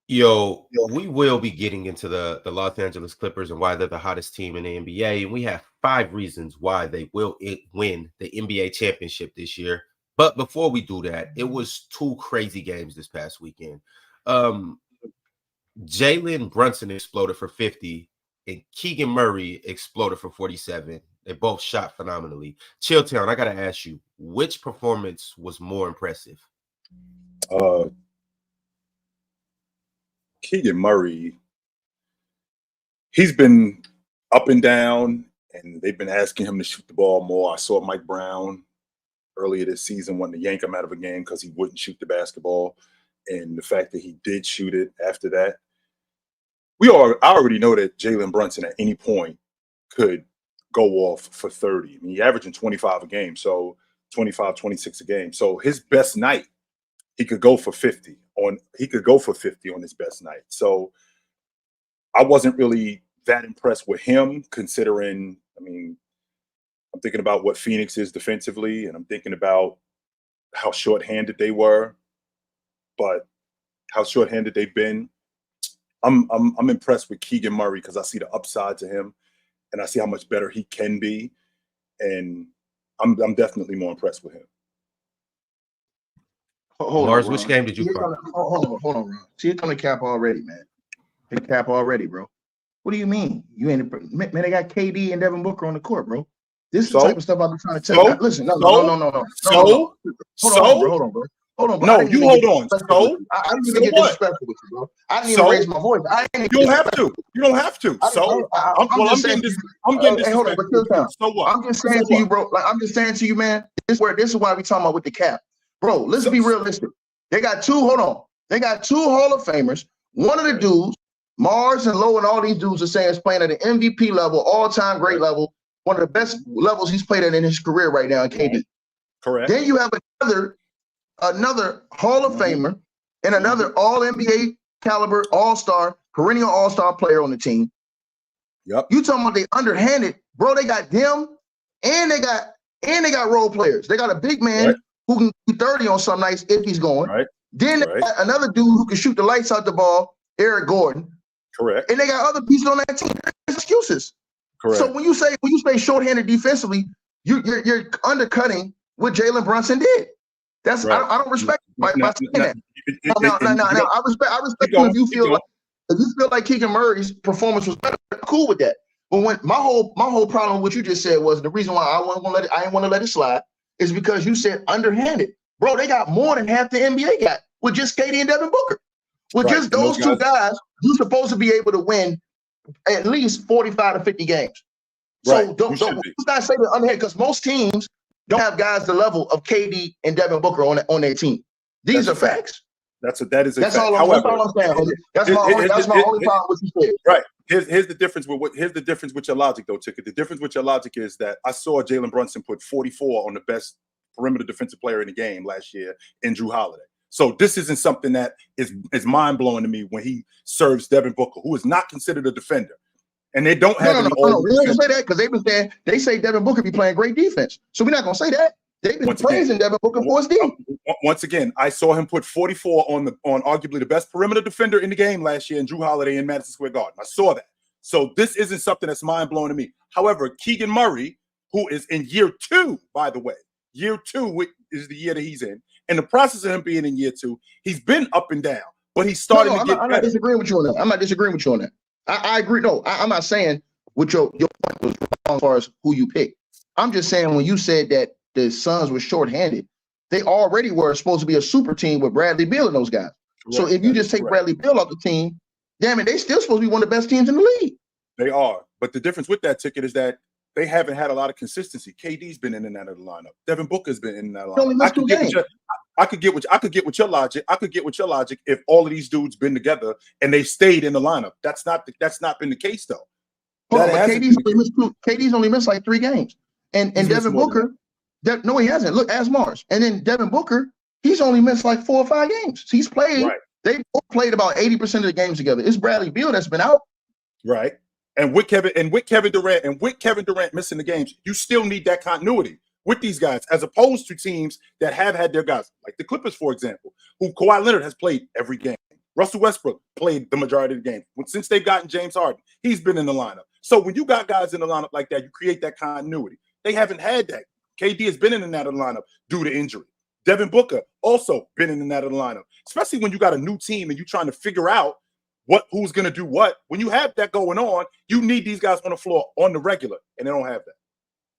Yo, we will be getting into the Los Angeles Clippers and why they're the hottest team in the NBA. And we have 5 reasons why they will win the NBA championship this year. But before we do that, it was 2 crazy games this past weekend. Jalen Brunson exploded for 50 and Keegan Murray exploded for 47. They both shot phenomenally. Chilltown, I got to ask you, which performance was more impressive? Keegan Murray, he's been up and down, and they've been asking him to shoot the ball more. I saw Mike Brown earlier this season wanting to yank him out of a game because he wouldn't shoot the basketball, and the fact that he did shoot it after that. I already know that Jalen Brunson at any point could go off for 30. I mean, he's averaging 25 a game, so 25, 26 a game. So his best night, he could go for 50 on his best night. So I wasn't really that impressed with him, considering, I mean, I'm thinking about what Phoenix is defensively, and I'm thinking about how shorthanded they were, but how shorthanded they've been. I'm impressed with Keegan Murray because I see the upside to him, and I see how much better he can be, and I'm definitely more impressed with him. Lars, which game did you find? Hold on, Ron. See, it's on the cap already, man. The cap already, bro. What do you mean? You ain't man? They got KD and Devin Booker on the court, bro. This is the type of stuff I've been trying to tell you. Listen, no. Hold on, bro. Hold on, bro. No, you hold on. So I didn't even get disrespectful with you, bro. I didn't even raise my voice. You don't have to. You don't have to. So I'm getting this. Hey, hold on, but so what? I'm just saying to you, bro. Like I'm just saying to you, man. This is why we talking about with the cap, bro. Let's be realistic. They got 2. Hold on. They got 2 Hall of Famers. One of the dudes, Mars and Lowe, and all these dudes are saying is playing at an MVP level, all-time great level, one of the best levels he's played at in his career right now in KD. Correct. Then you have another Hall of Famer and another All-NBA caliber, All-Star, perennial All-Star player on the team. Yep. You talking about they underhanded, bro? They got them, and they got role players. They got a big man who can do 30 on some nights if he's going. Right. Then they got another dude who can shoot the lights out the ball, Eric Gordon. Correct. And they got other pieces on that team. There's excuses. Correct. So when you say shorthanded defensively, you're undercutting what Jalen Brunson did. That's I don't respect by saying that. No. I respect you if you feel like Keegan Murray's performance was better. I'm cool with that. But when my whole problem with what you just said was the reason why I didn't want to let it slide is because you said underhanded. Bro, they got more than half the NBA got with just KD and Devin Booker. With just those 2 guys, you're supposed to be able to win at least 45 to 50 games. So don't not say the underhanded, because most teams don't have guys the level of KD and Devin Booker on their team. These are facts. That's all I'm saying. That's my only problem with you said. Right. Here's the difference with your logic, though, Ticket. The difference with your logic is that I saw Jalen Brunson put 44 on the best perimeter defensive player in the game last year in Drew Holiday. So this isn't something that is mind-blowing to me when he serves Devin Booker, who is not considered a defender. And they don't have any. No. We're not gonna say that because they say Devin Booker be playing great defense. So we're not gonna say that. They've been praising Devin Booker for his D. Once again, I saw him put 44 on arguably the best perimeter defender in the game last year in Drew Holiday in Madison Square Garden. I saw that. So this isn't something that's mind-blowing to me. However, Keegan Murray, who is in year 2, by the way, year 2 is the year that he's in the process of him being in year 2, he's been up and down, but he's starting to get better. I'm not disagreeing with you on that. I'm not disagreeing with you on that. I agree. No, I'm not saying what your point was wrong as far as who you picked. I'm just saying when you said that the Suns were shorthanded, they already were supposed to be a super team with Bradley Beal and those guys. Correct. So if you just take Bradley Beal off the team, damn it, they still supposed to be one of the best teams in the league. They are. But the difference with that, Ticket, is that they haven't had a lot of consistency. KD's been in and out of the lineup. Devin Booker's been in and out of the lineup. I could get with your logic. I could get with your logic if all of these dudes been together and they stayed in the lineup. That's not been the case though. KD's only missed like 3 games, and Devin Booker, no, he hasn't. Look, ask Mars, and then Devin Booker, he's only missed like 4 or 5 games. He's played. Right. They both played about 80% of the games together. It's Bradley Beal that's been out. Right, and with Kevin Durant missing the games, you still need that continuity with these guys, as opposed to teams that have had their guys, like the Clippers, for example, who Kawhi Leonard has played every game. Russell Westbrook played the majority of the game. Since they've gotten James Harden, he's been in the lineup. So when you got guys in the lineup like that, you create that continuity. They haven't had that. KD has been in and out of the lineup due to injury. Devin Booker also been in and out of the lineup, especially when you got a new team and you're trying to figure out who's going to do what. When you have that going on, you need these guys on the floor on the regular, and they don't have that.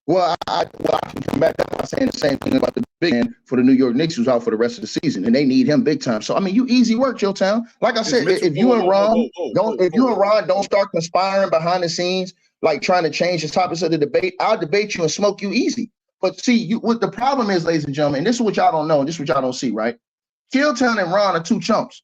Well, I can come back by saying the same thing about the big man for the New York Knicks who's out for the rest of the season, and they need him big time. So, I mean, you easy work, Chilltown. Like I said, if you and Ron don't start conspiring behind the scenes, like trying to change the topics of the debate, I'll debate you and smoke you easy. But see, what the problem is, ladies and gentlemen, and this is what y'all don't know, and this is what y'all don't see, right? Chilltown and Ron are two chumps.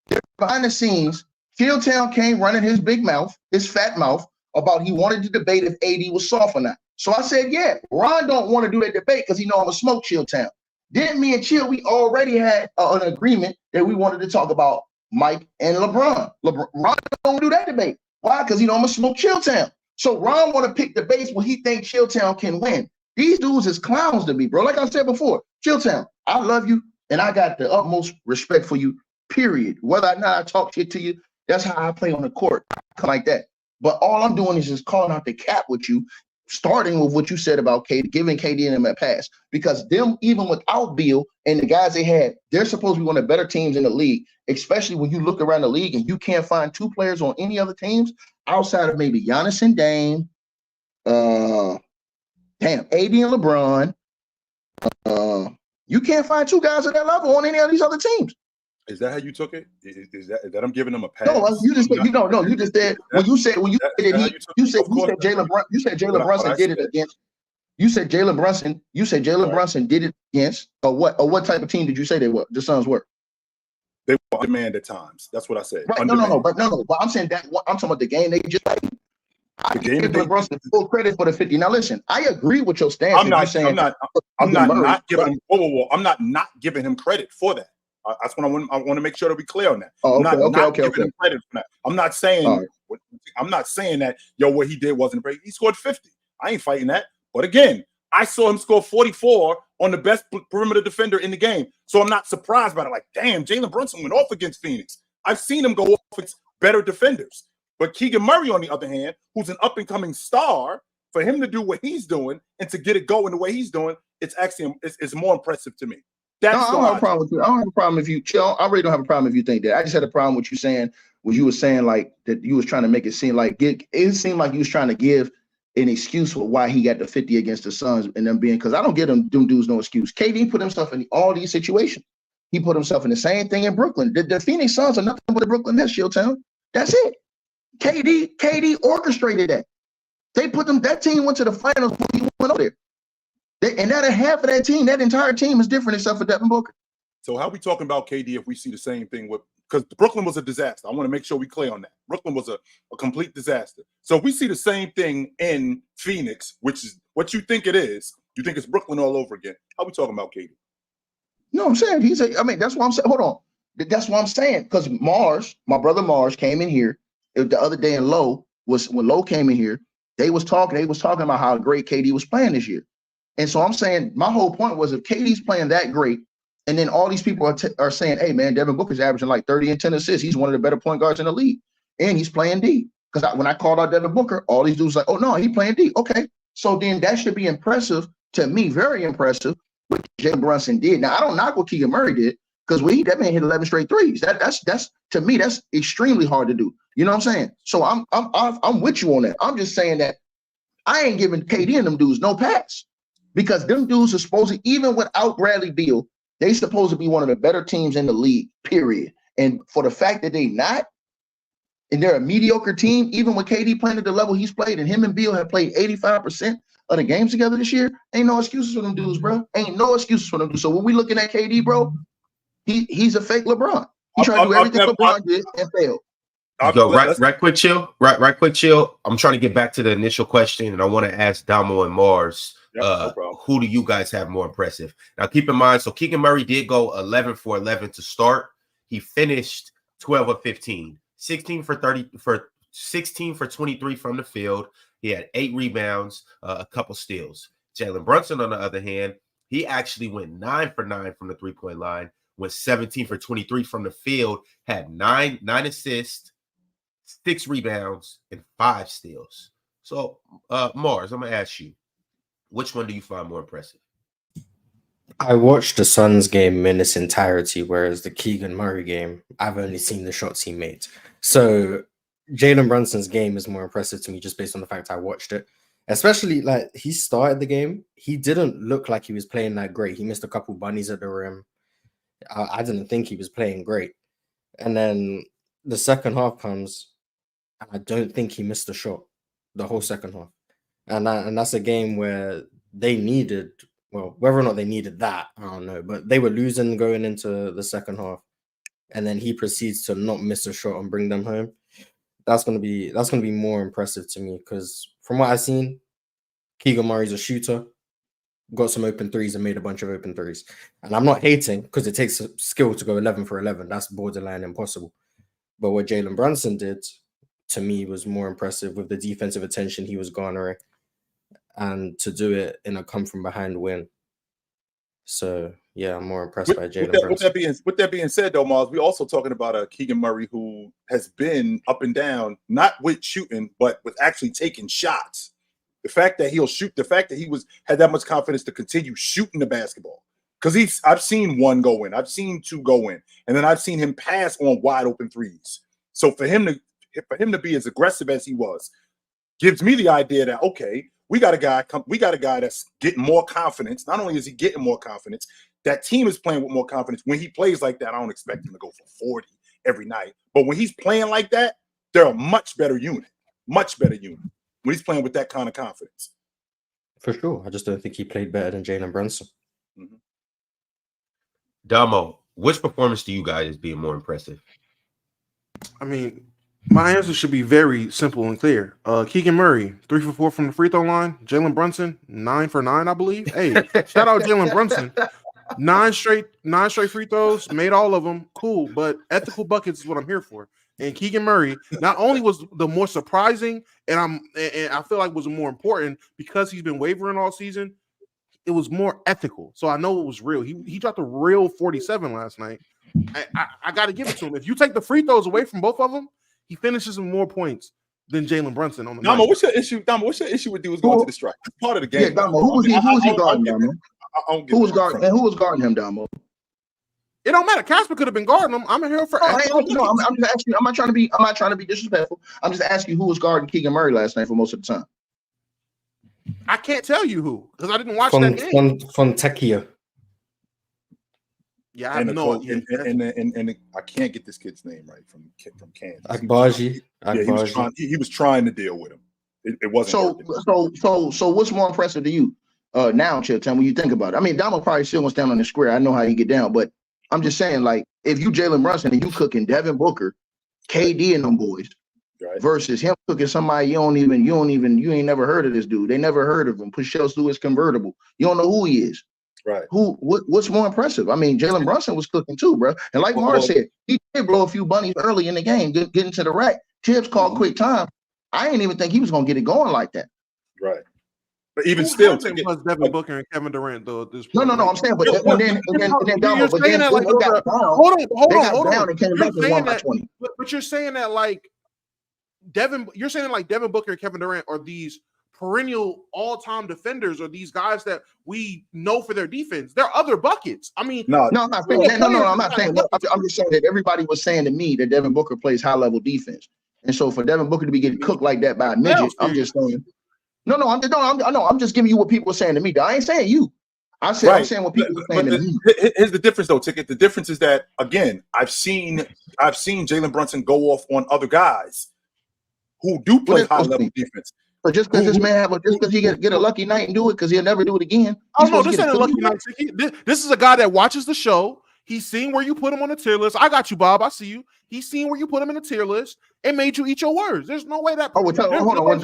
They're behind the scenes. Chilltown came running his big mouth, his fat mouth, about he wanted to debate if AD was soft or not. So I said, yeah, Ron don't want to do that debate because he know I'm a smoke Chilltown. Then me and Chill, we already had an agreement that we wanted to talk about Mike and LeBron. Ron don't do that debate. Why? Because he know I'm a smoke Chilltown. So Ron want to pick debates where he thinks Chilltown can win. These dudes is clowns to me, bro. Like I said before, Chilltown, I love you, and I got the utmost respect for you, period. Whether or not I talk shit to you, that's how I play on the court, like that. But all I'm doing is just calling out the cap with you, starting with what you said about KD, giving KD and them a pass. Because them, even without Beal and the guys they had, they're supposed to be one of the better teams in the league, especially when you look around the league and you can't find two players on any other teams outside of maybe Giannis and Dame, AD and LeBron. You can't find two guys at that level on any of these other teams. Is that how you took it? Is that I'm giving them a pass? No, you just said you just said when you said Jalen Brunson did it against. You said Jalen Brunson did it against what type of team did you say they were? The Suns were. They were demand at times. That's what I said. Right? No. But I'm saying that I'm talking about the game they just played. I give Jalen Brunson full credit for the 50. Now listen, I agree with your stance. I'm not giving him credit for that. That's what I want to make sure that we clear on that. Oh, okay, I'm not giving him credit for that. I'm not saying that what he did wasn't great. He scored 50. I ain't fighting that. But again, I saw him score 44 on the best perimeter defender in the game. So I'm not surprised by it. Like, damn, Jalen Brunson went off against Phoenix. I've seen him go off against better defenders. But Keegan Murray, on the other hand, who's an up-and-coming star, for him to do what he's doing and to get it going the way he's doing, it's actually it's more impressive to me. I don't have a problem with you. I don't have a problem if you chill. I really don't have a problem if you think that. I just had a problem with you saying what you were saying, like that you was trying to make it seem like it seemed like you was trying to give an excuse for why he got the 50 against the Suns and them being, because I don't give them dudes no excuse. KD put himself in all these situations. He put himself in the same thing in Brooklyn. The Phoenix Suns are nothing but the Brooklyn Nets, Chilltown. That's it. KD orchestrated that. They put them. That team went to the finals when he went over there. And that half of that team, that entire team is different except for Devin Booker. So how are we talking about KD if we see the same thing with, because Brooklyn was a disaster. I want to make sure we clear on that. Brooklyn was a complete disaster. So if we see the same thing in Phoenix, which is what you think it is, you think it's Brooklyn all over again. How are we talking about KD? No, I'm saying that's what I'm saying. Hold on. That's what I'm saying. Because my brother Mars came in here the other day, and when Lowe came in here, they was talking about how great KD was playing this year. And so I'm saying my whole point was if KD's playing that great, and then all these people are saying, hey, man, Devin Booker's averaging like 30 and 10 assists. He's one of the better point guards in the league. And he's playing D. Because when I called out Devin Booker, all these dudes like, oh, no, he's playing D. Okay. So then that should be impressive to me, very impressive, what Jalen Brunson did. Now, I don't knock what Keegan Murray did, because that man hit 11 straight threes. That's to me, that's extremely hard to do. You know what I'm saying? So I'm with you on that. I'm just saying that I ain't giving KD and them dudes no pass. Because them dudes are supposed to, even without Bradley Beal, they supposed to be one of the better teams in the league, period. And for the fact that they not, and they're a mediocre team, even with KD playing at the level he's played, and him and Beal have played 85% of the games together this year, ain't no excuses for them dudes, bro. Ain't no excuses for them dudes. So when we looking at KD, bro, he's a fake LeBron. He tried to do everything LeBron did and failed. Go right quick, chill. Right quick, chill. I'm trying to get back to the initial question, and I want to ask Damo and Mars. No who do you guys have more impressive? Now, keep in mind, so Keegan Murray did go 11 for 11 to start. He finished 12 of 15, 16 for 23 from the field. He had 8 rebounds, a couple steals. Jalen Brunson, on the other hand, he actually went 9 for 9 from the 3-point line went 17 for 23 from the field, had nine assists, 6 rebounds, and 5 steals. So, Mars, I'm going to ask you, which one do you find more impressive? I watched the Suns game in its entirety, whereas the Keegan Murray game, I've only seen the shots he made. So Jalen Brunson's game is more impressive to me just based on the fact I watched it. Especially, like, he started the game. He didn't look like he was playing that great. He missed a couple bunnies at the rim. I didn't think he was playing great. And then the second half comes, and I don't think he missed a shot the whole second half. And that's a game where they needed, well, whether or not they needed that, I don't know. But they were losing going into the second half. And then he proceeds to not miss a shot and bring them home. That's gonna be more impressive to me because from what I've seen, Keegan Murray's a shooter, got some open threes and made a bunch of open threes. And I'm not hating because it takes a skill to go 11 for 11. That's borderline impossible. But what Jalen Brunson did to me was more impressive with the defensive attention he was garnering and to do it in a come from behind win. So yeah, I'm more impressed by Jalen Brunson. With that being said, though, Miles, we're also talking about a Keegan Murray who has been up and down, not with shooting, but with actually taking shots. The fact that he'll shoot, the fact that he had that much confidence to continue shooting the basketball. Because I've seen one go in, I've seen 2 go in, and then I've seen him pass on wide open threes. So for him to be as aggressive as he was, gives me the idea that okay, we got a guy that's getting more confidence. Not only is he getting more confidence, that team is playing with more confidence. When he plays like that, I don't expect him to go for 40 every night. But when he's playing like that, they're a much better unit. When he's playing with that kind of confidence. For sure. I just don't think he played better than Jalen Brunson. Mm-hmm. Damo, which performance do you guys being more impressive? I mean, my answer should be very simple and clear. Keegan Murray, 3 for 4 from the free throw line. Jalen Brunson, 9 for 9, I believe. Hey, shout out Jalen Brunson. 9 straight free throws, made all of them. Cool, but ethical buckets is what I'm here for. And Keegan Murray not only was the more surprising, and I feel like was more important because he's been wavering all season. It was more ethical, so I know it was real. He dropped a real 47 last night. I got to give it to him. If you take the free throws away from both of them, he finishes with more points than Jalen Brunson on the Damo, what's your issue? Damo, what's your issue with dudes going to the strike? It's part of the game. Yeah, Damo, who was he guarding, Damo? Who was guarding him, Damo? It don't matter. Casper could have been guarding him. I'm here for. I'm just asking. I'm not trying to be disrespectful. I'm just asking you who was guarding Keegan Murray last night for most of the time. I can't tell you who because I didn't watch that game. Fontecchio. Yeah, I have no idea. And I can't get this kid's name right from Kansas. Agbaji. Yeah, he was trying to deal with him. It wasn't. So what's more impressive to you now, Chitchat, when you think about it? I mean, Damo probably still wants down on the square. I know how you get down, but I'm just saying, like, if you Jalen Brunson and you cooking Devin Booker, KD and them boys, right, versus him cooking somebody you ain't never heard of this dude. They never heard of him. Push through his convertible. You don't know who he is. Right. What's more impressive? I mean, Jalen Brunson was cooking too, bro. And like Mars said, he did blow a few bunnies early in the game, getting to the rack. Tibbs called quick time. I didn't even think he was gonna get it going like that. Right. But even still, plus Devin Booker and Kevin Durant, though. At this point, no. I'm saying, but then Damo, but then like, they got down. Hold on. And came back and won by 20. But you're saying that like Devin Booker and Kevin Durant are these perennial all-time defenders, or these guys that we know for their defense. They're other buckets. I mean, no, I'm not saying that. No, I'm not saying that. I'm just saying that everybody was saying to me that Devin Booker plays high-level defense, and so for Devin Booker to be getting cooked like that by a midget, I'm just saying. I'm just giving you what people are saying to me. I ain't saying you. I'm saying what people are saying to me. Here's the difference, though, Ticket. The difference is that, again, I've seen Jalen Brunson go off on other guys who do play high-level defense. But just because this man because he get a lucky night and do it, because he'll never do it again. Oh no, this ain't a lucky night. This is a guy that watches the show. He's seen where you put him on the tier list. I got you, Bob. I see you. He's seen where you put him in the tier list and made you eat your words. There's no way that. Hold on,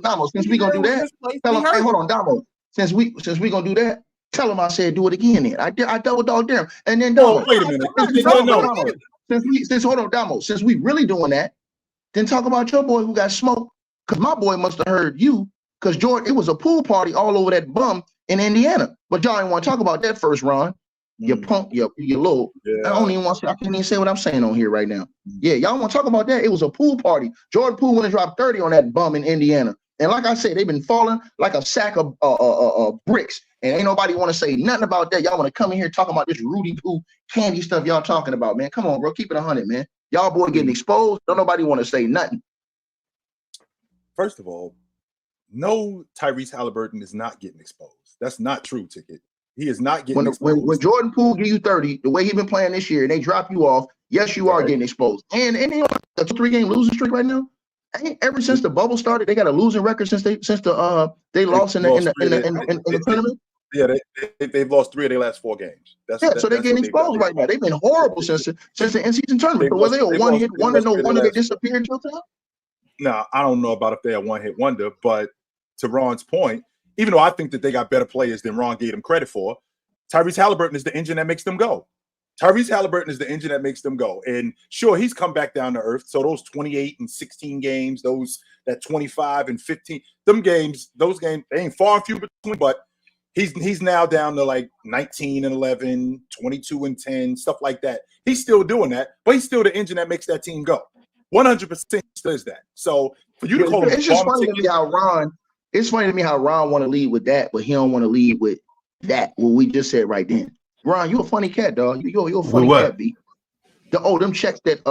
Damo. Since we gonna do that, tell him. Hey, hold on, Damo. Since we gonna do that, tell him I said do it again. Then I double dog there, and then Damo. Wait a minute. Hold on, Damo. Since we really doing that, then talk about your boy who got smoked. Because my boy must have heard you, because George, it was a pool party all over that bum in Indiana. But y'all didn't want to talk about that first run. You punk, you little. I don't even want to. I can't even say what I'm saying on here right now. Yeah, y'all want to talk about that? It was a pool party. Jordan Poole went and dropped 30 on that bum in Indiana. And like I said, they've been falling like a sack of bricks. And ain't nobody want to say nothing about that. Y'all want to come in here talking about this Rudy Poo candy stuff y'all talking about, man. Come on, bro. Keep it 100, man. Y'all boy getting exposed. Don't nobody want to say nothing. First of all, no, Tyrese Haliburton is not getting exposed. That's not true, Ticket. He is not getting exposed. When Jordan Poole give you 30, the way he's been playing this year, and they drop you off, yes, you are getting exposed. And they on a 2-3-game losing streak right now. Ever since the bubble started, they got a losing record since they lost in the tournament. Yeah, they've lost 3 of their last 4 games. So they're getting exposed right now. They've been horrible since the in-season tournament. So was they a one-hit wonder? No wonder they disappeared till now? No, I don't know about if they're a one-hit wonder, but to Ron's point, even though I think that they got better players than Ron gave them credit for, Tyrese Haliburton is the engine that makes them go. Tyrese Haliburton is the engine that makes them go. And sure, he's come back down to earth. So those 28 and 16 games, that 25 and 15, those games, they ain't far and few between, but he's now down to like 19 and 11, 22 and 10, stuff like that. He's still doing that, but he's still the engine that makes that team go. 100% does that. So for you to call him, it's just funny to me how Ron. It's funny to me how Ron want to lead with that, but he don't want to lead with that. What we just said right then. Ron, you a funny cat, dog. You're a funny cat, B. Them checks that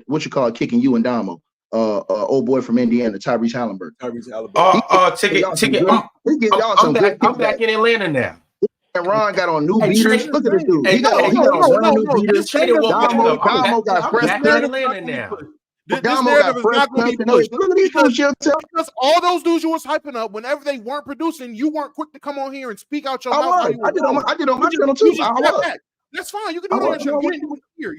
what you call kicking you and Damo. Old boy from Indiana, Tyrese Haliburton. Ticket. I'm back in Atlanta now. And Ron got on new beaters. Look at this dude. He got on new beaters. Damo got fresh back in Atlanta now. This narrative is not going to be pushed because all those dudes you was hyping up, whenever they weren't producing, you weren't quick to come on here and speak out your mouth. I did on my channel too. That's fine. You can do it on your channel. You didn't do it here. You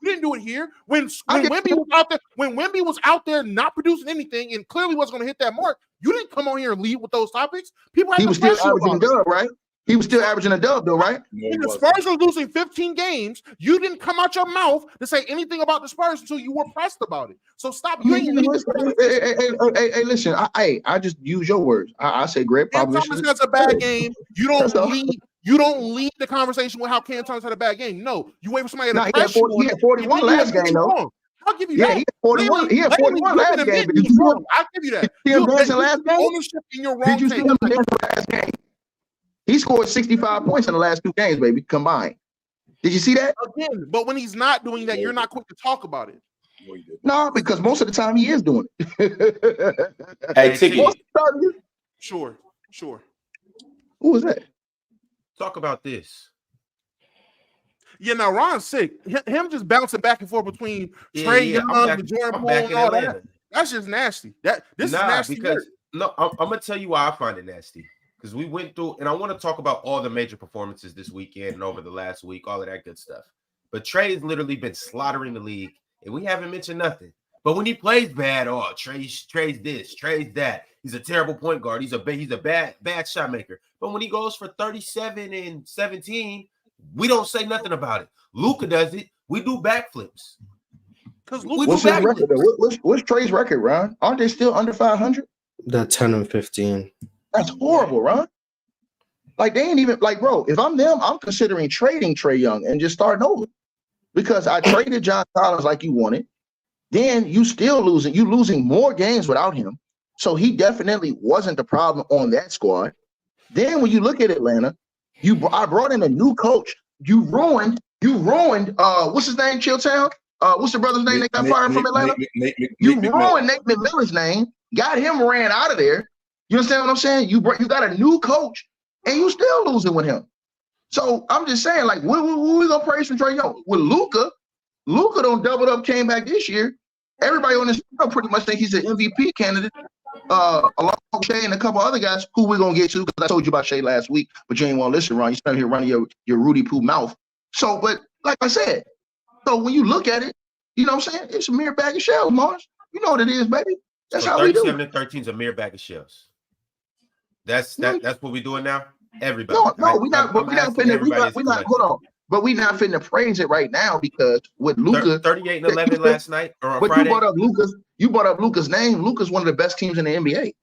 didn't do it here. When Wemby was out there not producing anything and clearly wasn't going to hit that mark, you didn't come on here and lead with those topics. People he was still averaging dub, right? He was still averaging a dub, though, right? When the Spurs were losing 15 games, you didn't come out your mouth to say anything about the Spurs until you were pressed about it. So stop. Hey, listen. I just use your words. I say great. Cam Thomas has a bad game. You don't lead the conversation with how Cam Thomas had a bad game. No, you wait for somebody to press you. He had 41 last game, though. I'll give you that. He had 41. He had 41 last game. I'll give you that. You dancing last game? Ownership in your wrong. Did you see him dancing last game? He scored 65 points in the last 2 games, baby, combined. Did you see that? Again, but when he's not doing that, you're not quick to talk about it. No, because most of the time he is doing it. Hey, Ticket. Sure. Who was that? Talk about this. Yeah, now Ron's sick. Him just bouncing back and forth between Trae Young and Jordan Poole and all that. That's just nasty. This is nasty. Because I'm gonna tell you why I find it nasty. Because we went through, and I want to talk about all the major performances this weekend and over the last week, all of that good stuff. But Trae has literally been slaughtering the league, and we haven't mentioned nothing. But when he plays bad, Trae's this, Trae's that. He's a terrible point guard. He's a bad shot maker. But when he goes for 37 and 17, we don't say nothing about it. Luka does it. We do backflips. What's his record? What's Trae's record, Ron? Aren't they still under 500? They're 10 and 15. That's horrible, Ron. Like, they ain't even, like, bro, if I'm them, I'm considering trading Trae Young and just starting over. Because I traded John Collins like you wanted. Then you still losing. You losing more games without him. So he definitely wasn't the problem on that squad. Then when you look at Atlanta, I brought in a new coach. You ruined, what's his name, Chilltown? What's the brother's name that got fired from Atlanta? You ruined Nate McMillan's name, got him ran out of there. You understand what I'm saying? You got a new coach, and you still losing with him. So I'm just saying, like, who we gonna praise for Trae Young? With Luka don't double up, came back this year. Everybody on this show pretty much think he's an MVP candidate, along with Shea and a couple other guys who we're gonna get to, because I told you about Shea last week, but you ain't want to listen, Ron. You stand here running your Rudy Poo mouth. So, but like I said, so when you look at it, you know what I'm saying? It's a mere bag of shells, Mars. You know what it is, baby. That's how we do. 37 and 13 is a mere bag of shells. That's what we're doing now. Everybody. No, we're not finna praise it right now, because with Luka 38 and 11 last night or on but Friday. You brought up Luka's name. Luka's one of the best teams in the NBA.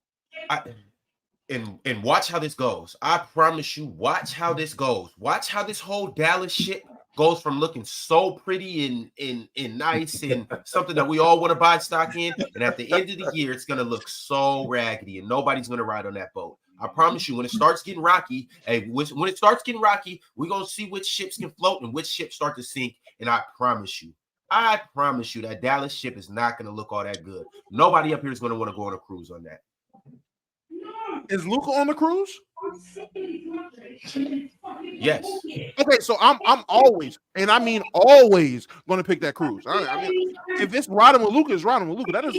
and watch how this goes. I promise you, watch how this goes. Watch how this whole Dallas shit goes from looking so pretty and nice and something that we all want to buy stock in. And at the end of the year, it's going to look so raggedy and nobody's going to ride on that boat. I promise you, when it starts getting rocky, when it starts getting rocky, we're going to see which ships can float and which ships start to sink. And I promise you that Dallas ship is not going to look all that good. Nobody up here is going to want to go on a cruise on that. Is Luka on the cruise? Yes. Okay, so I'm always, and I mean always, going to pick that cruise. I mean, if it's riding with Luka, it's riding with Luka. That is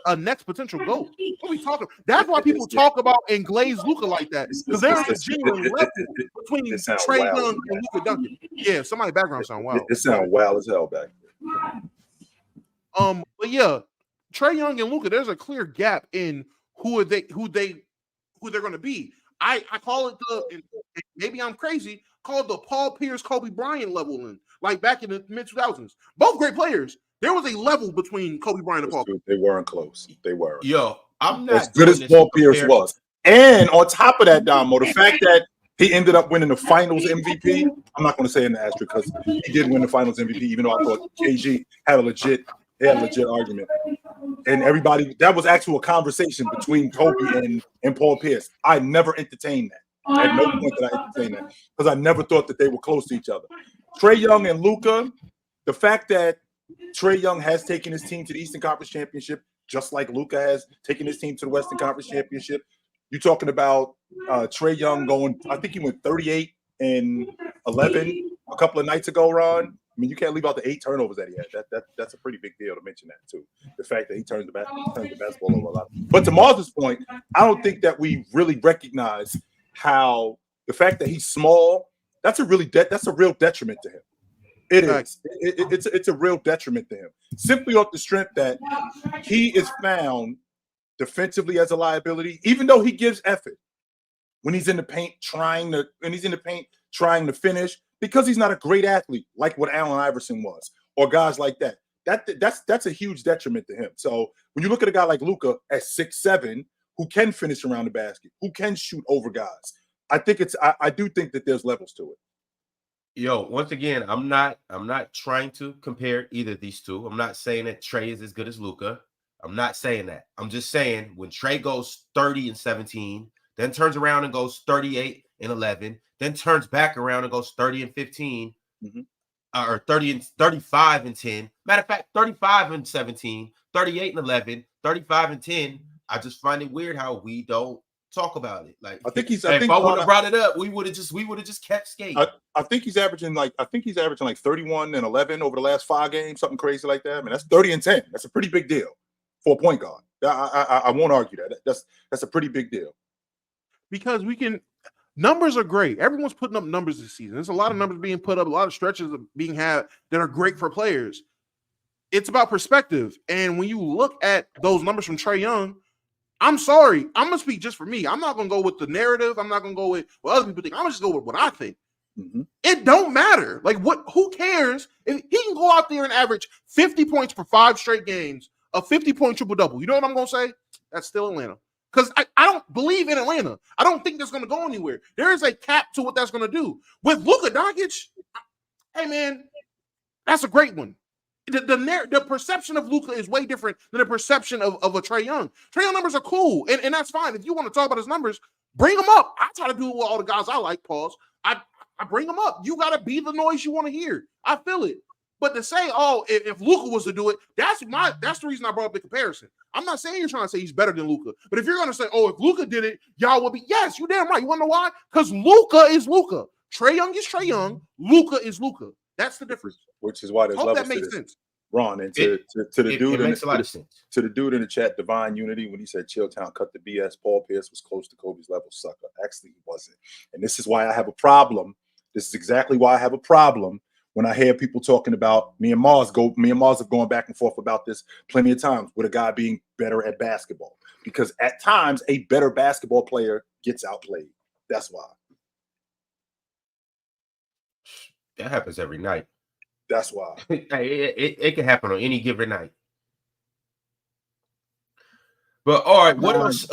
a next potential goal. What are we talking? That's why people talk about and glaze Luka like that, because there's a genuine level between Trae Young and Luka Duncan. Yeah, somebody's background sound wild. It sounds wild as hell back there. But yeah, Trae Young and Luka, there's a clear gap in who they're going to be. I call it and maybe I'm crazy, call it the Paul Pierce, Kobe Bryant level in, like back in the mid-2000s. Both great players. There was a level between Kobe Bryant and Paul Pierce. They weren't close. They weren't. Yo, I'm not as good as Paul Pierce was. And on top of that, Damo, the fact that he ended up winning the finals MVP, I'm not going to say in the asterisk because he did win the finals MVP, even though I thought KG had a legit argument. And everybody, that was actually a conversation between Kobe and Paul Pierce. I never entertained that. At no point did I entertain that because I never thought that they were close to each other. Trae Young and Luka, the fact that Trae Young has taken his team to the Eastern Conference Championship, just like Luka has taken his team to the Western Conference Championship. You're talking about Trae Young going, I think he went 38 and 11 a couple of nights ago, Ron. I mean, you can't leave out the 8 turnovers that he had. That's a pretty big deal to mention that, too. The fact that he turns the basketball over a lot. But to Mars's point, I don't think that we really recognize how the fact that he's small, that's a real detriment to him. It is. It's a real detriment to him. Simply off the strength that he is found defensively as a liability, even though he gives effort when he's in the paint trying to finish, because he's not a great athlete like what Allen Iverson was or guys like that. That's a huge detriment to him. So when you look at a guy like Luka at 6'7", who can finish around the basket, who can shoot over guys, I do think that there's levels to it. Yo, once again, I'm not trying to compare either of these two. I'm not saying that Trae is as good as Luka. I'm not saying that. I'm just saying when Trae goes 30 and 17, then turns around and goes 38 and 11, then turns back around and goes 30 and 15, or 30 and 35 and 10. Matter of fact, 35 and 17, 38 and 11, 35 and 10. I just find it weird how we don't talk about it. Like, if I would have brought it up, we would have just kept skating. I think he's averaging like 31 and 11 over the last 5 games, something crazy like that. I mean, that's 30 and 10. That's a pretty big deal for a point guard. I won't argue that. That's a pretty big deal. Because numbers are great. Everyone's putting up numbers this season. There's a lot of numbers being put up, a lot of stretches being had that are great for players. It's about perspective. And when you look at those numbers from Trae Young, I'm sorry. I'm going to speak just for me. I'm not going to go with the narrative. I'm not going to go with what other people think. I'm going to just go with what I think. It don't matter. Like, who cares if he can go out there and average 50 points for 5 straight games, a 50-point triple-double? You know what I'm going to say? That's still Atlanta. Because I don't believe in Atlanta. I don't think that's going to go anywhere. There is a cap to what that's going to do. With Luka Doncic, hey, man, that's a great one. The perception of Luka is way different than the perception of a Trae Young. Trae Young numbers are cool, and that's fine. If you want to talk about his numbers, bring them up. I try to do it with all the guys I like, pause. I bring them up. You got to be the noise you want to hear. I feel it. But to say, if Luka was to do it, that's the reason I brought up the comparison. I'm not saying you're trying to say he's better than Luka. But if you're going to say, if Luka did it, y'all would be, yes, you're damn right. You want to know why? Because Luka is Luka. Trae Young is Trae Young. Luka is Luka. That's the difference. Which is why there's levels that makes sense. Ron, and to the dude makes a lot of sense. To the dude in the chat, Divine Unity, when he said Chilltown cut the BS, Paul Pierce was close to Kobe's level, sucker. Actually, he wasn't. And this is why I have a problem. This is exactly why I have a problem when I hear people talking about me and Mars have gone back and forth about this plenty of times with a guy being better at basketball. Because at times a better basketball player gets outplayed. That's why. That happens every night. That's why. It can happen on any given night. But all right, what else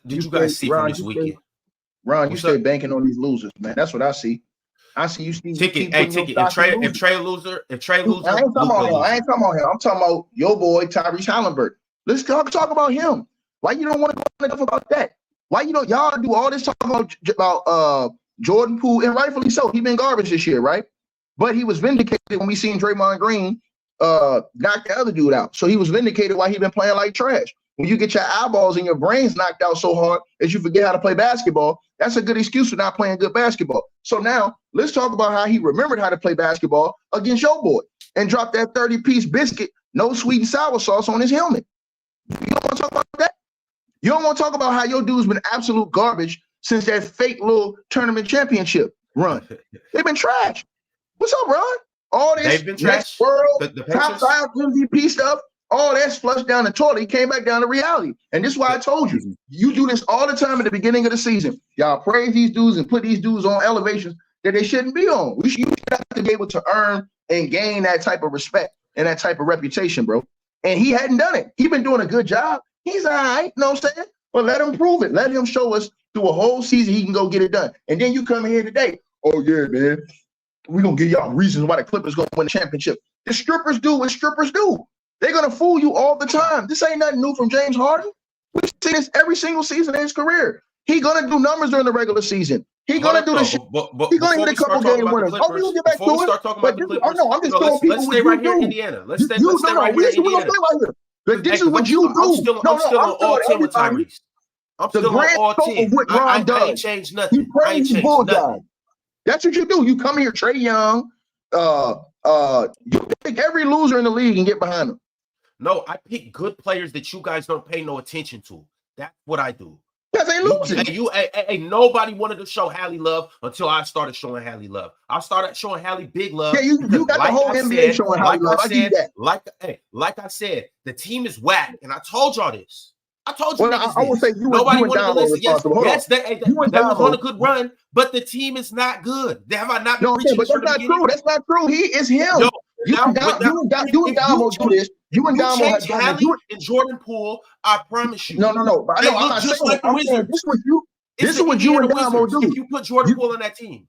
did you guys see from this weekend? Ron, you What's stay up? banking on these losers, man. That's what I see. I see you keep Ticket. putting Ticket. your If stock in Trey losers. loser, I ain't talking about him. Luka I ain't talking about him. I'm talking about your boy Tyrese Haliburton. Let's talk about him. Why you don't want to go enough about that? Why you don't y'all do all this talk about Jordan Poole, and rightfully so. He been garbage this year, right? But he was vindicated when we seen Draymond Green knock the other dude out. So he was vindicated why he been playing like trash. When you get your eyeballs and your brains knocked out so hard that you forget how to play basketball, that's a good excuse for not playing good basketball. So now let's talk about how he remembered how to play basketball against your boy and dropped that 30-piece biscuit, no sweet and sour sauce on his helmet. You don't want to talk about that? You don't want to talk about how your dude's been absolute garbage since that fake little tournament championship run. They've been trash. What's up, Ron? All this They've been trash. world, The top 5 MVP stuff, all that's flushed down the toilet. He came back down to reality. And this is why I told you, you do this all the time at the beginning of the season. Y'all praise these dudes and put these dudes on elevations that they shouldn't be on. You should have to be able to earn and gain that type of respect and that type of reputation, bro. And he hadn't done it. He's been doing a good job. He's all right, you know what I'm saying? But let him prove it. Let him show us through a whole season he can go get it done. And then you come here today, oh yeah, man, we're going to give y'all reasons why the Clippers going to win the championship. The strippers do what strippers do. They're going to fool you all the time. This ain't nothing new from James Harden. We've seen this every single season in his career. He's going to do numbers during the regular season. He's going to do the shit. He's going to hit a couple game winners. Oh, we'll get back to it. I'm just telling people let's stay right here in Indiana. Let's stay right here in Indiana. But this is what you do. I'm still on all 10 with Tyrese. I'm still on all 10. I ain't changed nothing. I ain't changed nothing. That's what you do. You come here, Trae Young. You pick every loser in the league and get behind them. No, I pick good players that you guys don't pay no attention to. That's what I do. Because they losing. Nobody wanted to show Hallie love until I started showing Hallie love. I started showing Hallie big love. Yeah, you got the whole NBA showing Hallie love. I get that. Like I said, the team is whack, and I told y'all this. I told you. Well, I would say nobody wanted to listen. Yes, they was on a good run, but the team is not good. Have I not been preaching this from the beginning? That's not true. He is him. No, you and Damo do this. You and Damo have done Hallie and Jordan Poole. I promise you. No. I'm not saying. I'm saying this is what you and Damo do. If you put Jordan Poole on that team,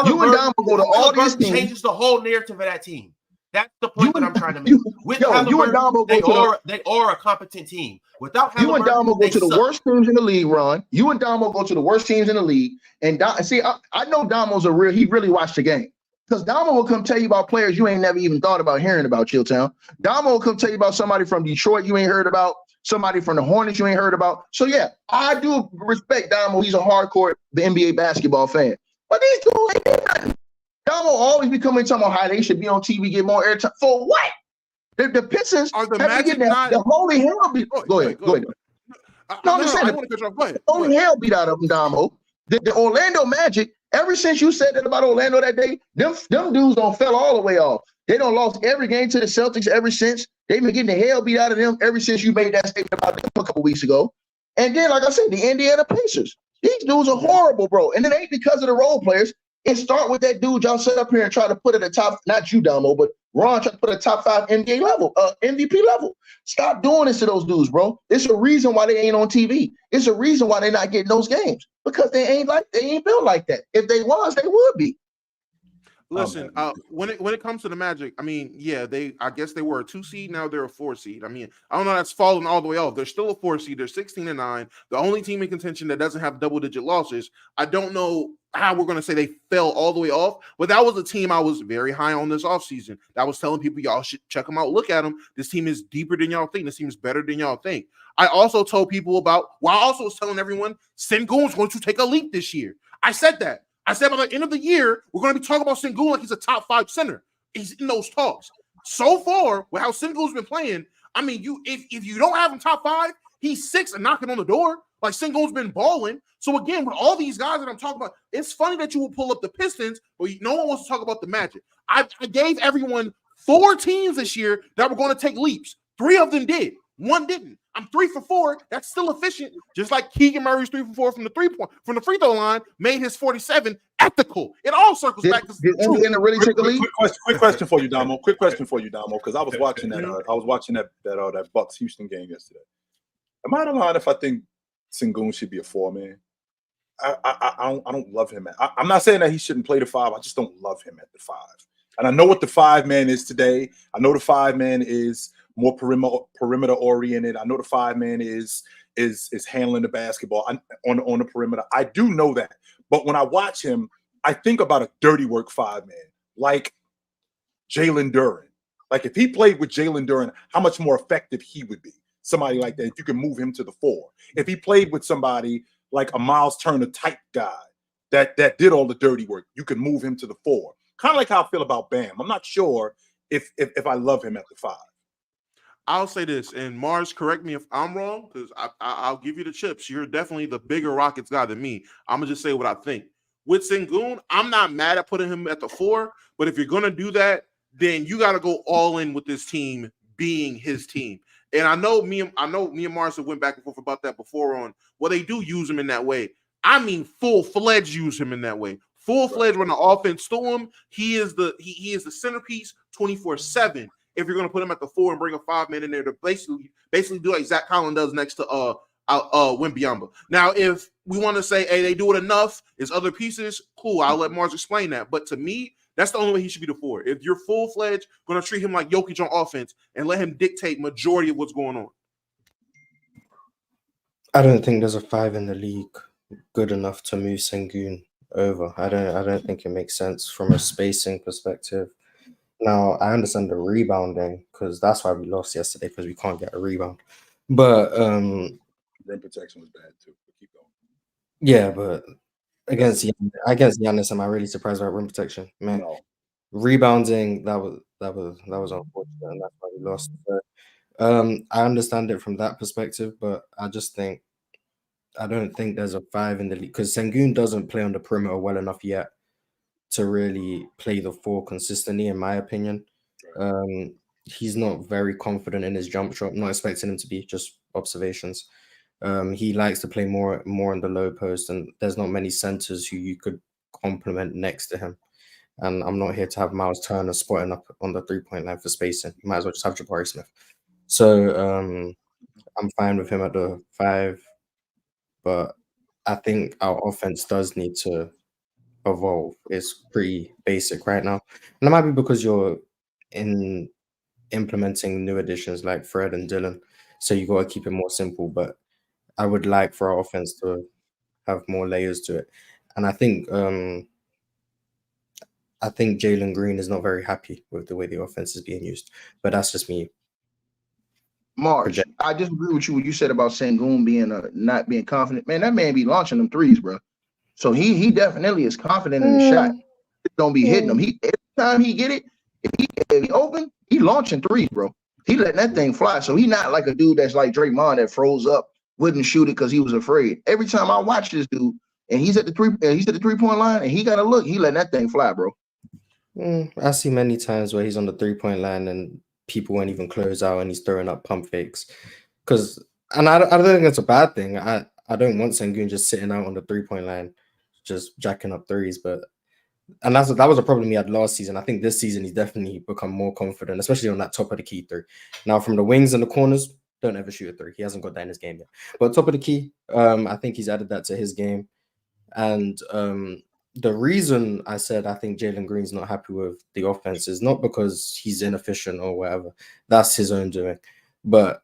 you and Damo go to all these teams. Changes the whole narrative of that team. That's the point that I'm trying to make. With Haliburton, they are a competent team. Without Haliburton, you and Damo go to the worst teams in the league, Ron. You and Damo go to the worst teams in the league. And see, I know Damo's he really watched the game. Because Damo will come tell you about players you ain't never even thought about hearing about, Chilltown. Damo will come tell you about somebody from Detroit you ain't heard about, somebody from the Hornets you ain't heard about. So yeah, I do respect Damo. He's a hardcore NBA basketball fan. But these two ain't doing nothing. Damo always be coming talking about how they should be on TV, get more airtime. For what? The Pistons are the Magic not the holy hell beat. Go ahead. No, I'm saying the holy hell beat out of them, Damo. The Orlando Magic. Ever since you said that about Orlando that day, them dudes don't fell all the way off. They don't lost every game to the Celtics ever since. They've been getting the hell beat out of them ever since you made that statement about them a couple weeks ago. And then, like I said, the Indiana Pacers. These dudes are horrible, bro. And it ain't because of the role players. It start with that dude y'all set up here and try to put at the top, not you, Damo, but Ron tried to put a top 5 NBA level, MVP level. Stop doing this to those dudes, bro. It's a reason why they ain't on TV. It's a reason why they're not getting those games. Because they ain't built like that. If they was, they would be. Listen, when it comes to the Magic, I mean, yeah, I guess they were a 2 seed. Now they're a 4 seed. I mean, I don't know. That's fallen all the way off. They're still a 4 seed. They're 16-9. The only team in contention that doesn't have double-digit losses. I don't know how we're going to say they fell all the way off, but that was a team I was very high on this offseason. That was telling people y'all should check them out. Look at them. This team is deeper than y'all think. This team is better than y'all think. I also told people I also was telling everyone Sengun's going to take a leap this year. I said that. I said by the end of the year, we're going to be talking about Sengun like he's a top 5 center. He's in those talks. So far, with how Sengun's been playing, I mean, if you don't have him top 5, he's 6 and knocking on the door. Like Sengun's been balling. So again, with all these guys that I'm talking about, it's funny that you will pull up the Pistons, but no one wants to talk about the Magic. I gave everyone 4 teams this year that were going to take leaps. 3 of them did. 1 didn't. I'm 3 for 4. That's still efficient. Just like Keegan Murray's 3 for 4 from the free throw line made his 47 ethical. It all circles back to Indiana really take a lead. Quick question for you, Damo. Because I was watching that Bucks Houston game yesterday. Am I out of line if I think Sengun should be a 4-man? I don't love him. I'm not saying that he shouldn't play the 5. I just don't love him at the 5. And I know what the 5-man is today. I know the 5-man is more perimeter oriented. I know the 5-man is handling the basketball on the perimeter. I do know that. But when I watch him, I think about a dirty work 5-man like Jalen Duren. Like if he played with Jalen Duren, how much more effective he would be. Somebody like that, if you can move him to the 4. If he played with somebody like a Miles Turner type guy that did all the dirty work, you can move him to the 4. Kind of like how I feel about Bam. I'm not sure if I love him at the 5. I'll say this, and Mars, correct me if I'm wrong, because I'll give you the chips. You're definitely the bigger Rockets guy than me. I'm going to just say what I think. With Sengun, I'm not mad at putting him at the 4, but if you're going to do that, then you got to go all in with this team being his team. And I know me and Mars went back and forth about that before on, well, they do use him in that way. I mean, full-fledged use him in that way. Full-fledged run the offense to him. He is the centerpiece 24/7. If you're going to put him at the 4 and bring a 5-man in there to basically do like Zach Collins does next to Wembanyama. Now, if we want to say, hey, they do it enough, it's other pieces, cool. I'll let Mars explain that. But to me, that's the only way he should be the 4. If you're full-fledged, going to treat him like Jokic on offense and let him dictate majority of what's going on. I don't think there's a 5 in the league good enough to move Sengun over. I don't think it makes sense from a spacing perspective. Now, I understand the rebounding because that's why we lost yesterday, because we can't get a rebound. But rim protection was bad too. But keep going. Yeah, but against Giannis, am I really surprised about rim protection? Man, No. rebounding, that was unfortunate, and that's why we lost. But, I understand it from that perspective, but I don't think there's a 5 in the league because Sengun doesn't play on the perimeter well enough yet to really play the 4 consistently, in my opinion. He's not very confident in his jump shot. I'm not expecting him to be, just observations. He likes to play more in the low post, and there's not many centers who you could complement next to him. And I'm not here to have Miles Turner spotting up on the 3-point line for spacing. You might as well just have Jabari Smith. So I'm fine with him at the 5, but I think our offense does need to evolve. It's pretty basic right now, and it might be because you're implementing new additions like Fred and Dillon, so you got to keep it more simple. But I would like for our offense to have more layers to it, and I think Jalen Green is not very happy with the way the offense is being used. But that's just me. March, I disagree with you when you said about Sengun being not being confident. Man, that man be launching them threes, bro. So he definitely is confident in the shot. Don't be hitting them. Every time he get it, if he open, he launching threes, bro. He letting that thing fly. So he not like a dude that's like Draymond that froze up, wouldn't shoot it because he was afraid. Every time I watch this dude, and he's at the 3-point line, and he got to look, he letting that thing fly, bro. I see many times where he's on the 3-point line and people won't even close out, and he's throwing up pump fakes. And I don't think that's a bad thing. I don't want Sengun just sitting out on the 3-point line, just jacking up threes. And that was a problem he had last season. I think this season he's definitely become more confident, especially on that top of the key 3. Now from the wings and the corners, don't ever shoot a 3. He hasn't got that in his game yet. But top of the key, I think he's added that to his game. And the reason I said I think Jalen Green's not happy with the offense is not because he's inefficient or whatever. That's his own doing. But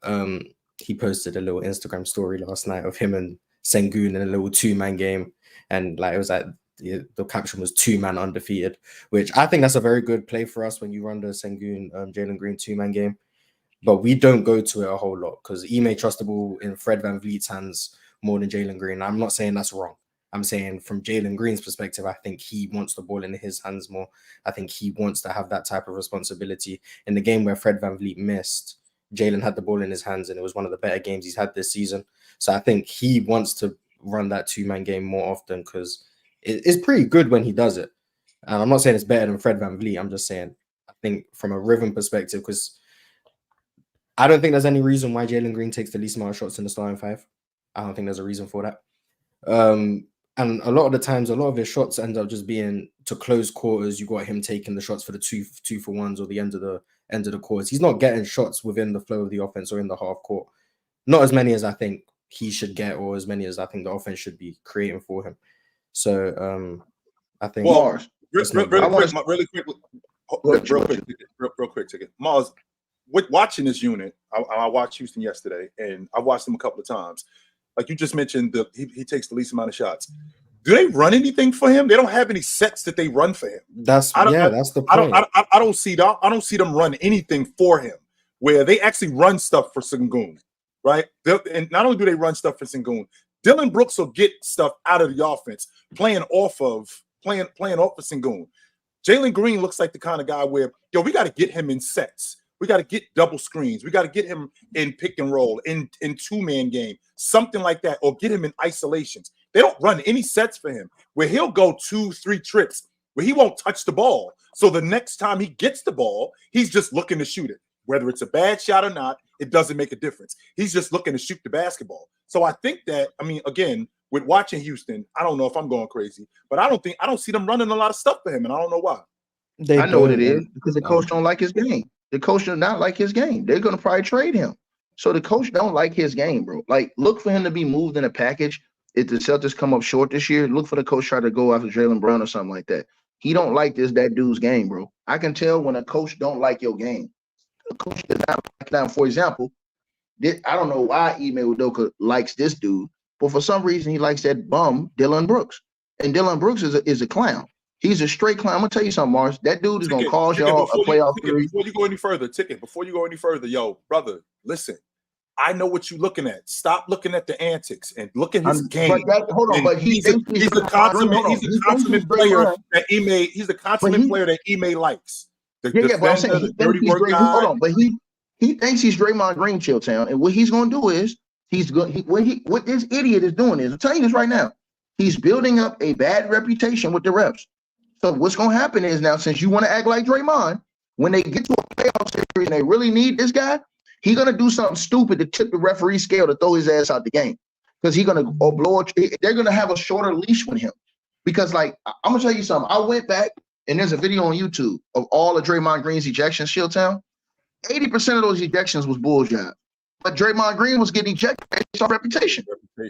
he posted a little Instagram story last night of him and Sengun in a little 2-man game. And like it was like the caption was 2-man undefeated, which I think that's a very good play for us when you run the Sengun Jalen Green 2-man game. But we don't go to it a whole lot because Ime trusts the ball in Fred VanVleet's hands more than Jalen Green. I'm not saying that's wrong. I'm saying from Jalen Green's perspective, I think he wants the ball in his hands more. I think he wants to have that type of responsibility. In the game where Fred VanVleet missed, Jalen had the ball in his hands, and it was one of the better games he's had this season. So I think he wants to run that 2-man game more often because it's pretty good when he does it. And I'm not saying it's better than Fred VanVleet. I'm just saying I think from a rhythm perspective, because I don't think there's any reason why Jalen Green takes the least amount of shots in the starting 5. I don't think there's a reason for that. And a lot of the times, a lot of his shots end up just being to close quarters. You got him taking the shots for the 2-for-1s or the end of the quarters. He's not getting shots within the flow of the offense or in the half court. Not as many as I think he should get, or as many as I think the offense should be creating for him. So I think Mars. Really quick, Ticket. Mars, watching this unit, I watched Houston yesterday, and I watched them a couple of times. Like you just mentioned, he takes the least amount of shots. Do they run anything for him? They don't have any sets that they run for him. That's the point. I don't see them run anything for him where they actually run stuff for Sengun, right? And not only do they run stuff for Sengun, Dillon Brooks will get stuff out of the offense playing off of Sengun. Jalen Green looks like the kind of guy where, we got to get him in sets. We got to get double screens. We got to get him in pick and roll, in two-man game, something like that, or get him in isolations. They don't run any sets for him where he'll go 2-3 trips where he won't touch the ball. So the next time he gets the ball, he's just looking to shoot it. Whether it's a bad shot or not, it doesn't make a difference. He's just looking to shoot the basketball. So I think that, again, with watching Houston, I don't know if I'm going crazy, but I don't see them running a lot of stuff for him, and I don't know why. I know what it is, because the coach don't like his game. The coach does not like his game. They're going to probably trade him. So the coach don't like his game, bro. Like, look for him to be moved in a package. If the Celtics come up short this year, look for the coach try to go after Jaylen Brown or something like that. He don't like that dude's game, bro. I can tell when a coach don't like your game. The coach does not like that. For example, I don't know why Ime Udoka likes this dude, but for some reason he likes that bum Dillon Brooks. And Dillon Brooks is a clown. He's a straight clown. I'm gonna tell you something, Mars. That dude is gonna cause y'all a playoff series. Before you go any further, yo, brother, listen. I know what you're looking at. Stop looking at the antics and look at his game. But he's a consummate player that Ime. He's a consummate player that Ime likes. But I'm saying but he thinks he's Draymond Green, Chilltown, and what he's gonna do is what this idiot is doing is, I'm telling you this right now, he's building up a bad reputation with the refs. So what's gonna happen is now, since you want to act like Draymond, when they get to a playoff series and they really need this guy, he's gonna do something stupid to tip the referee scale to throw his ass out the game, because he's gonna blow. They're gonna have a shorter leash with him, because I'm gonna tell you something. I went back and there's a video on YouTube of all of Draymond Green's ejections. Shilltown, 80% of those ejections was bull job, but Draymond Green was getting ejected based on reputation.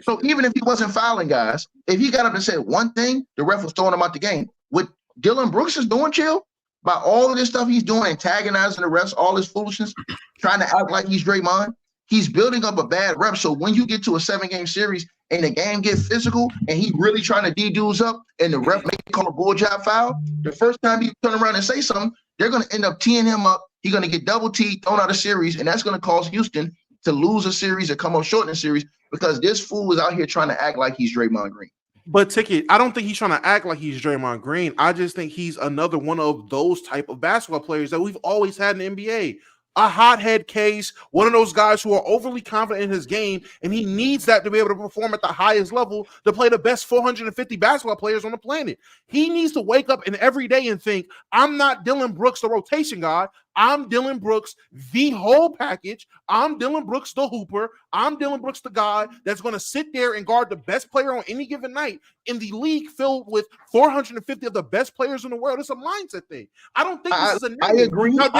So even if he wasn't fouling guys, if he got up and said one thing, the ref was throwing him out the game. What Dillon Brooks is doing, Chill, by all of this stuff he's doing, antagonizing the refs, all this foolishness, trying to act like he's Draymond, he's building up a bad rep. So when you get to a 7-game series and the game gets physical and he really trying to D-dudes up and the ref may call a bull job foul, the first time he turn around and say something, they're going to end up teeing him up. He's going to get double T, thrown out of series, and that's going to cause Houston to lose a series or come up short in a series, because this fool is out here trying to act like he's Draymond Green. But Ticket, I don't think he's trying to act like he's Draymond Green. I just think he's another one of those type of basketball players that we've always had in the NBA. A hothead case, one of those guys who are overly confident in his game, and he needs that to be able to perform at the highest level to play the best 450 basketball players on the planet. He needs to wake up and every day and think, I'm not Dillon Brooks, the rotation guy. I'm Dillon Brooks, the whole package. I'm Dillon Brooks, the hooper. I'm Dillon Brooks, the guy that's going to sit there and guard the best player on any given night in the league filled with 450 of the best players in the world. It's a mindset thing. I don't think this is a negative. I agree. Now,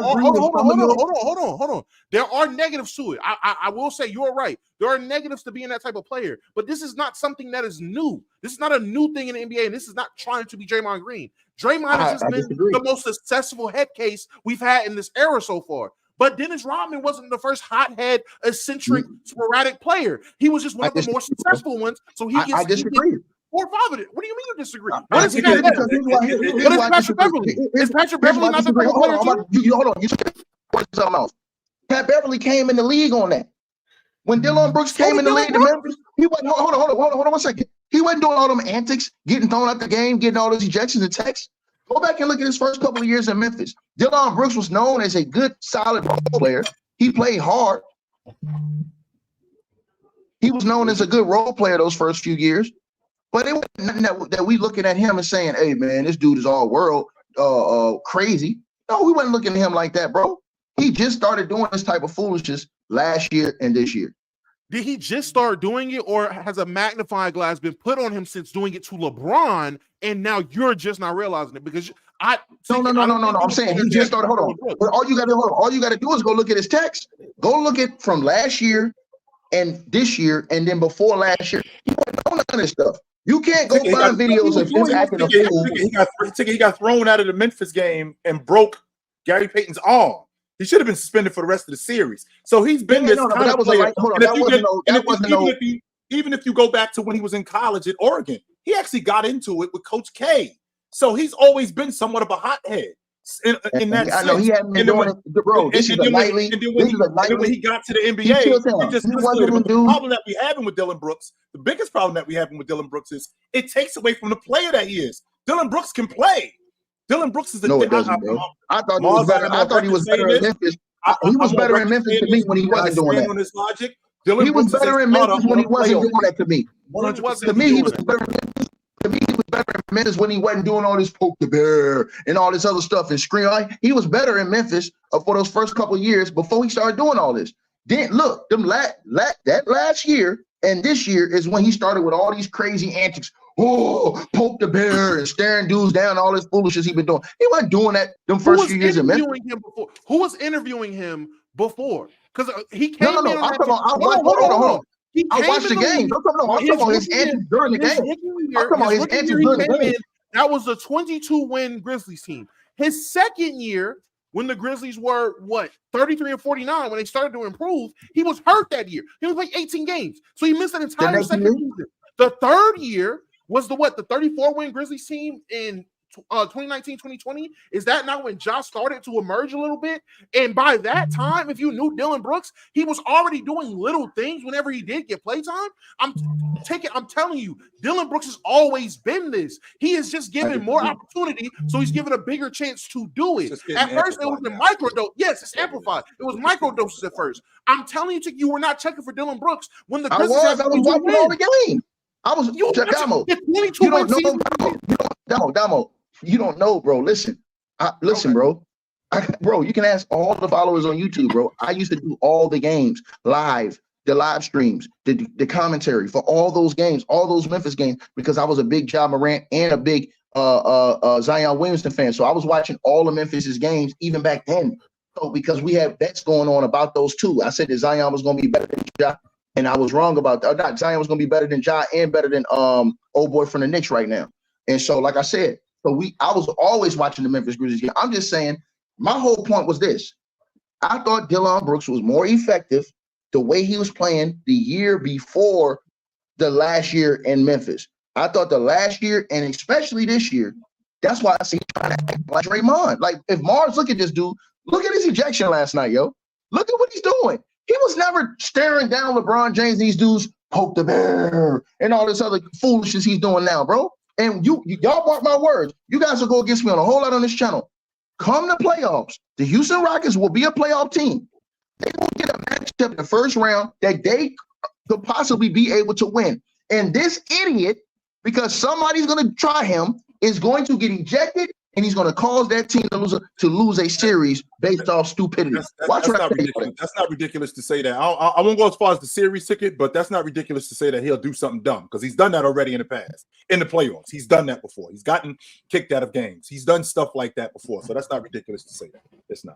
hold on. There are negatives to it. I will say you're right. There are negatives to being that type of player, but this is not something that is new. This is not a new thing in the NBA, and this is not trying to be Draymond Green. Draymond has just been the most successful head case we've had in this era so far. But Dennis Rodman wasn't the first hothead, eccentric, sporadic player. He was just one of the more successful ones. So he gets. I disagree. What do you mean you disagree? What is he got better? What is Patrick Beverly? Is Patrick Beverly not the type of player too? Hold on. You said something else. Pat Beverly came in the league on that. When Dillon Brooks came in the league to Memphis, he wasn't. Hold on 1 second. He wasn't doing all them antics, getting thrown out the game, getting all those ejections and texts. Go back and look at his first couple of years in Memphis. Dillon Brooks was known as a good, solid role player. He played hard. He was known as a good role player those first few years. But it wasn't nothing that we looking at him and saying, hey, man, this dude is all world crazy. No, we wasn't looking at him like that, bro. He just started doing this type of foolishness last year and this year. Did he just start doing it, or has a magnifying glass been put on him since doing it to LeBron, and now you're just not realizing it? Because No. I'm saying he just started. Hold on. But all you got to do is go look at his text. Go look at from last year and this year, and then before last year, he wasn't doing none of this stuff. You can't go find videos of him acting a fool. He got thrown out of the Memphis game and broke Gary Payton's arm. He should have been suspended for the rest of the series. So he's been this kind of player. Even if you go back to when he was in college at Oregon, he actually got into it with Coach K. So he's always been somewhat of a hothead. In that I know he hadn't been doing it, bro. This is a nightly. And then when he got to the NBA, the problem that we having with Dillon Brooks, the biggest problem that we having with Dillon Brooks is it takes away from the player that he is. Dillon Brooks can play. Dillon Brooks is no, it doesn't, bro. I thought he was better. I thought he was better in Memphis. He was better in Memphis to me when he wasn't doing that. On his logic, he was better in Memphis when he wasn't doing that to me. To me, he was better in Memphis. To me, he was better in Memphis when he wasn't doing all this poke the bear and all this other stuff and scream. He was better in Memphis for those first couple of years before he started doing all this. Then look, that last year and this year is when he started with all these crazy antics. Oh, poke the bear and staring dudes down, all this foolishness he been doing. He wasn't doing that them first few years in Memphis. Who was interviewing him before? Because he came No. in. Hold on. I watched the game. I'm talking about his antics during the game. I'm talking about his antics during the game. That was a 22-win Grizzlies team. His second year, when the Grizzlies were 33 and 49, when they started to improve, he was hurt that year. He only played 18 games, so he missed an entire second season. The third year was the 34-win Grizzlies team in 2019-2020. Is that not when Josh started to emerge a little bit? And by that time, if you knew Dillon Brooks, he was already doing little things whenever he did get playtime. I'm telling you, Dillon Brooks has always been this. He is just given more opportunity, so he's given a bigger chance to do it. At first, it was the microdose. Yes, it's amplified. It was microdoses at first. I'm telling you, you were not checking for Dillon Brooks when the Grizzlies I was watching all the game. I was Damo. Damo. You don't know, bro. Listen, bro. Bro, you can ask all the followers on YouTube, bro. I used to do all the games live, the live streams, the commentary for all those games, all those Memphis games, because I was a big Ja Morant and a big Zion Williamson fan. So I was watching all of Memphis's games even back then. So because we had bets going on about those two, I said that Zion was going to be better than Ja, and I was wrong about that. Not Zion was going to be better than Ja and better than old boy from the Knicks right now. And so, like I said. So I was always watching the Memphis Grizzlies game. I'm just saying, my whole point was this. I thought Dillon Brooks was more effective the way he was playing the year before the last year in Memphis. I thought the last year, and especially this year, that's why I see trying to act like Draymond. Like, if Mars, look at this dude. Look at his ejection last night, yo. Look at what he's doing. He was never staring down LeBron James and these dudes, poke the bear, and all this other foolishness he's doing now, bro. And y'all mark my words. You guys will go against me on a whole lot on this channel. Come to playoffs, the Houston Rockets will be a playoff team. They will get a matchup in the first round that they could possibly be able to win. And this idiot, because somebody's going to try him, is going to get ejected, and he's going to cause that team to lose a series based off stupidity. That's not ridiculous to say that. I won't go as far as the series ticket, but that's not ridiculous to say that he'll do something dumb, because he's done that already in the past. In the playoffs, he's done that before. He's gotten kicked out of games. He's done stuff like that before. So that's not ridiculous to say that. It's not.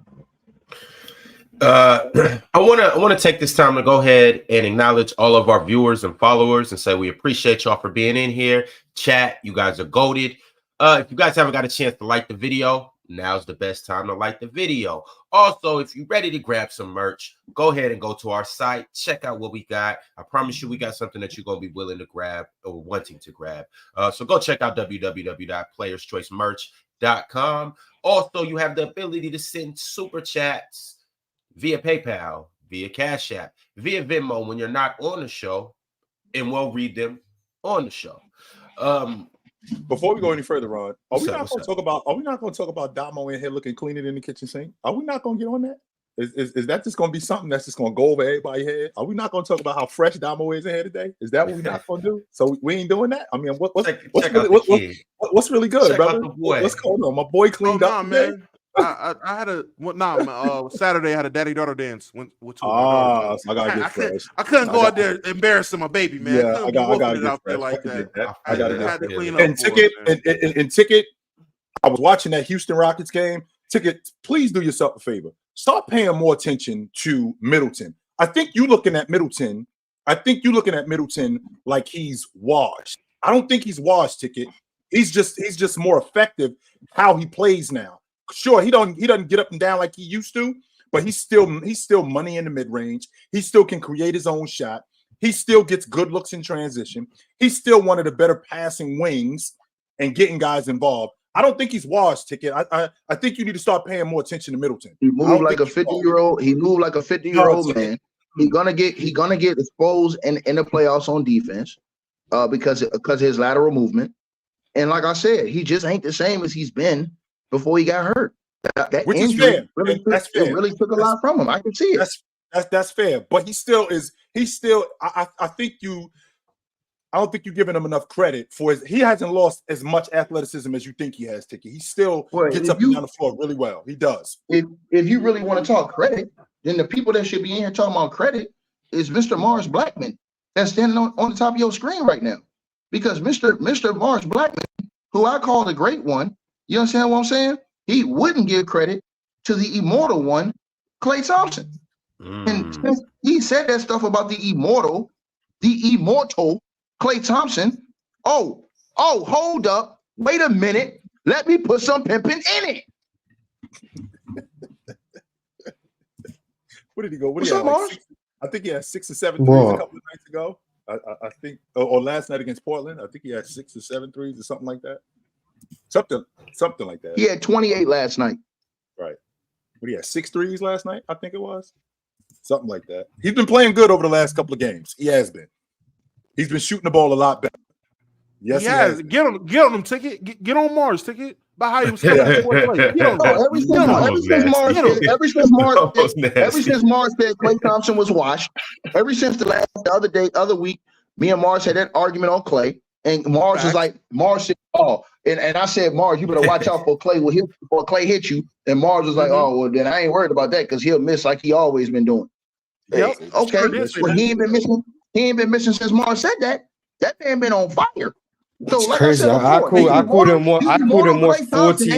I want to take this time to go ahead and acknowledge all of our viewers and followers and say we appreciate y'all for being in here. Chat, you guys are goated. If you guys haven't got a chance to like the video, now's the best time to like the video. Also, if you're ready to grab some merch, go ahead and go to our site. Check out what we got. I promise you we got something that you're going to be willing to grab or wanting to grab. So go check out www.playerschoicemerch.com. Also, you have the ability to send super chats via PayPal, via Cash App, via Venmo when you're not on the show, and we'll read them on the show. Before we go any further, Ron, are we not going to talk about Damo in here looking cleaner than the kitchen sink? Are we not going to get on that? Is that just going to be something that's just going to go over everybody's head? Are we not going to talk about how fresh Damo is in here today? Is that what we're not going to do? So we ain't doing that? I mean, what's really good, brother? What's going on? My boy cleaned up, man. I had Saturday I had a daddy-daughter dance. So I gotta get fresh. I couldn't go out there embarrassing my baby, man. Yeah, I gotta get out there like that. I had to clean up. And Ticket, I was watching that Houston Rockets game. Ticket, please do yourself a favor. Start paying more attention to Middleton. I think you looking at Middleton I think you're looking at Middleton like he's washed. I don't think he's washed, Ticket. He's just more effective how he plays now. Sure, he doesn't get up and down like he used to, but he's still money in the mid-range. He still can create his own shot. He still gets good looks in transition. He's still one of the better passing wings and getting guys involved. I don't think he's washed, Ticket. I think you need to start paying more attention to Middleton. He moved like a 50-year-old. He moved like a 50-year-old man. He's gonna get exposed in the playoffs on defense, because of his lateral movement. And like I said, he just ain't the same as he's been before he got hurt. That Which injury is fair. It really took a lot from him. I can see it. That's fair. But he still is. He's still. I don't think you're giving him enough credit for he hasn't lost as much athleticism as you think he has, Ticky. He still gets up and down the floor really well. He does. If you really want to talk credit, then the people that should be in here talking about credit is Mr. Morris Blackman that's standing on the top of your screen right now. Because Mr. Morris Blackman, who I call the great one, you understand what I'm saying? He wouldn't give credit to the immortal one, Klay Thompson. And since he said that stuff about the immortal Klay Thompson. Oh, hold up. Wait a minute. Let me put some pimping in it. Where did he go? What's up, Mars? I think he had 6 or 7 threes a couple of nights ago. I think, or last night against Portland. I think he had 6 or 7 threes or something like that. Something like that. He had 28 last night. Right. What he had 6 threes last night, I think it was. Something like that. He's been playing good over the last couple of games. He has been. He's been shooting the ball a lot better. Yes, he has. Get on him, Ticket. Get on Mars, Ticket. By how he was coming Ever since Mars said Klay Thompson was washed, ever since the other week, me and Mars had that argument on Klay, and Mars said, and I said, Mars, you better watch out for Klay before Klay hit you. And Mars was like, oh, well, then I ain't worried about that because he'll miss like he always been doing. Yep. Okay, well, he ain't been missing. He ain't been missing since Mars said that. That man been on fire. So, It's like crazy. I called him more 14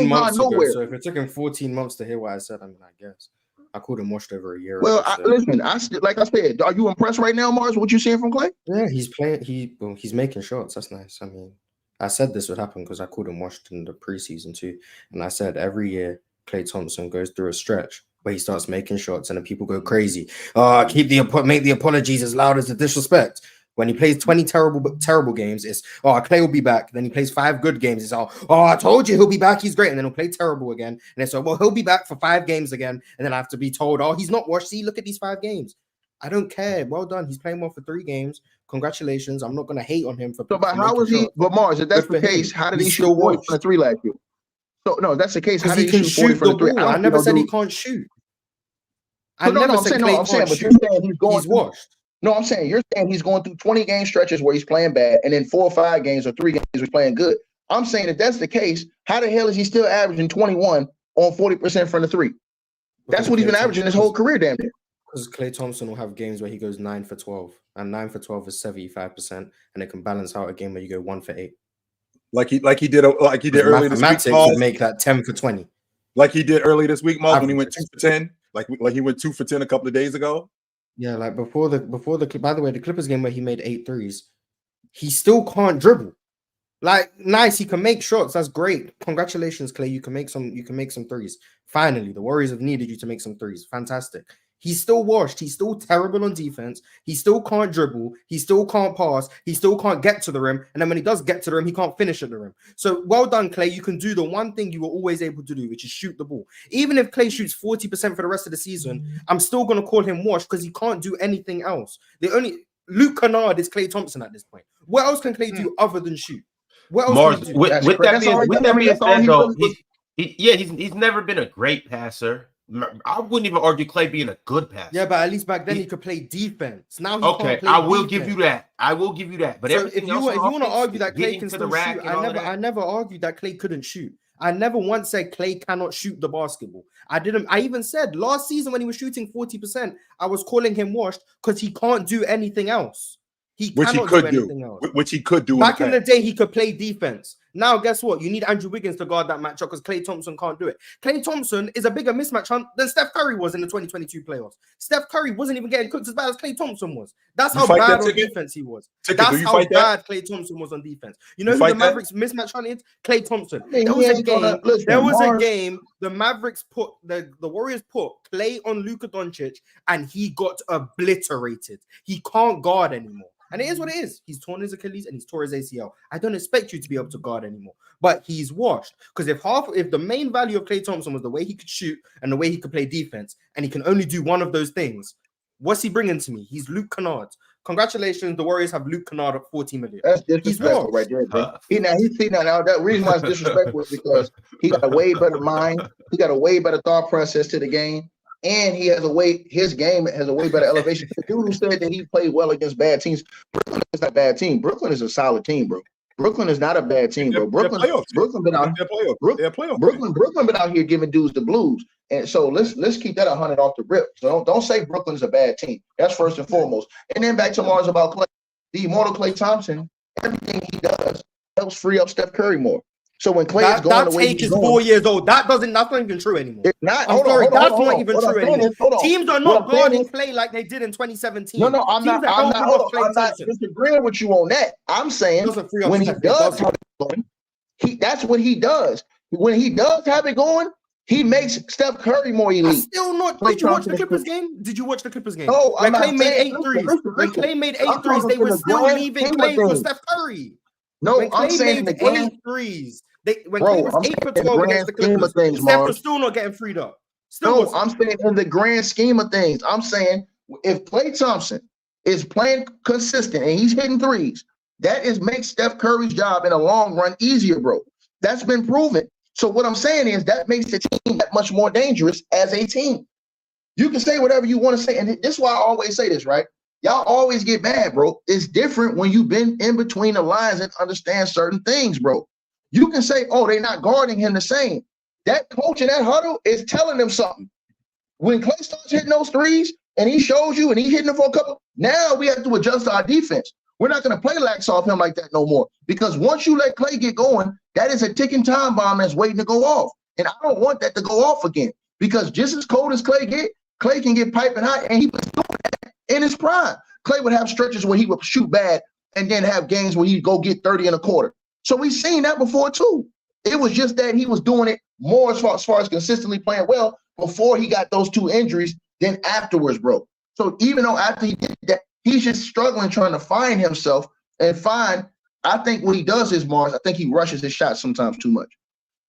months ago. Nowhere. So if it took him 14 months to hear what I said, I guess I called him washed over a year. Well, ago, so. listen, like I said, are you impressed right now, Mars? What you seeing from Klay? Yeah, he's playing. He's making shots. That's nice. I mean, I said this would happen because I called him washed in the preseason too, and I said every year Klay Thompson goes through a stretch where he starts making shots, and then people go crazy. Make the apologies as loud as the disrespect. When he plays 20 terrible games, it's Klay will be back. Then he plays 5 good games. It's I told you he'll be back. He's great. And then he'll play terrible again. And it's he'll be back for 5 games again. And then I have to be told, he's not washed. See, look at these 5 games. I don't care. Well done. He's playing well for 3 games. Congratulations. I'm not going to hate on him for. So, but how was he? But Mars, if that's the case, how did he shoot 40 from 3 last year? So no, that's the case. How did he shoot 40 from 3? I never said he can't shoot. I'm saying, but you're saying he's washed. No, I'm saying you're saying he's going through 20 game stretches where he's playing bad, and then 4 or 5 games or 3 games he's playing good. I'm saying if that's the case, how the hell is he still averaging 21 on 40% from the 3? That's what he's been averaging his whole career, damn near. Because Klay Thompson will have games where he goes 9 for 12, and 9 for 12 is 75%, and it can balance out a game where you go 1 for 8. Like he did earlier this week. Would make that 10 for 20. Like he did earlier this week, Mark, when he went 2 for 10. Like he went 2 for 10 a couple of days ago. Yeah, like before the by the way, the Clippers game where he made 8 threes, he still can't dribble. Like, nice, he can make shots. That's great. Congratulations, Klay. You can make some threes. Finally, the Warriors have needed you to make some threes. Fantastic. He's still washed. He's still terrible on defense. He still can't dribble. He still can't pass. He still can't get to the rim. And then when he does get to the rim, he can't finish at the rim. So well done, Klay. You can do the one thing you were always able to do, which is shoot the ball. Even if Klay shoots 40% for the rest of the season, I'm still going to call him washed because he can't do anything else. Luke Kennard is Klay Thompson at this point. What else can Klay do other than shoot? What else Mars, can he do? with that being said, though, he's never been a great passer. I wouldn't even argue Klay being a good passer. Yeah, but at least back then he could play defense. Now he can't play I will give you that. But so if you want to argue that Klay can still shoot, I never argued that Klay couldn't shoot. I never once said Klay cannot shoot the basketball. I even said last season when he was shooting 40%, I was calling him washed because he can't do anything else. Which he could do. Back in the day, he could play defense. Now, guess what? You need Andrew Wiggins to guard that matchup because Klay Thompson can't do it. Klay Thompson is a bigger mismatch hunt than Steph Curry was in the 2022 playoffs. Steph Curry wasn't even getting cooked as bad as Klay Thompson was. That's how bad on defense he was. That's how bad Klay Thompson was on defense. You know who the Mavericks mismatch hunted? Klay Thompson. There was a game. The Mavericks put the Warriors put Klay on Luka Doncic, and he got obliterated. He can't guard anymore. And it is what it is. He's torn his Achilles and he's tore his ACL. I don't expect you to be able to guard anymore. But he's washed. Because if the main value of Klay Thompson was the way he could shoot and the way he could play defense, and he can only do one of those things, what's he bringing to me? He's Luke Kennard. Congratulations, the Warriors have Luke Kennard at $40 million. That's disrespectful right there, bro. Now that reason why it's disrespectful is because he got a way better mind. He got a way better thought process to the game. And his game has a way better elevation. The dude who said that he played well against bad teams, Brooklyn is not a bad team. Brooklyn is a solid team, bro. Brooklyn is not a bad team, bro. Brooklyn been out here giving dudes the blues. And so let's keep that 100 off the rip. So don't say Brooklyn's a bad team. That's first and foremost. And then back to Mars about Klay. The immortal Klay Thompson, everything he does helps free up Steph Curry more. So when Klay is going the way he's going, 4 years old. That's not even true anymore. It's not. I'm sorry, that's not even true anymore. Teams are not guarding Klay like they did in 2017. No, I'm not disagreeing with you on that. I'm saying when he does have it going, that's what he does. When he does have it going, he makes Steph Curry more elite. Still not. Did you watch the Clippers game? No, when Klay made 8 threes. When Klay made 8 threes, they were still leaving Klay for Steph Curry. No, I'm saying the 8 threes. When Klay was 8 for 12 against the Clippers, Steph was still not getting freed up. I'm saying in the grand scheme of things, I'm saying if Klay Thompson is playing consistent and he's hitting threes, that makes Steph Curry's job in the long run easier, bro. That's been proven. So what I'm saying is that makes the team that much more dangerous as a team. You can say whatever you want to say, and this is why I always say this, right? Y'all always get mad, bro. It's different when you've been in between the lines and understand certain things, bro. You can say, oh, they're not guarding him the same. That coach in that huddle is telling them something. When Klay starts hitting those threes and he shows you and he's hitting them for a couple, now we have to adjust our defense. We're not going to play lax off him like that no more. Because once you let Klay get going, that is a ticking time bomb that's waiting to go off. And I don't want that to go off again. Because just as cold as Klay can get piping hot, and he was doing that in his prime. Klay would have stretches where he would shoot bad and then have games where he'd go get 30 in a quarter. So we've seen that before too. It was just that he was doing it more as far as consistently playing well before he got those 2 injuries than afterwards, bro. So even though after he did that, he's just struggling trying to find himself and find. I think what he does is, Mars, I think he rushes his shots sometimes too much.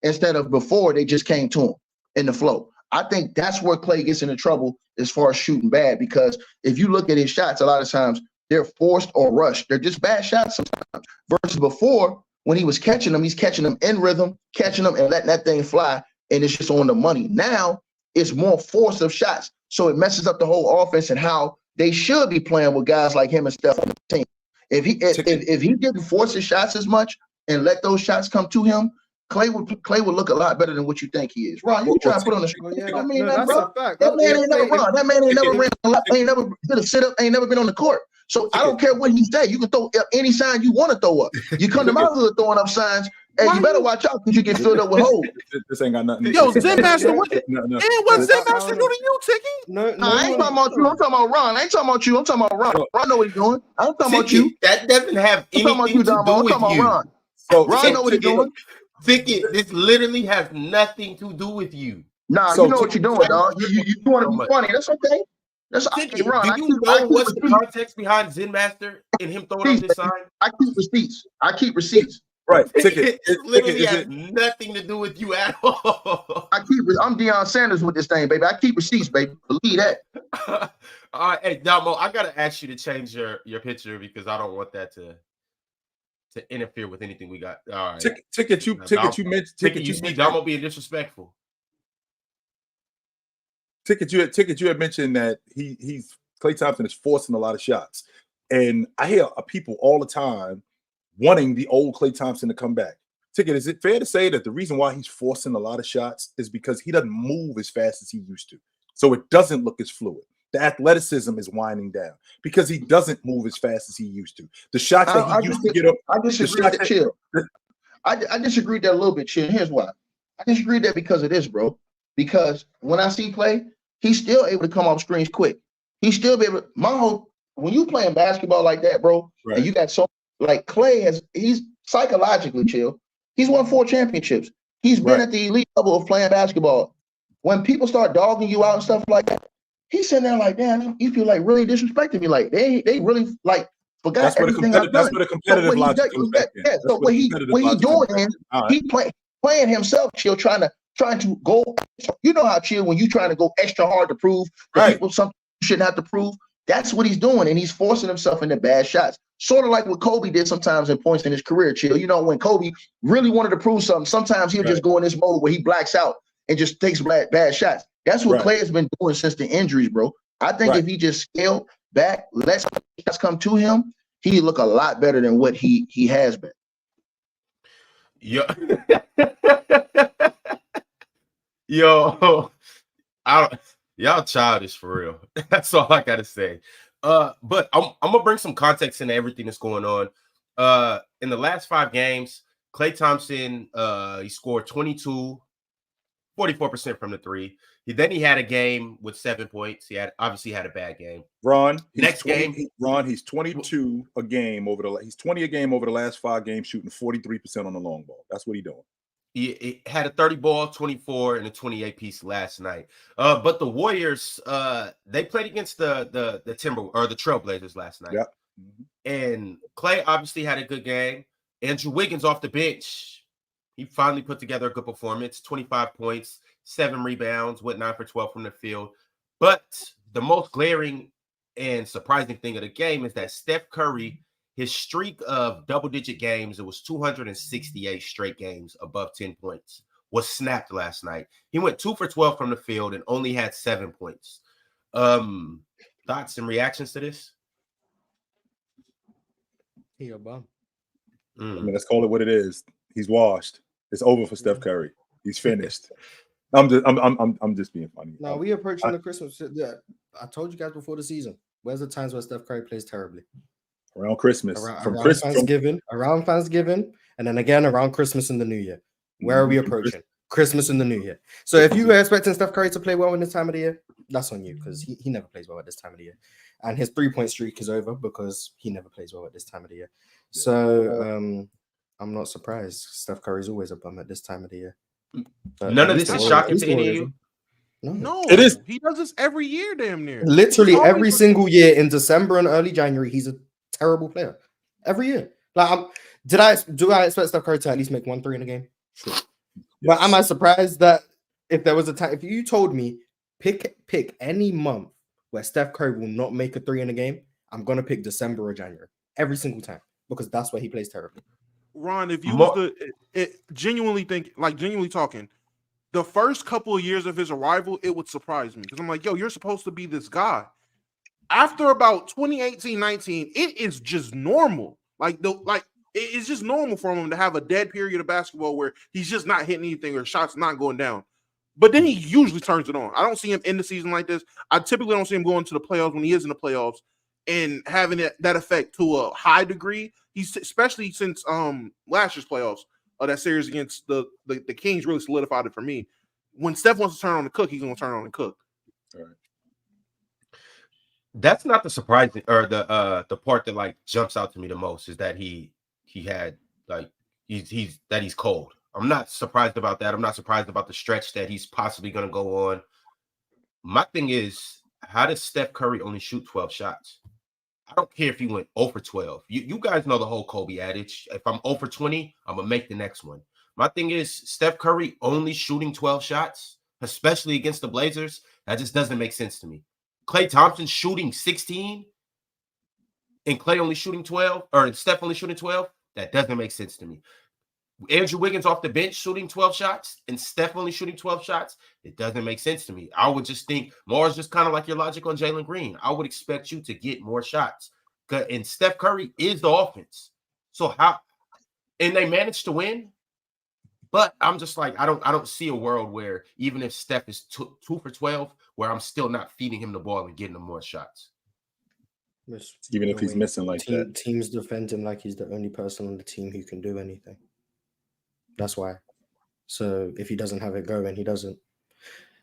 Instead of before, they just came to him in the flow. I think that's where Klay gets into trouble as far as shooting bad, because if you look at his shots, a lot of times they're forced or rushed. They're just bad shots sometimes. Versus before, when he was catching them, he's catching them in rhythm, catching them and letting that thing fly, and it's just on the money. Now it's more force of shots, so it messes up the whole offense and how they should be playing with guys like him and Steph on the team. If he didn't force his shots as much and let those shots come to him, Klay would look a lot better than what you think he is. Ron, you trying to put on the screen? That man ain't never run. That man ain't never ran a lot. Ain't never did a sit up. Ain't never been on the court. So I don't care what he say. You can throw up any sign you want to throw up. You come to my hood throwing up signs, and you better watch out because you get filled up with holes. This ain't got nothing. Yo, Zen Master, what Zen Master do to you, Ticky? No, I ain't talking about you. I'm talking about Ron. I ain't talking about you. I'm talking about Ron. Ron know what he's doing. I ain't talking about you. That doesn't have anything to do with you. Ron. So Ron know what he's doing. Ticket, this literally has nothing to do with you. Nah, you know what you're doing, dog. You want to be funny. That's okay. That's okay, Ron. Do you know what's the context behind Zen Master and him throwing up this sign? I keep receipts. Right. It literally has nothing to do with you at all. I'm Deion Sanders with this thing, baby. I keep receipts, baby. Believe that. All right, hey Damo, I gotta ask you to change your picture because I don't want that to interfere with anything we got. All right. Ticket, you see Damo being disrespectful. Ticket, you had mentioned that he's Klay Thompson is forcing a lot of shots. And I hear people all the time wanting the old Klay Thompson to come back. Ticket, is it fair to say that the reason why he's forcing a lot of shots is because he doesn't move as fast as he used to? So it doesn't look as fluid. The athleticism is winding down because he doesn't move as fast as he used to. The shots that he used to get up. I disagree with chill. I disagree with that a little bit, Chill. Here's why. I disagree with that because of this, bro. Because when I see Klay, he's still able to come off screens quick. He's still be able to, when you playing basketball like that, bro, right. And you got so like Klay he's psychologically chill. He's won 4 championships. He's been at the elite level of playing basketball. When people start dogging you out and stuff like that, he's sitting there like, damn, you feel like really disrespecting me. Like they really like forgot everything I've done. That's what a competitive logic comes back in. Yeah, so what he doing is he playing himself, chill, trying to go. You know how chill when you trying to go extra hard to prove that people something you shouldn't have to prove. That's what he's doing, and he's forcing himself into bad shots. Sort of like what Kobe did sometimes in points in his career, chill. You know, when Kobe really wanted to prove something, sometimes he'll just go in this mode where he blacks out and just takes bad shots. That's what Klay has been doing since the injuries, bro. I think if he just scaled back, let shots come to him, he'd look a lot better than what he has been. Yo, y'all childish for real. That's all I gotta say. But I'm gonna bring some context into everything that's going on. In the last 5 games, Klay Thompson, he scored 22, 44% from the 3. Then he had a game with 7 points. He obviously had a bad game. Ron, he's 22 a game he's 20 a game over the last 5 games, shooting 43% on the long ball. That's what he's doing. He had a 30 ball, 24, and a 28 piece last night. But the Warriors, they played against the Trailblazers last night. Yep. And Klay obviously had a good game. Andrew Wiggins off the bench, he finally put together a good performance. 25 points, 7 rebounds, went 9 for 12 from the field. But the most glaring and surprising thing of the game is that Steph Curry, his streak of double-digit games, it was 268 straight games above 10 points, was snapped last night. He went 2 for 12 from the field and only had 7 points. Thoughts and reactions to this? He a bum. I mean, let's call it what it is. He's washed. It's over for Steph Curry. He's finished. I'm just being funny. No, we approaching the Christmas. I told you guys before the season. Where's the times where Steph Curry plays terribly? Around Christmas, around Thanksgiving, and then again around Christmas and the New Year. Where are we approaching? Christmas and the New Year. So if you were expecting Steph Curry to play well in this time of the year, that's on you because he never plays well at this time of the year, and his 3-point streak is over because he never plays well at this time of the year. So I'm not surprised. Steph Curry's always a bum at this time of the year. But none of this is shocking to any of you. No, it is. He does this every year, damn near. Literally every single year in December and early January, he's a terrible player every year. Like, do I expect Steph Curry to at least make 1 3 in a game? Sure. Yes. But am I surprised that if there was a time, if you told me pick any month where Steph Curry will not make a 3 in a game, I'm gonna pick December or January every single time because that's where he plays terribly. Ron, if you was genuinely talking, the first couple of years of his arrival, it would surprise me because I'm like, yo, you're supposed to be this guy. After about 2018-19, it is just normal. It's just normal for him to have a dead period of basketball where he's just not hitting anything or shots not going down. But then he usually turns it on. I don't see him in the season like this. I typically don't see him going to the playoffs when he is in the playoffs and having that effect to a high degree. He's especially since last year's playoffs, that series against the Kings really solidified it for me. When Steph wants to turn on and cook, he's going to turn on and cook. All right. That's not the surprising or the part that like jumps out to me the most is that he had like he's cold. I'm not surprised about that. I'm not surprised about the stretch that he's possibly going to go on. My thing is, how does Steph Curry only shoot 12 shots? I don't care if he went 0 for 12. You guys know the whole Kobe adage. If I'm 0 for 20, I'm going to make the next one. My thing is, Steph Curry only shooting 12 shots, especially against the Blazers, that just doesn't make sense to me. Klay Thompson shooting 16 and Klay only shooting 12, or Steph only shooting 12, that doesn't make sense to me. Andrew Wiggins off the bench shooting 12 shots and Steph only shooting 12 shots, it doesn't make sense to me. I would just think more is just kind of like your logic on Jalen Green. I would expect you to get more shots. And Steph Curry is the offense. So how – and they managed to win. But I'm just like, I don't see a world where even if Steph is 2 for 12, where I'm still not feeding him the ball and getting him more shots. Even if he's missing like that. Teams defend him like he's the only person on the team who can do anything. That's why. So if he doesn't have it going, he doesn't.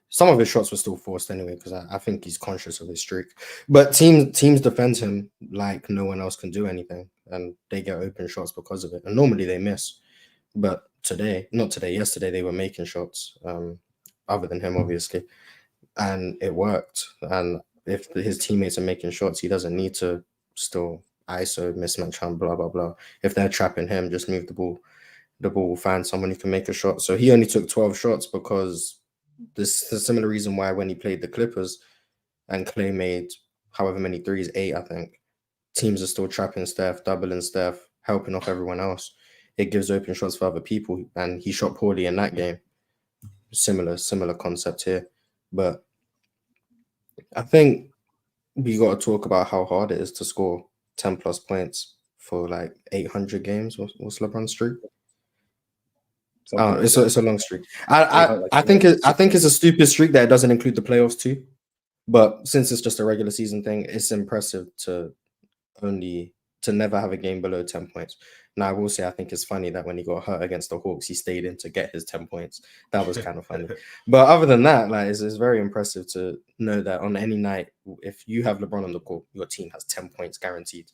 Some of his shots were still forced anyway, because I think he's conscious of his streak. But teams defend him like no one else can do anything, and they get open shots because of it. And normally they miss. But yesterday they were making shots, other than him, obviously. And it worked. And if his teammates are making shots, he doesn't need to still ISO, mismatch hunt, blah, blah, blah. If they're trapping him, just move the ball. The ball will find someone who can make a shot. So he only took 12 shots because this is a similar reason why when he played the Clippers and Klay made however many threes, 8, I think, teams are still trapping Steph, doubling Steph, helping off everyone else. It gives open shots for other people, and he shot poorly in that game. Similar concept here. But I think we got to talk about how hard it is to score 10 plus points for like 800 games. What's LeBron's streak? It's a long streak. I think it's a stupid streak that it doesn't include the playoffs too. But since it's just a regular season thing, it's impressive to never have a game below 10 points. Now, I will say I think it's funny that when he got hurt against the Hawks, he stayed in to get his 10 points. That was kind of funny. But other than that, like it's very impressive to know that on any night, if you have LeBron on the court, your team has 10 points guaranteed.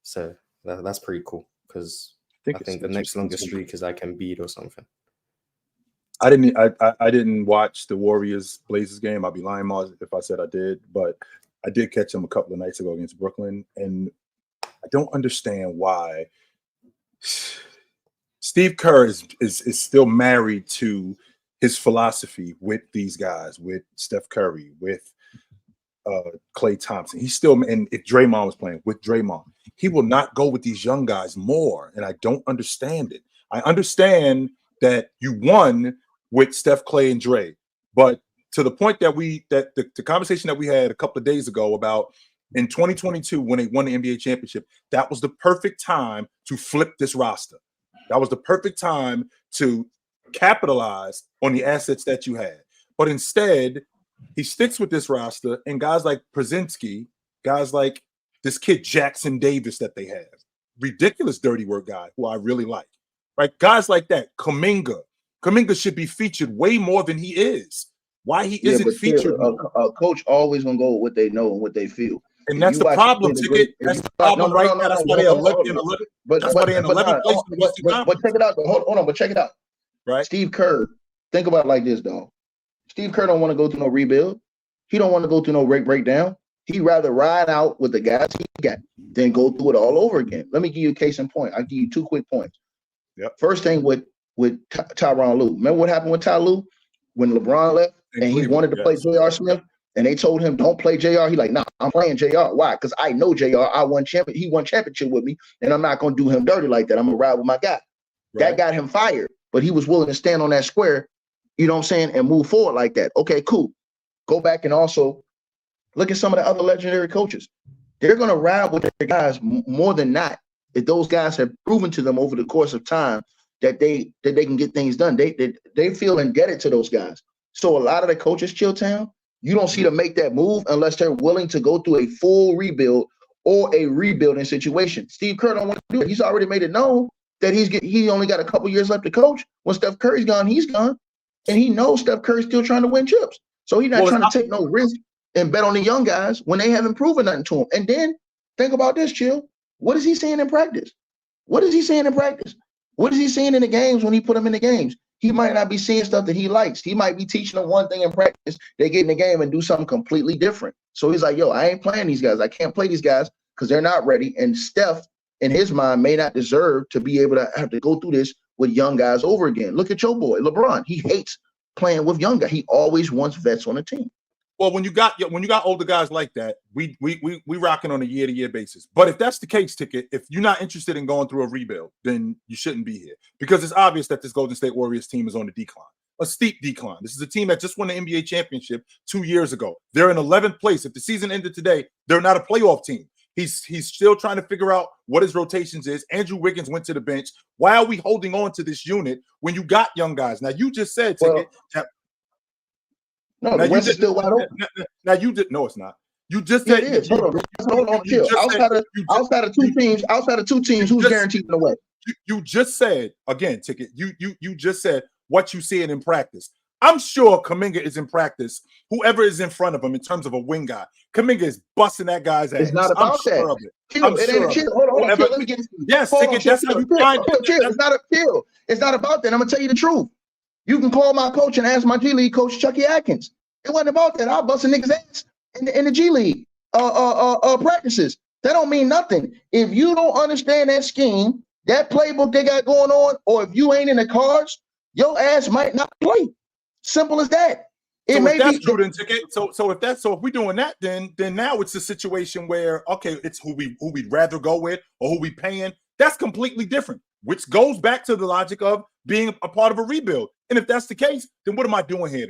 So that's pretty cool, because I think the next longest streak is like Embiid or something. I didn't watch the Warriors Blazers game. I'd be lying if I said I did, but I did catch them a couple of nights ago against Brooklyn, and I don't understand why Steve Kerr is still married to his philosophy with these guys, with Steph Curry, with Klay Thompson. He's still, and if Draymond was playing with Draymond, he will not go with these young guys more, and I don't understand it. I understand that you won with Steph, Klay, and Dre, but to the point that the conversation that we had a couple of days ago about in 2022 when they won the NBA championship, that was the perfect time to flip this roster. That was the perfect time to capitalize on the assets that you had. But instead, he sticks with this roster, and guys like Przinski, guys like this kid Jackson Davis that they have, ridiculous dirty work guy who I really like, right? Guys like that, Kuminga should be featured way more than he is. Why he isn't featured? A coach always gonna go with what they know and what they feel. And that's the problem, Ticket. That's the problem right now. That's why they're in 11th place. But check it out. Hold on, but check it out. Right. Steve Kerr, think about it like this, dog. Steve Kerr don't want to go through no rebuild. He don't want to go through no breakdown. He'd rather ride out with the guys he got than go through it all over again. Let me give you a case in point. I'll give you 2 quick points. Yep. First thing with Tyronn Lue. Remember what happened with Ty Lue when LeBron left and he wanted to play J.R. Smith? And they told him, don't play JR. He like, nah, I'm playing JR. Why? Because I know JR. He won championship with me, and I'm not going to do him dirty like that. I'm going to ride with my guy. Right. That got him fired, but he was willing to stand on that square, you know what I'm saying, and move forward like that. Okay, cool. Go back and also look at some of the other legendary coaches. They're going to ride with their guys more than not if those guys have proven to them over the course of time that they can get things done. They feel indebted to those guys. So a lot of the coaches, Chilltown, you don't see them make that move unless they're willing to go through a full rebuild or a rebuilding situation. Steve Kerr don't want to do it. He's already made it known that he only got a couple years left to coach. When Steph Curry's gone, he's gone. And he knows Steph Curry's still trying to win chips. So he's not trying to take no risk and bet on the young guys when they haven't proven nothing to him. And then think about this, Chill. What is he saying in practice? What is he saying in practice? What is he saying in the games when he put them in the games? He might not be seeing stuff that he likes. He might be teaching them one thing in practice. They get in the game and do something completely different. So he's like, yo, I ain't playing these guys. I can't play these guys because they're not ready. And Steph, in his mind, may not deserve to be able to have to go through this with young guys over again. Look at your boy, LeBron. He hates playing with young guys. He always wants vets on the team. Well, when you got older guys like that, we rocking on a year-to-year basis. But if that's the case, Ticket, if you're not interested in going through a rebuild, then you shouldn't be here, because it's obvious that this Golden State Warriors team is on the decline, a steep decline. This is a team that just won the NBA championship 2 years ago. They're in 11th place. If the season ended today, they're not a playoff team. He's still trying to figure out what his rotations is. Andrew Wiggins went to the bench. Why are we holding on to this unit when you got young guys? Now, you just said, Ticket, no, the West is still wide open. Now you did. No, it's not. You just said it is. Hold on, chill. Outside of two teams, who's guaranteed in the West? you just said again, Ticket. You just said what you see it in practice. I'm sure Kuminga is in practice. Whoever is in front of him in terms of a wing guy, Kuminga is busting that guy's ass. It's not about that. Of it. Chill, I'm it sure ain't chill. Hold on, chill. Let me get this. Yes, Ticket. That's how you find it. Chill. It's not a chill. It's not about that. I'm gonna tell you the truth. You can call my coach and ask my G League coach Chucky Atkins. It wasn't about that. I'll bust a nigga's ass in the G League practices. That don't mean nothing. If you don't understand that scheme, that playbook they got going on, or if you ain't in the cards, your ass might not play. Simple as that. So if that's true, then Ticket. So if we're doing that, then now it's a situation where it's who we'd rather go with or who we paying. That's completely different, which goes back to the logic of being a part of a rebuild. And if that's the case, then what am I doing here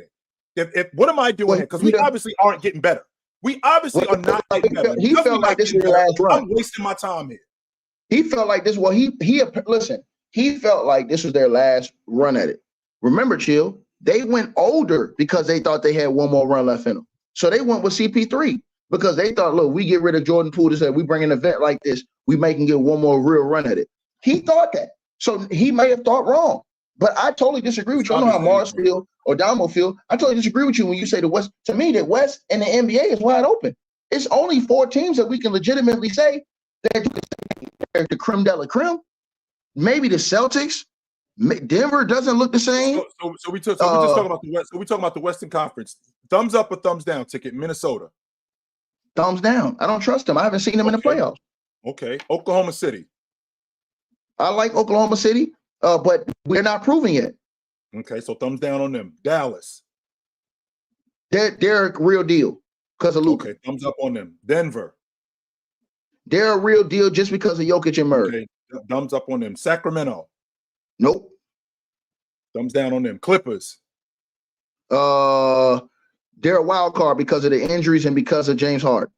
then? If what am I doing here? Because we obviously aren't getting better. We obviously are not getting better. He felt like this was the last run. I'm wasting my time here. He felt like this. Well, listen. He felt like this was their last run at it. Remember, Chill. They went older because they thought they had one more run left in them. So they went with CP3 because they thought, look, we get rid of Jordan Poole, we bring an event like this, we may can get one more real run at it. He thought that. So he may have thought wrong. But I totally disagree with you. I don't know how Mars feel or Damo feel. I totally disagree with you when you say the West. To me, the West and the NBA is wide open. It's only 4 teams that we can legitimately say that you can say they're the creme de la creme. Maybe the Celtics. Denver doesn't look the same. So we just talking about the West. So we talking about the Western Conference. Thumbs up or thumbs down? Ticket. Minnesota. Thumbs down. I don't trust them. I haven't seen them in the playoffs. Okay. Oklahoma City. I like Oklahoma City, but we're not proving yet. Okay, so thumbs down on them. Dallas. They're a real deal because of Luka. Okay, thumbs up on them. Denver. They're a real deal just because of Jokic and Murray. Okay, thumbs up on them. Sacramento. Nope. Thumbs down on them. Clippers. They're a wild card because of the injuries and because of James Harden.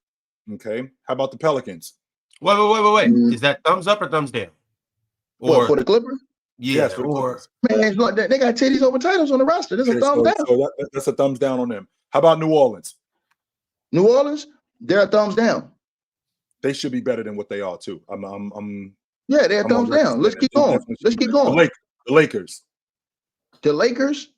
Okay. How about the Pelicans? Wait. Is that thumbs up or thumbs down? Or for the Clippers? Yeah. Yes, or man, they got titties over titles on the roster. There's a thumbs down. So that's a thumbs down on them. How about New Orleans? New Orleans, they're a thumbs down. They should be better than what they are too. Yeah, they're thumbs down. Let's keep going. Let's keep going. The Lakers. The Lakers.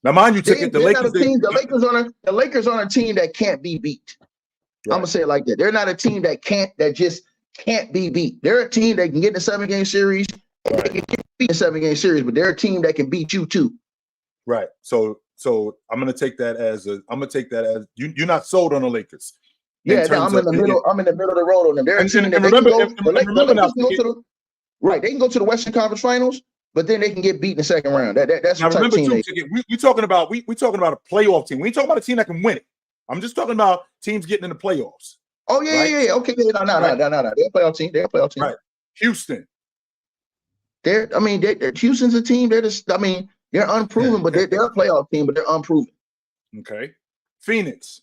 Now, mind you, Ticket. The Lakers on a team that can't be beat. Right. I'm gonna say it like that. They're not a team that just can't be beat. They're a team that can get in the 7-game series. And they can get beat in the 7-game series, but they're a team that can beat you too. Right. So I'm gonna take that as you're not sold on the Lakers. Yeah, I'm in the middle. I'm in the middle of the road on them. They're a team that they can go to the Western Conference Finals, but then they can get beat in the second round. That's the type of team. We're talking about a playoff team. We ain't talking about a team that can win it. I'm just talking about teams getting in the playoffs. Oh yeah, right? Yeah. Okay, no. They're a playoff team. They're a playoff team. Right. Houston. Houston's a team. They're unproven, but they're a playoff team, but they're unproven. Okay. Phoenix.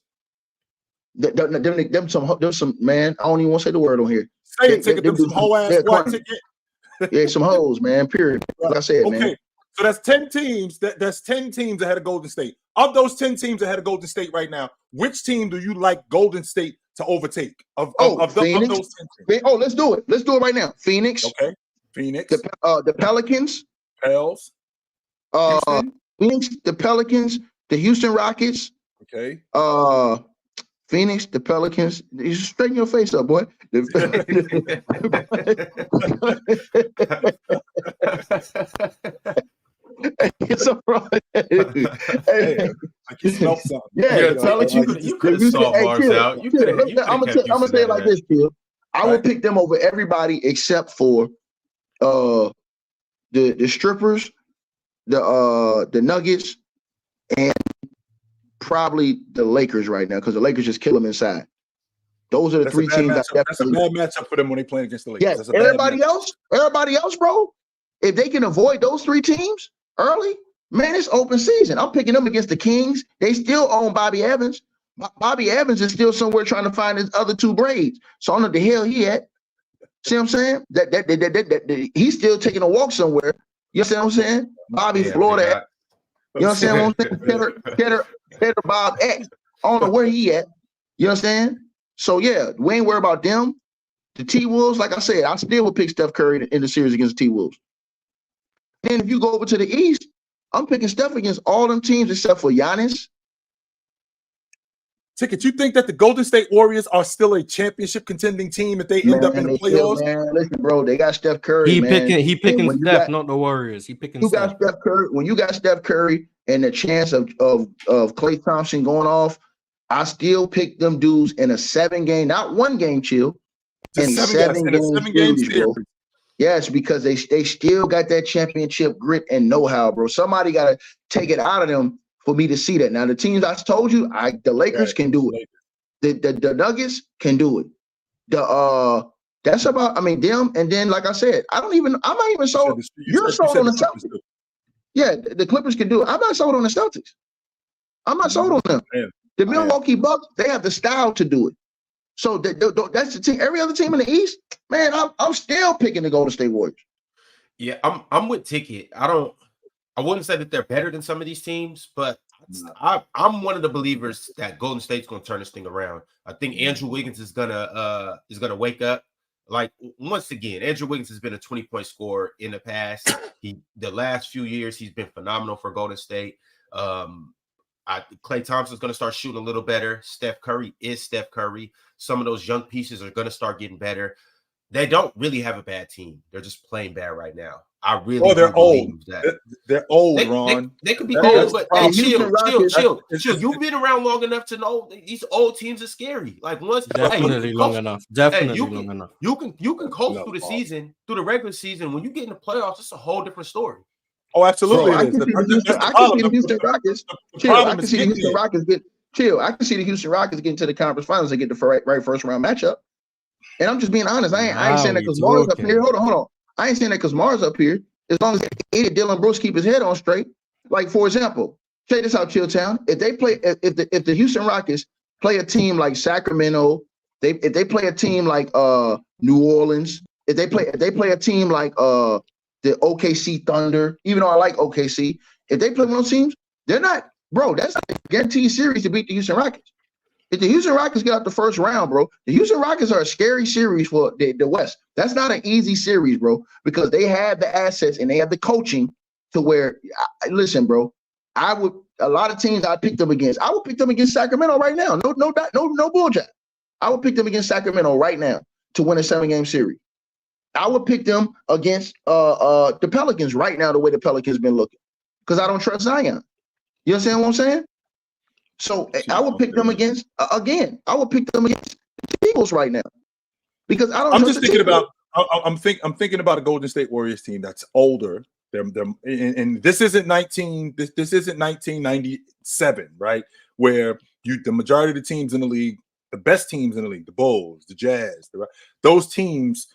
Them some man. I don't even want to say the word on here. Say it, Ticket. Them some whole ass squad Ticket. Yeah, some hoes, man. Period. Like I said, okay. Man. So that's 10 teams. That's 10 teams ahead of Golden State. Of those 10 teams ahead of Golden State right now, which team do you like Golden State to overtake? Of those 10 teams? Let's do it. Let's do it right now. Phoenix. Okay. Phoenix. The Pelicans. Pels. Phoenix. The Pelicans. The Houston Rockets. Okay. Phoenix, the Pelicans. You straighten your face up, boy. It's all right. Hey, I can smell something. Yeah, you could have solved Mars out. I'm gonna say it like this, Phil. I would pick them over everybody except for the strippers, the Nuggets, and probably the Lakers right now because the Lakers just kill them inside. Those are the three teams that's a bad matchup for them when they play against the Lakers. Yes, everybody else, bro. If they can avoid those 3 teams early, man, it's open season. I'm picking them against the Kings. They still own Bobby Evans. Bobby Evans is still somewhere trying to find his other 2 braids. So I don't know the hell he at. See what I'm saying? That he's still taking a walk somewhere. You see what I'm saying? Bobby, Florida. You know what I'm saying? Peter Bob X. I don't know where he at. You understand? So yeah, we ain't worried about them. The T-Wolves, like I said, I still would pick Steph Curry in the series against the T-Wolves. Then if you go over to the East, I'm picking Steph against all them teams except for Giannis. Ticket, you think that the Golden State Warriors are still a championship contending team if they end up in the playoffs? Listen, bro, they got Steph Curry. He picking Steph, not the Warriors. He picking you Steph. Got Steph Curry. When you got Steph Curry and the chance of Klay Thompson going off, I still pick them dudes in a 7-game, not 1-game chill, in a 7-game series. Yes, because they still got that championship grit and know-how, bro. Somebody got to take it out of them for me to see that. Now, the teams I told you, the Lakers can do it. The Nuggets can do it. That's about, them. And then, like I said, I'm not even sold. You're sold on the Celtics. Yeah, the Clippers can do it. I'm not sold on the Celtics. I'm not sold on them. Man, the Milwaukee Bucks, they have the style to do it. So that's the team. Every other team in the East, man, I'm still picking the Golden State Warriors. Yeah, I'm with Ticket. I wouldn't say that they're better than some of these teams, but I'm one of the believers that Golden State's going to turn this thing around. I think Andrew Wiggins is gonna wake up. Like, once again, Andrew Wiggins has been a 20-point scorer in the past. The last few years he's been phenomenal for Golden State. Klay Thompson's going to start shooting a little better. Steph Curry is Steph Curry. Some of those young pieces are going to start getting better. They don't really have a bad team. They're just playing bad right now. I really they're old. That. They're old, Ron. They could be old, but hey, chill. You've been around long enough to know these old teams are scary. Like definitely long enough. Long enough. You can coast through the season, through the regular season. When you get in the playoffs, it's a whole different story. Oh, absolutely. I can see the Houston Rockets. I can see the Houston Rockets get chill. I can see the Houston Rockets get into the conference finals and get the right first round matchup. And I'm just being honest. I ain't saying that because Mars up here. Hold on. I ain't saying that because Mars up here. As long as idiot Dillon Brooks keep his head on straight. Like, for example, check this out, Chilltown. If the Houston Rockets play a team like Sacramento, if they play a team like New Orleans, if they play a team like the OKC Thunder, even though I like OKC, if they play one of those teams, they're not, bro, that's not a guaranteed series to beat the Houston Rockets. If the Houston Rockets get out the first round, bro, the Houston Rockets are a scary series for the West. That's not an easy series, bro, because they have the assets and they have the coaching to where, listen, bro, a lot of teams I picked them against. I would pick them against Sacramento right now. No bullshit. I would pick them against Sacramento right now to win a 7-game series. I would pick them against the Pelicans right now, the way the Pelicans been looking, because I don't trust Zion. You understand what I'm saying? So I would pick them against again. I would pick them against the Eagles right now because I don't. I'm just thinking about. I'm thinking about a Golden State Warriors team that's older. And this isn't 19. This isn't 1997, right? Where the majority of the teams in the league, the best teams in the league, the Bulls, the Jazz, those teams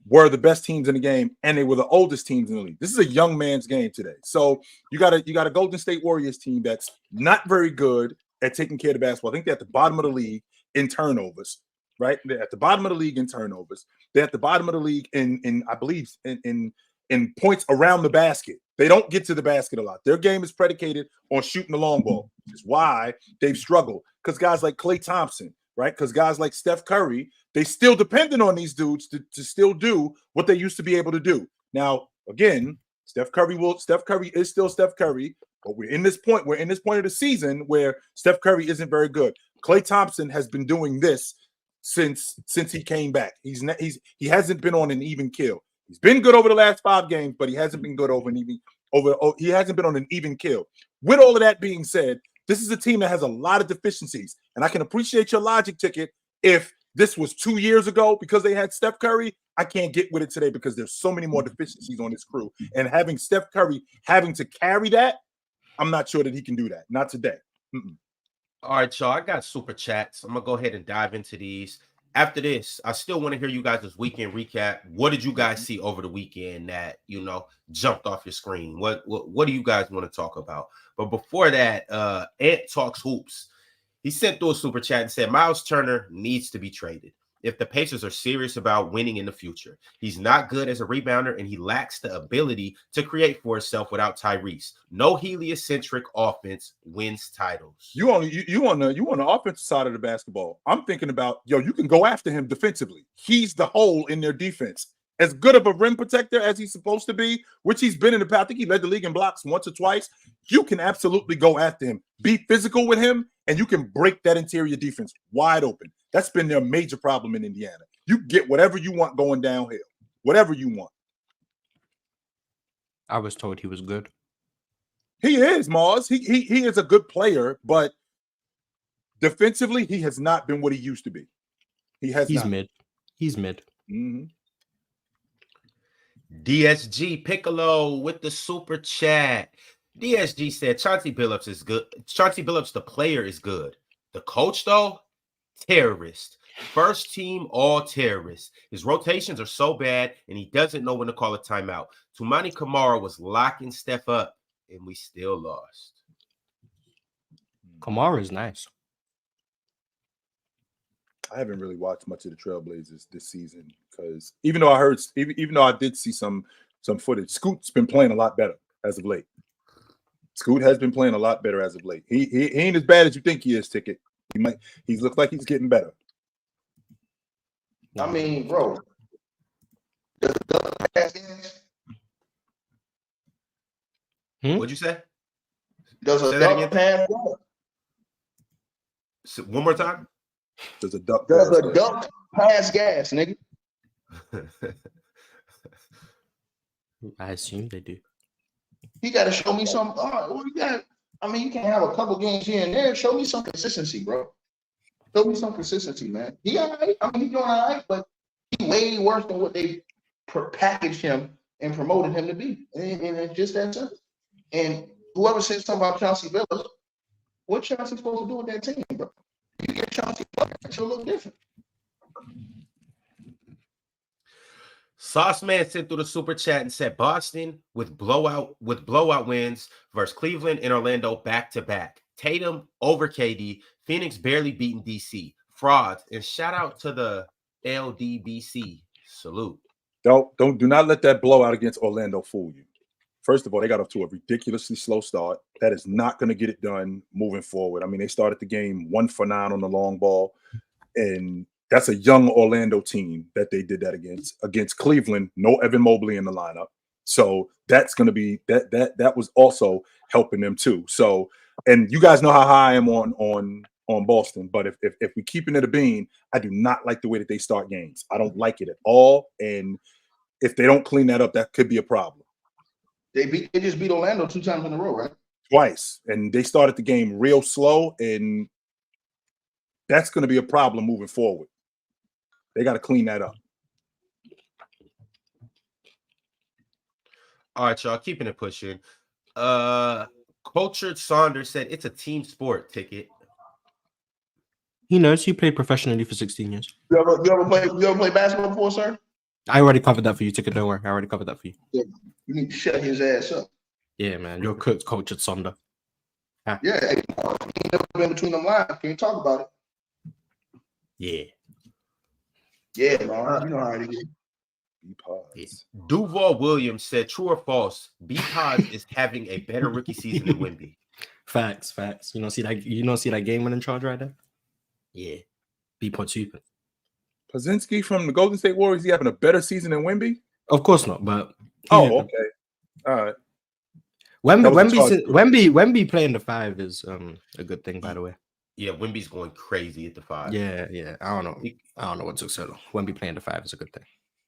were the best teams in the game, and they were the oldest teams in the league. This is a young man's game today. So you got a Golden State Warriors team that's not very good at taking care of the basketball. I think they're at the bottom of the league in turnovers, right? They're at the bottom of the league in turnovers. They're at the bottom of the league in I believe in points around the basket. They don't get to the basket a lot. Their game is predicated on shooting the long ball, which is why they've struggled. Because guys like Klay Thompson, right? Because guys like Steph Curry, they still dependent on these dudes to still do what they used to be able to do. Now, again, Steph Curry is still Steph Curry, but we're in this point of the season where Steph Curry isn't very good. Klay Thompson has been doing this since he came back. He hasn't been on an even kill. He's been good over the last 5 games, but he hasn't been good he hasn't been on an even kill. With all of that being said, this is a team that has a lot of deficiencies, and I can appreciate your logic, Ticket. If this was 2 years ago because they had Steph Curry, I can't get with it today because there's so many more deficiencies on this crew. And having Steph Curry having to carry that, I'm not sure that he can do that. Not today. All right, y'all. I got super chats. I'm going to go ahead and dive into these. After this, I still want to hear you guys' weekend recap. What did you guys see over the weekend that, jumped off your screen? What do you guys want to talk about? But before that, Ant Talks Hoops. He sent through a super chat and said, Miles Turner needs to be traded. if the Pacers are serious about winning in the future. He's not good as a rebounder, and he lacks the ability to create for himself without Tyrese. No heliocentric offense wins titles. You on the offensive side of the basketball. I'm thinking about, you can go after him defensively. He's the hole in their defense. As good of a rim protector as he's supposed to be, which he's been in the past. I think he led the league in blocks once or twice. You can absolutely go after him. Be physical with him, and you can break that interior defense wide open. That's been their major problem in Indiana. You get whatever you want going downhill. Whatever you want. I was told he was good. He is, Mars. He is a good player, but defensively, he has not been what he used to be. He's mid. He's mid. Mm-hmm. DSG Piccolo with the super chat. DSG said Chauncey Billups is good. Chauncey Billups, the player, is good. The coach, though, terrorist. First team all terrorist. His rotations are so bad, and he doesn't know when to call a timeout. Tumani Kamara was locking Steph up, and we still lost. Kamara is nice. I haven't really watched much of the Trailblazers this season because even though I did see some footage, Scoot's been playing a lot better as of late. Scoot has been playing a lot better as of late. He ain't as bad as you think he is, Ticket. He looks like he's getting better. I mean, bro, does a dunk pass gas? What'd you say? Does a dunk pass gas? One more time. Does a dunk pass gas, nigga? I assume they do. You got to show me some. You can have a couple games here and there. Show me some consistency, bro. Show me some consistency, man. He all right. He's doing all right, but he's way worse than what they packaged him and promoted him to be. And it's just that simple. And whoever said something about Chauncey Billups, what Chauncey supposed to do with that team, bro? You get Chauncey Billups, it'll look different. Sauce Man sent through the super chat and said Boston with blowout wins versus Cleveland and Orlando back to back. Tatum over KD. Phoenix barely beating DC. Frauds. And shout out to the LDBC. Salute. Do not let that blowout against Orlando fool you. First of all, they got off to a ridiculously slow start. That is not going to get it done moving forward. I mean, they started the game 1 for 9 on the long ball, and that's a young Orlando team that they did that against Cleveland. No Evan Mobley in the lineup, so that's going to be that was also helping them too. So, and you guys know how high I am on Boston, but if we keeping it a bean, I do not like the way that they start games. I don't like it at all, and if they don't clean that up, that could be a problem. They just beat Orlando 2 times in a row, right? Twice, and they started the game real slow, and that's going to be a problem moving forward. They got to clean that up. All right, y'all, keeping it pushing. Cultured Saunders said it's a team sport. Ticket. He knows he played professionally for 16 years. You ever play basketball before, sir? I already covered that for you, Ticket. Don't worry. I already covered that for you. Yeah. You need to shut his ass up. Yeah, man. You're cooked, Cultured Sonder. Yeah. Hey, you never been between them lines. Can you talk about it? Yeah. Yeah, man. You know how it is. B-Pods. Duval Williams said, true or false, B-Pods is having a better rookie season than Wemby. Facts. You don't see that game winning charge right there? Yeah. B-Pods super. Pazinski from the Golden State Warriors, he having a better season than Wemby? Of course not, but okay. All right. Wemby playing the 5 is a good thing, by the way. Yeah, Wemby's going crazy at the 5. Yeah. I don't know what took so long. Wemby playing the 5 is a good thing.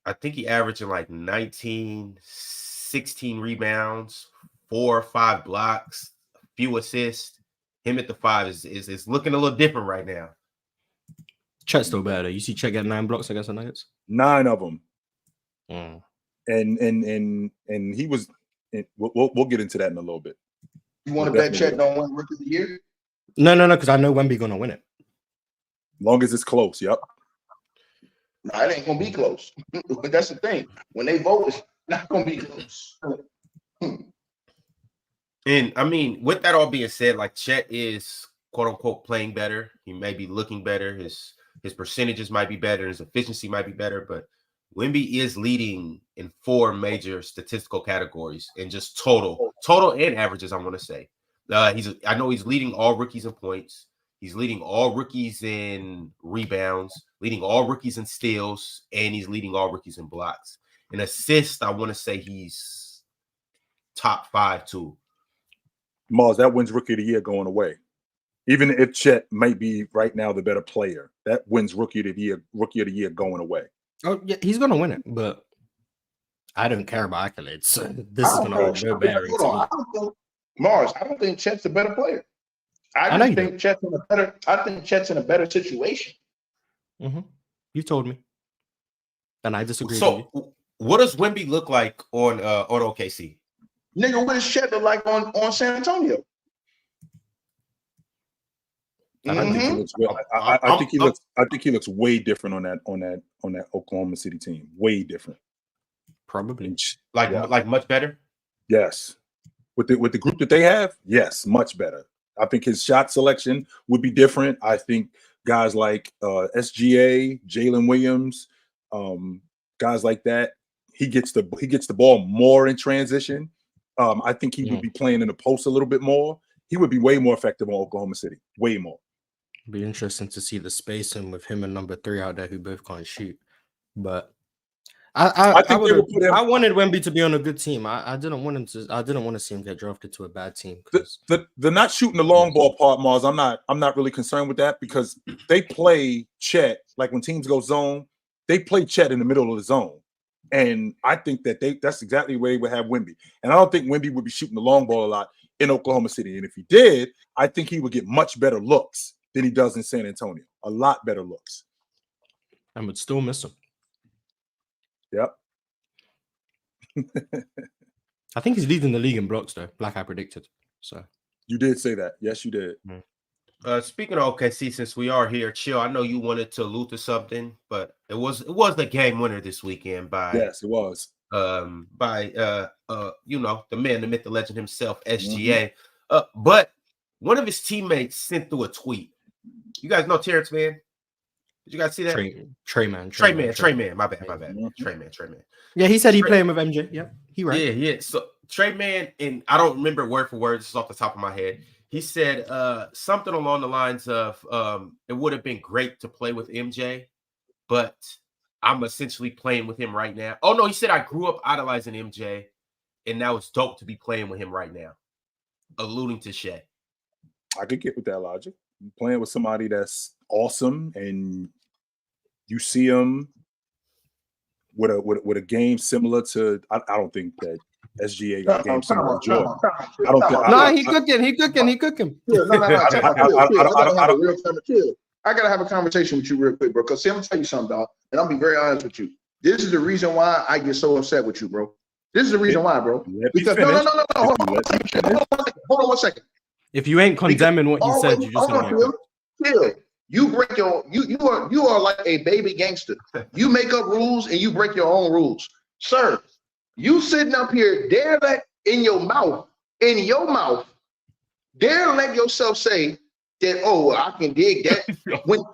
I think he averaging like 19, 16 rebounds, 4 or 5 blocks, a few assists. Him at the 5 is looking a little different right now. Chet's still better. You see Chet get 9 blocks against the Nuggets? 9 of them. Mm. And he was. We'll get into that in a little bit. You want to bet Chet don't win Rookie of the Year? No, because I know Wemby gonna win it. Long as it's close, yep. No, it ain't gonna be close. But that's the thing. When they vote, it's not gonna be close. And I mean, with that all being said, like Chet is quote unquote playing better. He may be looking better. His his percentages might be better, his efficiency might be better, but Wemby is leading in 4 major statistical categories and just total and averages, I want to say. I know he's leading all rookies in points. He's leading all rookies in rebounds, leading all rookies in steals, and he's leading all rookies in blocks. In assists, I want to say he's top 5 too. Mars, that wins Rookie of the Year going away. Even if Chet might be right now the better player, that wins Rookie of the Year going away. Oh yeah, he's gonna win it, but I don't care about accolades. So this is gonna hold no bearing to me. Mars, I don't think Chet's a better player. I think Chet's in a better situation. Mm-hmm. You told me, and I disagree. So, what does Wemby look like on OKC? Nigga, what does Chet look like on San Antonio? I think he looks way different on that Oklahoma City team. Way different. Probably like much better. Yes, with the group that they have, yes, much better. I think his shot selection would be different. I think guys like SGA, Jalen Williams, guys like that, he gets the ball more in transition. I think he would be playing in the post a little bit more. He would be way more effective on Oklahoma City. Way more. Be interesting to see the spacing with him and number 3 out there who both can't shoot. But I wanted Wemby to be on a good team. I didn't want to see him get drafted to a bad team. The not shooting the long ball part, Mars, I'm not really concerned with that because they play Chet, like when teams go zone, they play Chet in the middle of the zone. And I think that's exactly where they would have Wemby. And I don't think Wemby would be shooting the long ball a lot in Oklahoma City. And if he did, I think he would get much better looks than he does in San Antonio. A lot better looks. And would still miss him. Yep. I think he's leading the league in blocks, though, like I predicted. So you did say that. Yes, you did. Speaking of OKC, since we are here, Chill, I know you wanted to allude to something, but it was the game winner this weekend by yes, it was by the man, the myth, the legend himself, SGA. But one of his teammates sent through a tweet. You guys know Terrence Mann? Did you guys see that? Trae Mann. My bad. Trae Mann. Yeah, he said he playing with MJ. Yep, he right. Yeah. So Trae Mann, and I don't remember word for word. This is off the top of my head. He said something along the lines of it would have been great to play with MJ, but I'm essentially playing with him right now. Oh, no, he said I grew up idolizing MJ, and now it's dope to be playing with him right now, alluding to Shea. I could get with that logic. You're playing with somebody that's awesome, and you see him with a game similar to. I don't think that SGA got a game similar to Jordan. He cooking. I gotta have a conversation with you real quick, bro. Because see, I'm gonna tell you something, dog, and I'll be very honest with you. This is the reason why I get so upset with you, bro. This is the reason why, bro. Because no. Hold on one second. If you ain't condemning what he said, you're just gonna get you break you are like a baby gangster. You make up rules and you break your own rules, sir. You sitting up here, dare let in your mouth, dare let yourself say that, oh, I can dig that.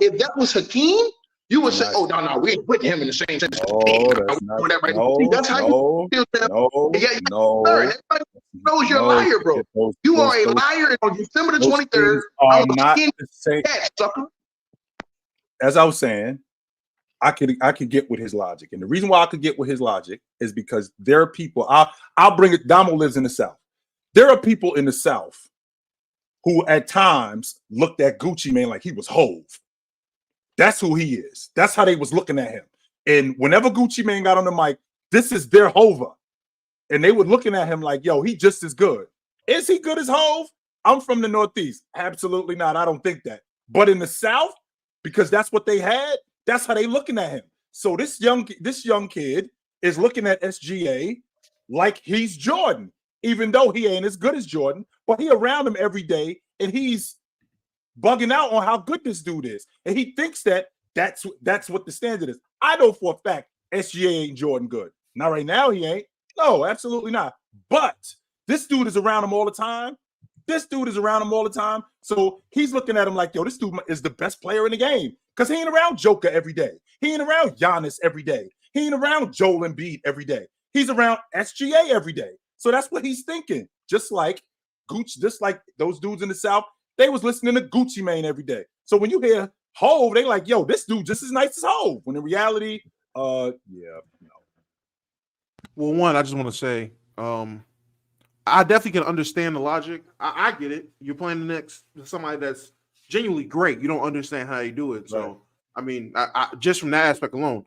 If that was Hakeem, you would say, oh, no, we ain't putting him in the same sense. That's how you feel. No. Everybody knows you're a liar, bro. You are a liar. On December the 23rd, I was not the same. Sucker. As I was saying, I could get with his logic. And the reason why I could get with his logic is because there are people, I'll bring it, Damo lives in the South. There are people in the South who at times looked at Gucci Mane like he was Hove. That's who he is. That's how they was looking at him. And whenever Gucci Mane got on the mic, this is their Hova. And they were looking at him like, yo, he just as good. Is he good as Hove? I'm from the Northeast. Absolutely not. I don't think that. But in the South, because that's what they had, that's how they looking at him. So this young kid is looking at SGA like he's Jordan, even though he ain't as good as Jordan, but he around him every day, and he's bugging out on how good this dude is. And he thinks that that's what the standard is. I know for a fact SGA ain't Jordan good. Not right now, he ain't. No, absolutely not. But this dude is around him all the time. So he's looking at him like, yo, this dude is the best player in the game. Because he ain't around Joker every day. He ain't around Giannis every day. He ain't around Joel Embiid every day. He's around SGA every day. So that's what he's thinking. Just like those dudes in the South, they was listening to Gucci Mane every day. So when you hear Hove, they like, yo, this dude just as nice as Hove. When in reality, no. Well, one, I just want to say, I definitely can understand the logic. I get it. You're playing the next somebody that's genuinely great. You don't understand how you do it. So, Right. I mean, I just from that aspect alone,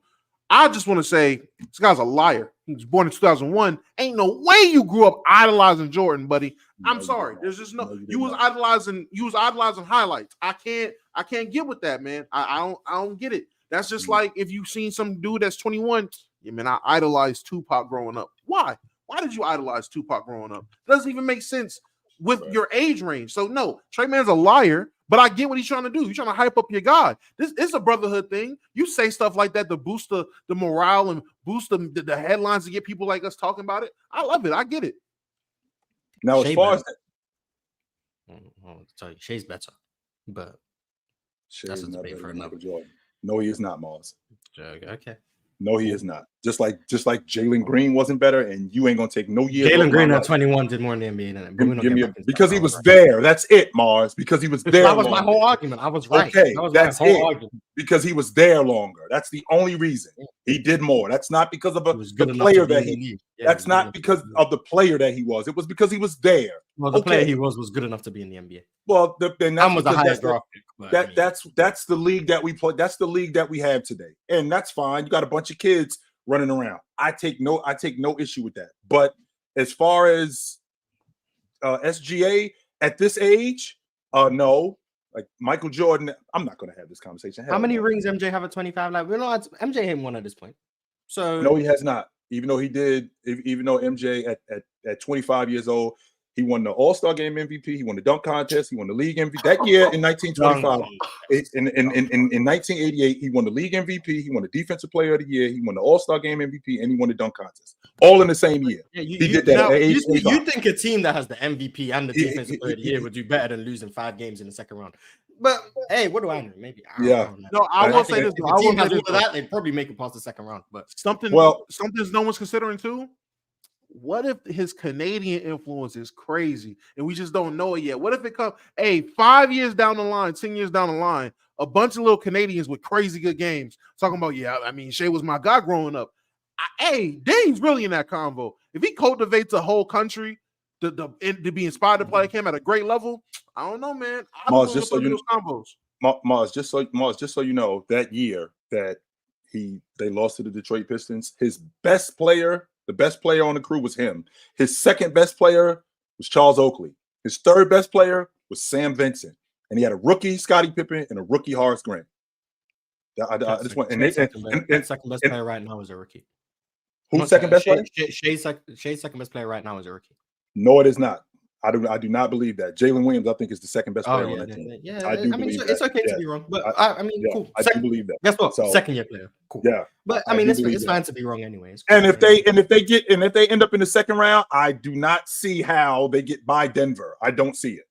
I just want to say this guy's a liar. He was born in 2001. Ain't no way you grew up idolizing Jordan, buddy. I'm sorry. There's just no. You was idolizing highlights. I can't get with that, man. I don't get it. That's just like if you seen some dude that's 21. Yeah, man, I idolized Tupac growing up. Why? Why did you idolize Tupac growing up? It doesn't even make sense with your age range. So no, Trae Mann's a liar, but I get what he's trying to do. He's trying to hype up your God. This is a brotherhood thing. You say stuff like that to boost the morale and boost the headlines to get people like us talking about it. I love it. I get it. Now, as far as sorry, Shea's better, but Shea's a debate for Michael Jordan. No, he is not, Mars. Okay. No, he is not. Just like Jalen Green wasn't better, and you ain't gonna take no years. Jalen Green at 21 did more in the NBA than him. Because he was there. That's it, Mars. Because he was there. That was my whole argument. I was right. Okay, that's my whole argument. Because he was there longer. That's the only reason. He did more. That's not because of the player that he. That's not because of the player that he was. It was because he was there. Well, the player he was good enough to be in the NBA. Well, then that was the highest draft pick. That's the league that we play. That's the league that we have today, and that's fine. You got a bunch of kids running around. I take no issue with that. But as far as SGA at this age, no. Like Michael Jordan, I'm not going to have this conversation. How many rings MJ have at 25? Like we're not MJ ain't one at this point. So no, he has not. Even though he did, even though MJ at 25 years old, he won the All-Star Game MVP, he won the dunk contest, he won the league MVP that year in 1925. In 1988, he won the league MVP, he won the Defensive Player of the Year, he won the All-Star Game MVP, and he won the dunk contest. All in the same year. Yeah, he did that at age 25. You think a team that has the MVP and the Defensive Player of the Year would do better than losing 5 games in the second round? But hey, what do I know? Maybe. I will say this. If a team has all of that, they'd probably make it past the second round. But something no one's considering too. What if his Canadian influence is crazy and we just don't know it yet? What if it comes, 5 years down the line, 10 years down the line, a bunch of little Canadians with crazy good games talking about, Shea was my guy growing up. Dane's really in that convo. If he cultivates a whole country to be inspired to play like him at a great level, I don't know, man. Mars, just so you know, that year that they lost to the Detroit Pistons, his best player. The best player on the crew was him. His second best player was Charles Oakley. His third best player was Sam Vincent. And he had a rookie Scottie Pippen and a rookie Horace Grant. Second best player right now is a rookie. Who's second best player? Shay's second best player right now is a rookie. No, it is not. I do not believe that. Jalen Williams, I think, is the second best player on that team. Yeah, I mean, it's okay to be wrong, but cool. I do believe that. Guess what? Second year player. Cool. Yeah, but I mean, it's fine to be wrong anyways. Cool. And if they end up in the second round, I do not see how they get by Denver. I don't see it.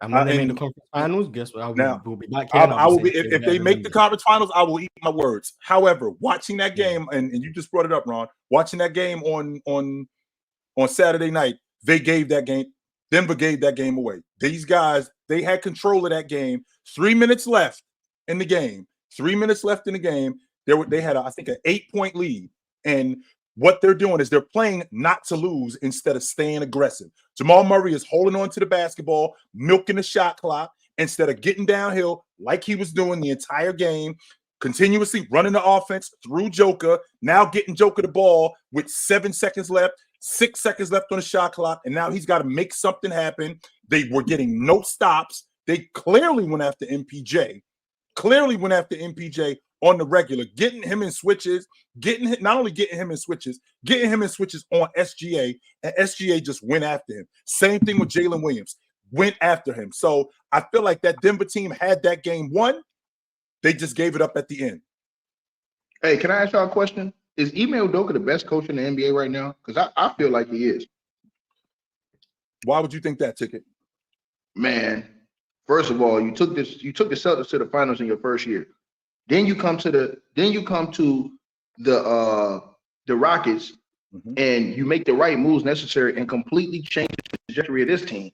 And when they make the conference finals, guess what? We'll be back. I will be if they make the conference finals. I will eat my words. However, watching that game, and you just brought it up, Ron. Watching that game on Saturday night, they gave that game. Denver gave that game away. These guys, they had control of that game. 3 minutes left in the game. They had, I think, an 8-point lead. And what they're doing is they're playing not to lose instead of staying aggressive. Jamal Murray is holding on to the basketball, milking the shot clock instead of getting downhill like he was doing the entire game, continuously running the offense through Joker, now getting Joker the ball with 7 seconds left. 6 seconds left on the shot clock, and now he's got to make something happen. They were getting no stops. They clearly went after MPJ. On the regular, getting him in switches, not only getting him in switches on SGA, and SGA just went after him. Same thing with Jalen Williams, went after him. So I feel like that Denver team had that game won. They just gave it up at the end. Hey, can I ask y'all a question? Is Ime Udoka the best coach in the NBA right now? Because I feel like he is. Why would you think that, Ticket? Man, first of all, you took the Celtics to the finals in your first year. Then you come to the Rockets, and you make the right moves necessary and completely change the trajectory of this team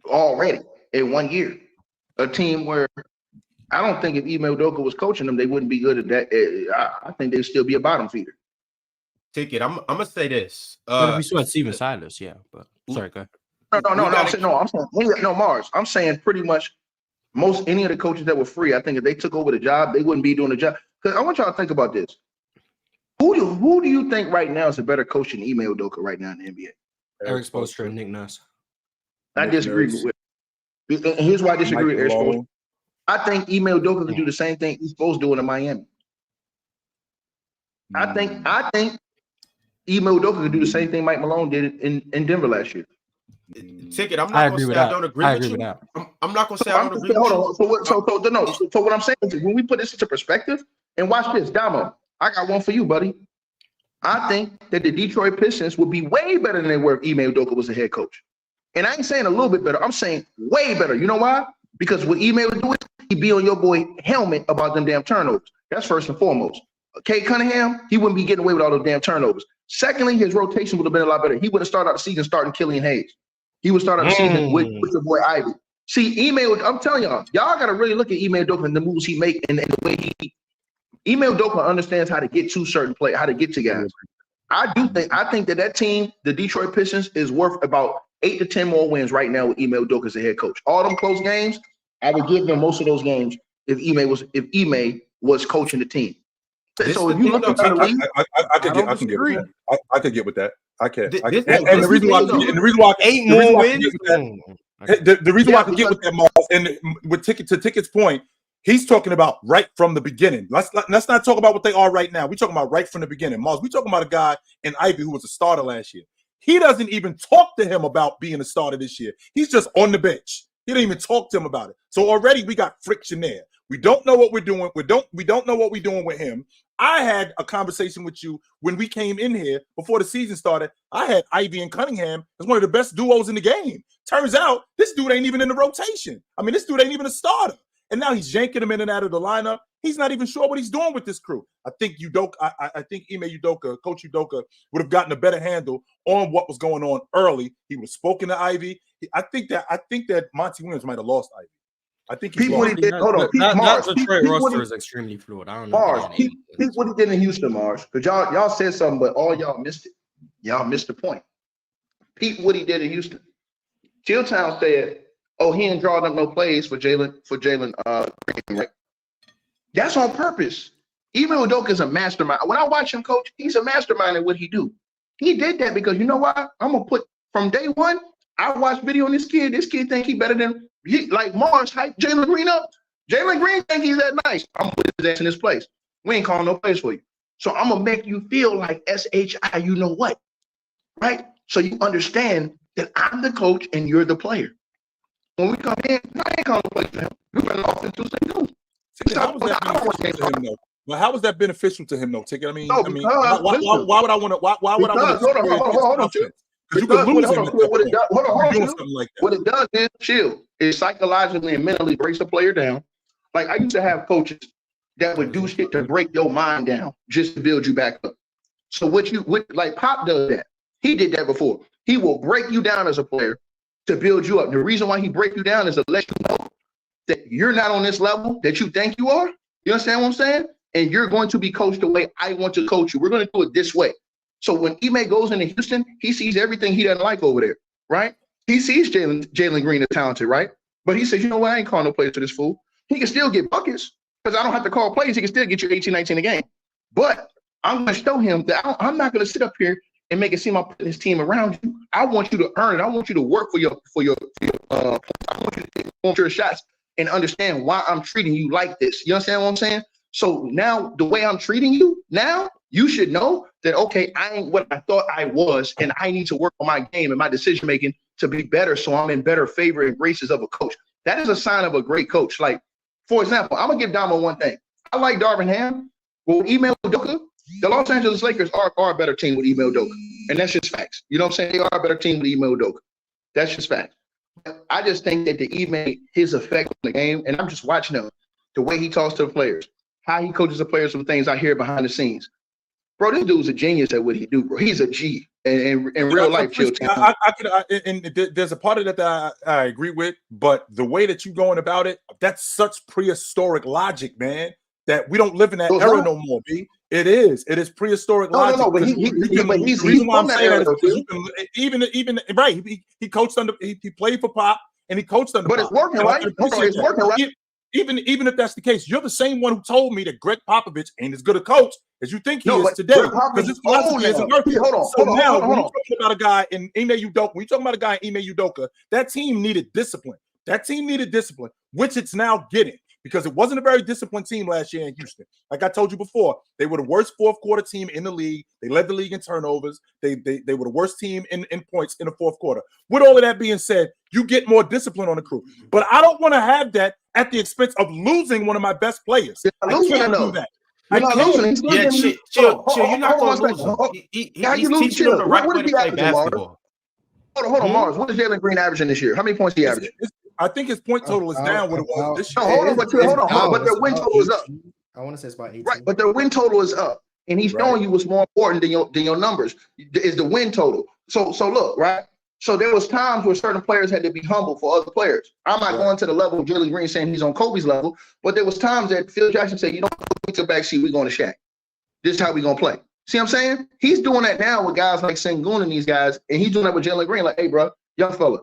already in 1 year. A team where I don't think if Ime Udoka was coaching them, they wouldn't be good at that. I think they'd still be a bottom feeder. Ticket. I'm gonna say this. But if we saw Steven Silas, yeah. But sorry, go ahead. No, Mars. I'm saying pretty much any of the coaches that were free. I think if they took over the job, they wouldn't be doing the job. Because I want y'all to think about this. Who do you think right now is a better coach than Ime Udoka right now in the NBA? Eric Spoelstra and Nick Nurse. I disagree with. And here's why I disagree with Eric Spoelstra. I think Ime Udoka could do the same thing he's supposed to do in Miami. I think Ime Udoka could do the same thing Mike Malone did in Denver last year. Ticket. I'm not gonna say I don't agree with you. I'm not gonna say I don't agree with you. Hold on. So what I'm saying is when we put this into perspective, and watch this, Damo, I got one for you, buddy. I think that the Detroit Pistons would be way better than they were if Ime Udoka was a head coach. And I ain't saying a little bit better. I'm saying way better. You know why? Because what Ime would do is he'd be on your boy helmet about them damn turnovers. That's first and foremost. Kate Cunningham, he wouldn't be getting away with all those damn turnovers. Secondly, his rotation would have been a lot better. He would have started out the season starting Killian Hayes. He would start out the season with your boy Ivy. See, I'm telling y'all got to really look at Ime Udoka and the moves he make and the way Ime Udoka understands how to get to certain players, how to get to guys. I think that team, the Detroit Pistons, is worth about 8 to 10 more wins right now with Ime Udoka as a head coach. All them close games, I would give them most of those games if Ime was coaching the team. So if you look at the league, I could get with that. I can. And the reason why 8 more wins. The reason why I can get with that, Mars, and with Ticket's point, he's talking about right from the beginning. Let's not talk about what they are right now. We're talking about right from the beginning. Mars, we're talking about a guy in Ivy who was a starter last year. He doesn't even talk to him about being a starter this year. He's just on the bench. He didn't even talk to him about it. So already we got friction there. We don't know what we're doing. We don't know what we're doing with him. I had a conversation with you when we came in here before the season started. I had Ivy and Cunningham as one of the best duos in the game. Turns out this dude ain't even in the rotation. I mean, this dude ain't even a starter. And now he's yanking him in and out of the lineup. He's not even sure what he's doing with this crew. I think I think Ime Udoka, Coach Udoka, would have gotten a better handle on what was going on early. He would have spoken to Ivy. I think that Monty Williams might have lost Ivy. I think he's what he did. Hold on, the Detroit roster is extremely fluid. I don't know. Mars, what he did in Houston, Mars, because y'all said something, but all y'all missed it. Y'all missed the point. Pete, what he did in Houston. Chilltown said, "Oh, he ain't drawing up no plays for Jalen Green, right?" That's on purpose. Even Udoka is a mastermind. When I watch him coach, he's a mastermind in what he do. He did that because you know why? I'm gonna put from day one. I watched video on this kid. This kid think he better than like Mars hype Jalen Green up. Jalen Green think he's that nice. I'm gonna put his ass in this place. We ain't calling no plays for you. So I'm gonna make you feel like SHI. You know what? Right? So you understand that I'm the coach and you're the player. When we come in, I ain't calling no plays for him. We're running off into Sengun. How was that beneficial to him, though? Ticket. I mean, why would I want to? Why would I want to? Hold on. Because you could lose him. What it does is chill. It psychologically and mentally breaks the player down. Like I used to have coaches that would do shit to break your mind down just to build you back up. So like Pop does that. He did that before. He will break you down as a player to build you up. The reason why he break you down is to let you know that you're not on this level that you think you are. You understand what I'm saying? And you're going to be coached the way I want to coach you. We're going to do it this way. So when Ime goes into Houston, he sees everything he doesn't like over there, right? He sees Jalen Green is talented, right? But he says, you know what? I ain't calling no plays to this fool. He can still get buckets because I don't have to call plays. He can still get you 18, 19 a game. But I'm going to show him that I'm not going to sit up here and make it seem I'm putting his team around you. I want you to earn it. I want you to work for your I want you to take your shots and understand why I'm treating you like this. You understand what I'm saying? So now the way I'm treating you now, you should know that, okay, I ain't what I thought I was, and I need to work on my game and my decision-making to be better so I'm in better favor and graces of a coach. That is a sign of a great coach. Like, for example, I'm going to give Damo one thing. I like Darvin Ham. Well, Ime Udoka, the Los Angeles Lakers are a better team with Ime Udoka, and that's just facts. You know what I'm saying? They are a better team with Ime Udoka. That's just facts. I just think that his effect on the game, and I'm just watching him, the way he talks to the players, how he coaches the players, some things I hear behind the scenes. Bro, this dude's a genius at what he do, bro. He's a G in real life. There's a part of that I agree with, but the way that you're going about it, that's such prehistoric logic, man, that we don't live in that era no more, B. It is prehistoric logic. No, but he's from that era, even right. He coached under, he played for Pop and he coached under Pop. But it's working, right? It's working, right? Even if that's the case, you're the same one who told me that Greg Popovich ain't as good a coach as you think he is today. Because his philosophy isn't working. Hold on. When you're talking about a guy in Ime Udoka, when you're talking about a guy in Ime Udoka, that team needed discipline. Which it's now getting. Because it wasn't a very disciplined team last year in Houston. Like I told you before, they were the worst fourth quarter team in the league. They led the league in turnovers. They were the worst team in points in the fourth quarter. With all of that being said, you get more discipline on the crew. But I don't want to have that at the expense of losing one of my best players. I can't do that. Chill. You're not going to lose him. He's teaching them the right way to play basketball. Hold on, Mars. What is Jalen Green averaging this year? How many points he averaging? I think his point total is down what it was this year. Hold on, but their win total is up. I want to say it's about 18. Right, but their win total is up. And he's showing you what's more important than your numbers is the win total. So look, right? So there was times where certain players had to be humble for other players. I'm not going to the level of Jalen Green saying he's on Kobe's level, but there was times that Phil Jackson said, you know, we took back seat, we're going to Shaq. This is how we're going to play. See what I'm saying? He's doing that now with guys like Sengun and these guys, and he's doing that with Jalen Green. Like, hey, bro, young fella,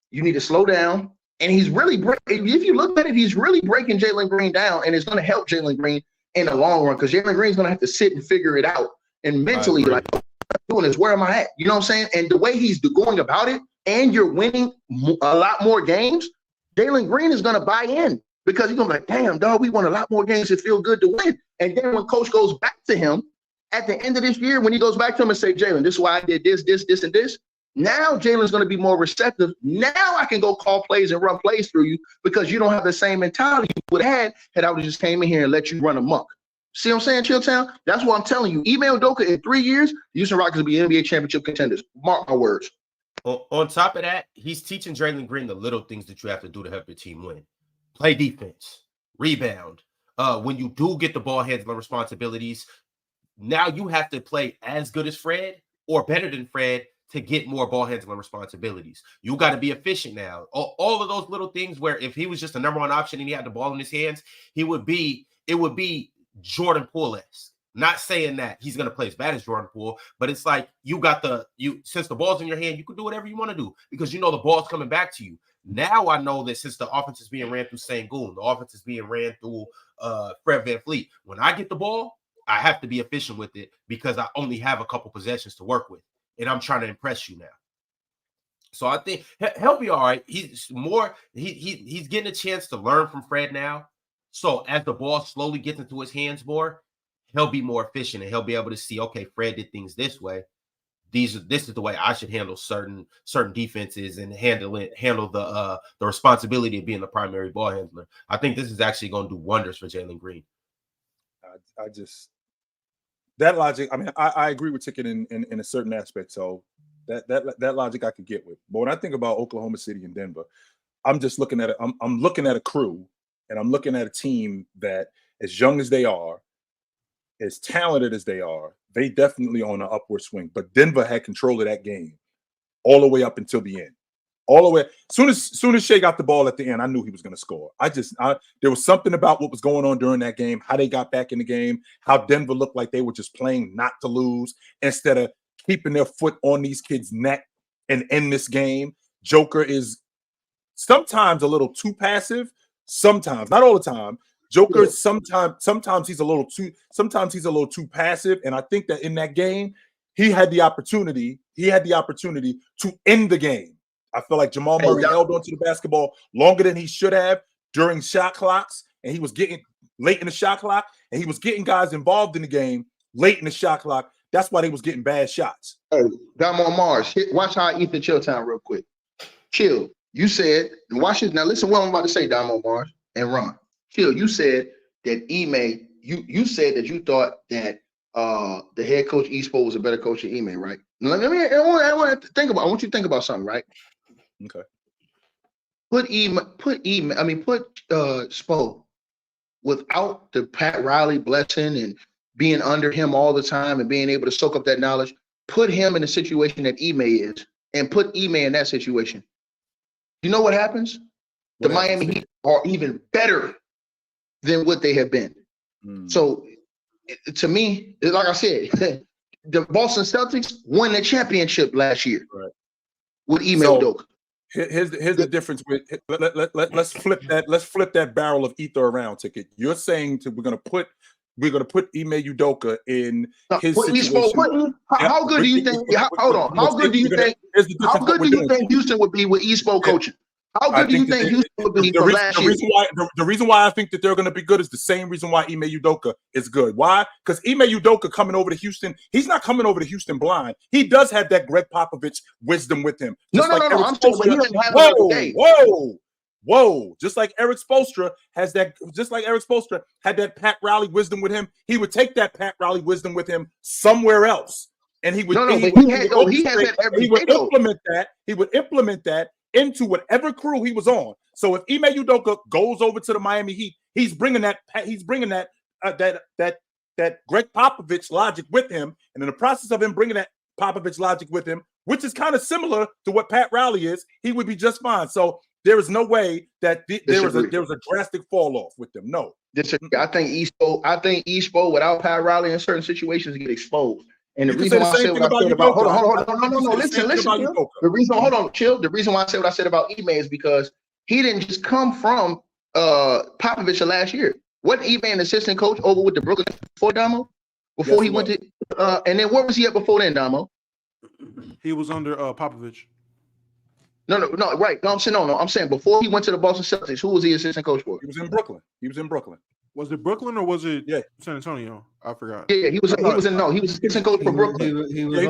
you need to slow down. And he's really if you look at it, he's really breaking Jalen Green down, and it's going to help Jalen Green in the long run because Jalen Green's going to have to sit and figure it out and mentally, like, what I'm doing is where am I at? You know what I'm saying? And the way he's going about it, and you're winning a lot more games, Jalen Green is going to buy in because he's going to be like, damn, dog, we won a lot more games. It feels good to win. And then when coach goes back to him at the end of this year, when he goes back to him and say, Jalen, this is why I did this, and this. Now Jalen's going to be more receptive. Now I can go call plays and run plays through you because you don't have the same mentality you would have had I would have just came in here and let you run amok. See what I'm saying, Chilltown? That's what I'm telling you. Ime Udoka in 3 years, Houston Rockets will be NBA championship contenders. Mark my words. On top of that, he's teaching Jalen Green the little things that you have to do to help your team win. Play defense, rebound. When you do get the ball handling responsibilities, now you have to play as good as Fred or better than Fred to get more ball handling responsibilities. You got to be efficient now. All of those little things where if he was just a number one option and he had the ball in his hands, it would be Jordan Poole-esque. Not saying that he's going to play as bad as Jordan Poole, but it's like since the ball's in your hand, you can do whatever you want to do because you know the ball's coming back to you. Now I know that since the offense is being ran through Sengun, the offense is being ran through Fred VanVleet. When I get the ball, I have to be efficient with it because I only have a couple possessions to work with. And I'm trying to impress you now. So I think he'll be all right. He's getting a chance to learn from Fred now. So as the ball slowly gets into his hands more, he'll be more efficient and he'll be able to see, okay, Fred did things this way. This is the way I should handle certain defenses and handle the responsibility of being the primary ball handler. I think this is actually going to do wonders for Jalen Green. That logic, I mean, I agree with Ticket in a certain aspect. So that logic I could get with. But when I think about Oklahoma City and Denver, I'm just looking at it. I'm looking at a crew, and I'm looking at a team that, as young as they are, as talented as they are, they definitely on an upward swing. But Denver had control of that game all the way up until the end. All the way. Soon as Shea got the ball at the end, I knew he was going to score. There was something about what was going on during that game, how they got back in the game, how Denver looked like they were just playing not to lose instead of keeping their foot on these kids' neck and end this game. Joker is sometimes a little too passive, sometimes, not all the time. Joker sometimes he's a little too passive, and I think that in that game he had the opportunity to end the game. I feel like Jamal Murray held onto the basketball longer than he should have during shot clocks, and he was getting late in the shot clock, and he was getting guys involved in the game late in the shot clock. That's why they was getting bad shots. Hey, Damo Mars, watch how I eat the chill time real quick. Chill. You said, and watch this. Now listen what I'm about to say, Damo Mars and Ron. Chill. You said that Ime, you said that you thought that the head coach Espo was a better coach than Ime, right? I want you to think about something, right? Okay. Put Spo without the Pat Riley blessing and being under him all the time and being able to soak up that knowledge, put him in the situation that Ime is and put Ime in that situation. You know what happens? The Miami Heat are even better than what they have been. So to me, like I said, the Boston Celtics won the championship last year with Ime Udoka. Here's the difference with let's flip that barrel of ether around, Ticket. You're saying we're gonna put Ime Udoka in his situation. How good do you think? Hold on. How good do you think Houston would be with Espo coaching? How good do you think Houston would be from last year? The reason why I think that they're going to be good is the same reason why Ime Udoka is good. Why? Because Ime Udoka coming over to Houston, he's not coming over to Houston blind. He does have that Greg Popovich wisdom with him. No. I'm saying he doesn't have Whoa. Just like Eric Spoelstra has that, just like Eric Spoelstra had that Pat Riley wisdom with him, he would take that Pat Riley wisdom with him somewhere else. And he would implement that into whatever crew he was on. So if Ime Udoka goes over to the Miami Heat, he's bringing that Greg Popovich logic with him, and in the process of him bringing that Popovich logic with him, which is kind of similar to what Pat Riley is, he would be just fine. So there is no way that there was a drastic fall off with them. No, I think Espo without Pat Riley in certain situations get exposed. And the reason why I said what I said about listen. The reason why I said what I said about Ime is because he didn't just come from Popovich last year. Wasn't Ime an assistant coach over with the Brooklyn before Damo? Before he went to and then where was he at before then, Damo? He was under Popovich. No, right. No, I'm saying before he went to the Boston Celtics, who was he assistant coach for? He was in Brooklyn. Was it Brooklyn or was it San Antonio? I forgot. Yeah, he was assistant coach for Brooklyn. He was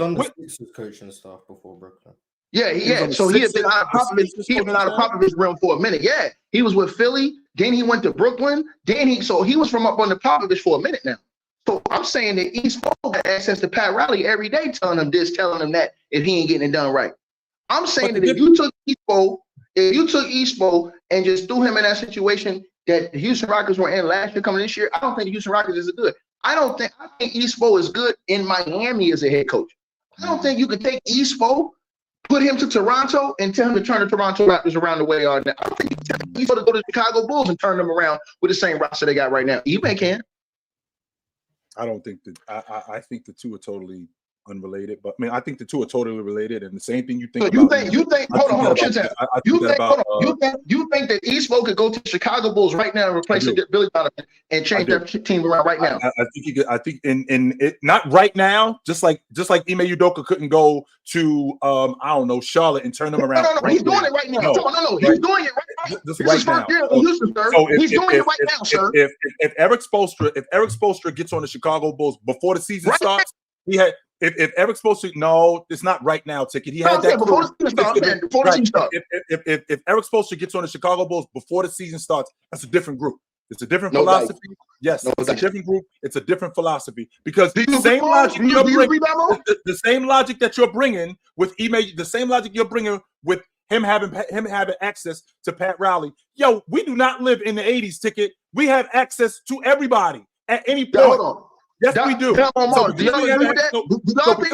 on the Sixers coaching staff before Brooklyn. Yeah. So he had been out of Popovich. He had been out of Popovich's realm for a minute. Yeah, he was with Philly. Then he went to Brooklyn. So he was from up under Popovich for a minute now. So I'm saying that Espo had access to Pat Riley every day, telling him this, telling him that if he ain't getting it done right. I'm saying that if you took Espo and just threw him in that situation that the Houston Rockets were in last year coming this year, I don't think the Houston Rockets is good. I think Espo is good in Miami as a head coach. I don't think you could take Espo, put him to Toronto, and tell him to turn the Toronto Raptors around the way they are now. I don't think you can tell Espo to go to the Chicago Bulls and turn them around with the same roster they got right now. Ime can. I don't think that. I think the two are totally unrelated, but I mean, I think the two are totally related, and the same thing you think. So you think? Hold on, Chitchat. You think that Espo could go to the Chicago Bulls right now and replace Billy Donovan and change their team around right now? I think you could. I think in it not right now. Just like Ime Udoka couldn't go to I don't know, Charlotte and turn them around. No, he's doing it right now. No, he's doing it right now. This is right now. He's doing it right now, sir. If Eric Spoelstra gets on the Chicago Bulls before the season starts, he had. If Eric's supposed to, no, it's not right now, Ticket. He had that before the season starts. If Eric's supposed to get on the Chicago Bulls before the season starts, that's a different group. It's a different philosophy. Yes, it's a different group. It's a different philosophy because the same logic that you're bringing with Ime, the same logic you're bringing with him having access to Pat Riley. Yo, we do not live in the 80s, Ticket. We have access to everybody at any point. Hold on. Yes, we do. Do y'all think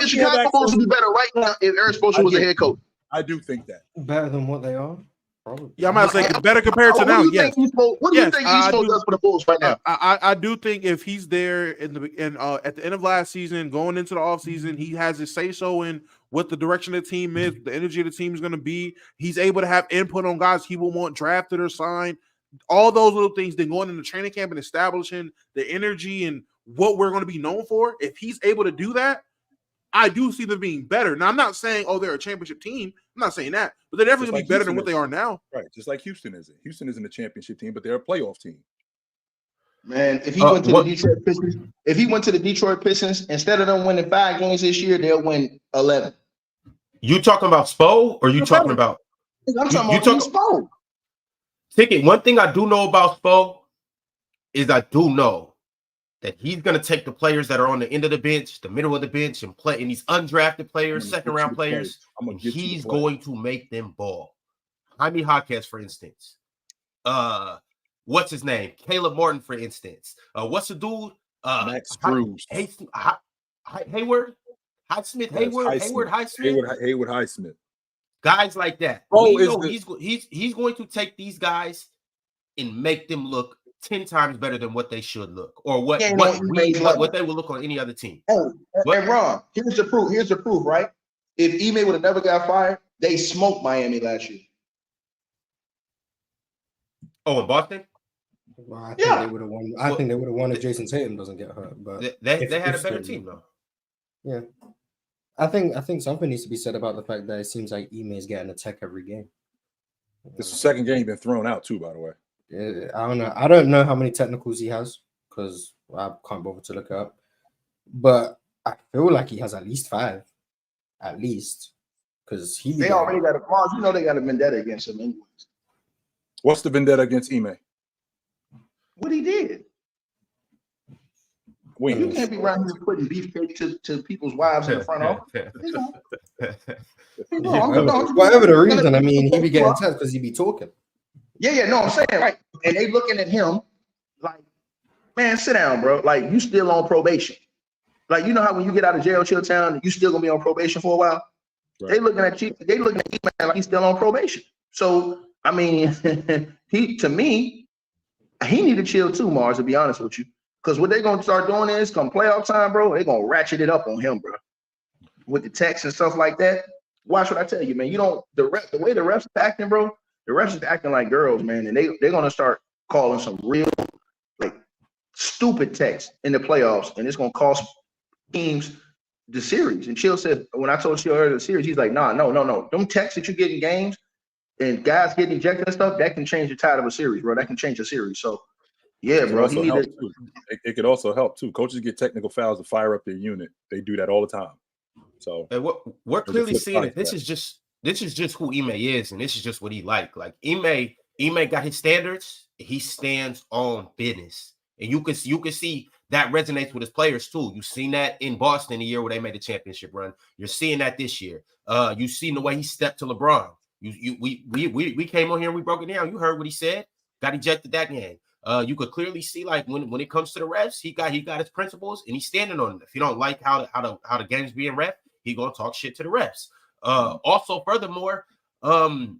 the Chicago Bulls would be better right now if Eric Spoelstra was the head coach? I do think that. Better than what they are? Probably. Yeah, I'm about to say better compared to now. Yes. What do you think Espo does for the Bulls right now? I do think if he's there at the end of last season, going into the offseason, he has his say-so in what the direction of the team is, the energy of the team is going to be. He's able to have input on guys he will want drafted or signed. All those little things, then going into training camp and establishing the energy and what we're going to be known for. If he's able to do that, I do see them being better. Now, I'm not saying, they're a championship team. I'm not saying that, but they're definitely going to be better than what they are now. Right, just like Houston isn't. Houston isn't a championship team, but they're a playoff team. Man, if he went to the Detroit Pistons, instead of them winning 5 games this year, they'll win 11. You talking about Spo, or you talking about? I'm talking about Spo. Ticket. One thing I do know about Spo is I do know that he's going to take the players that are on the end of the bench, the middle of the bench, and play in these undrafted players, second-round players, and he's going to make them ball. Ime Udoka, for instance, what's his name? Caleb Martin, for instance. What's the dude? Max Struz. Hayward, Highsmith, Hayward Highsmith. Guys like that. He's going to take these guys and make them look 10 times better than what they should look, or what they will look on any other team. Oh, and Ron, here's the proof. Here's the proof, right? If Ime would have never got fired, they smoked Miami last year. Oh, in Boston? Well, I think they would have won. I think they would have won if Jason Tatum doesn't get hurt. But they had a better team, though. Yeah, I think something needs to be said about the fact that it seems like Ime is getting a tech every game. This is the second game been thrown out too, by the way. I don't know. I don't know how many technicals he has because I can't bother to look up. But I feel like he has at least 5, at least, because they already got a they got a vendetta against him anyways. What's the vendetta against Ime? What he did. You can't be around here putting beefcake to people's wives in the front office. Whatever the reason, I mean, he be getting tense because he be talking. Yeah, no, I'm saying, right. And they looking at him like, man, sit down, bro. Like, you still on probation. Like, you know how when you get out of jail, chill town, you still gonna be on probation for a while? Right. They looking at you, they looking at Ime like he's still on probation. So, I mean, he need to chill too, Mars, to be honest with you. Because what they're gonna start doing is come playoff time, bro, they're gonna ratchet it up on him, bro. With the text and stuff like that. Watch what I tell you, man. You don't the way the refs are acting, bro. The refs are acting like girls, man, and they're gonna start calling some real like stupid text in the playoffs, and it's gonna cost teams the series. And Chill said when I told Chill earlier the series, he's like, no. Them texts that you get in games and guys getting ejected and stuff, that can change the tide of a series, bro. That can change a series. So yeah, bro. It could also help too. Coaches get technical fouls to fire up their unit. They do that all the time. So we're clearly seeing it. This is just who Ime is, and this is just what he like. Like Ime got his standards. He stands on business, and you can see that resonates with his players too. You've seen that in Boston the year where they made the championship run. You're seeing that this year. You've seen the way he stepped to LeBron. We came on here and we broke it down. You heard what he said. Got ejected that game. You could clearly see like when it comes to the refs, he got his principles and he's standing on them. If you don't like how the game's being ref, he gonna talk shit to the refs. Also, furthermore,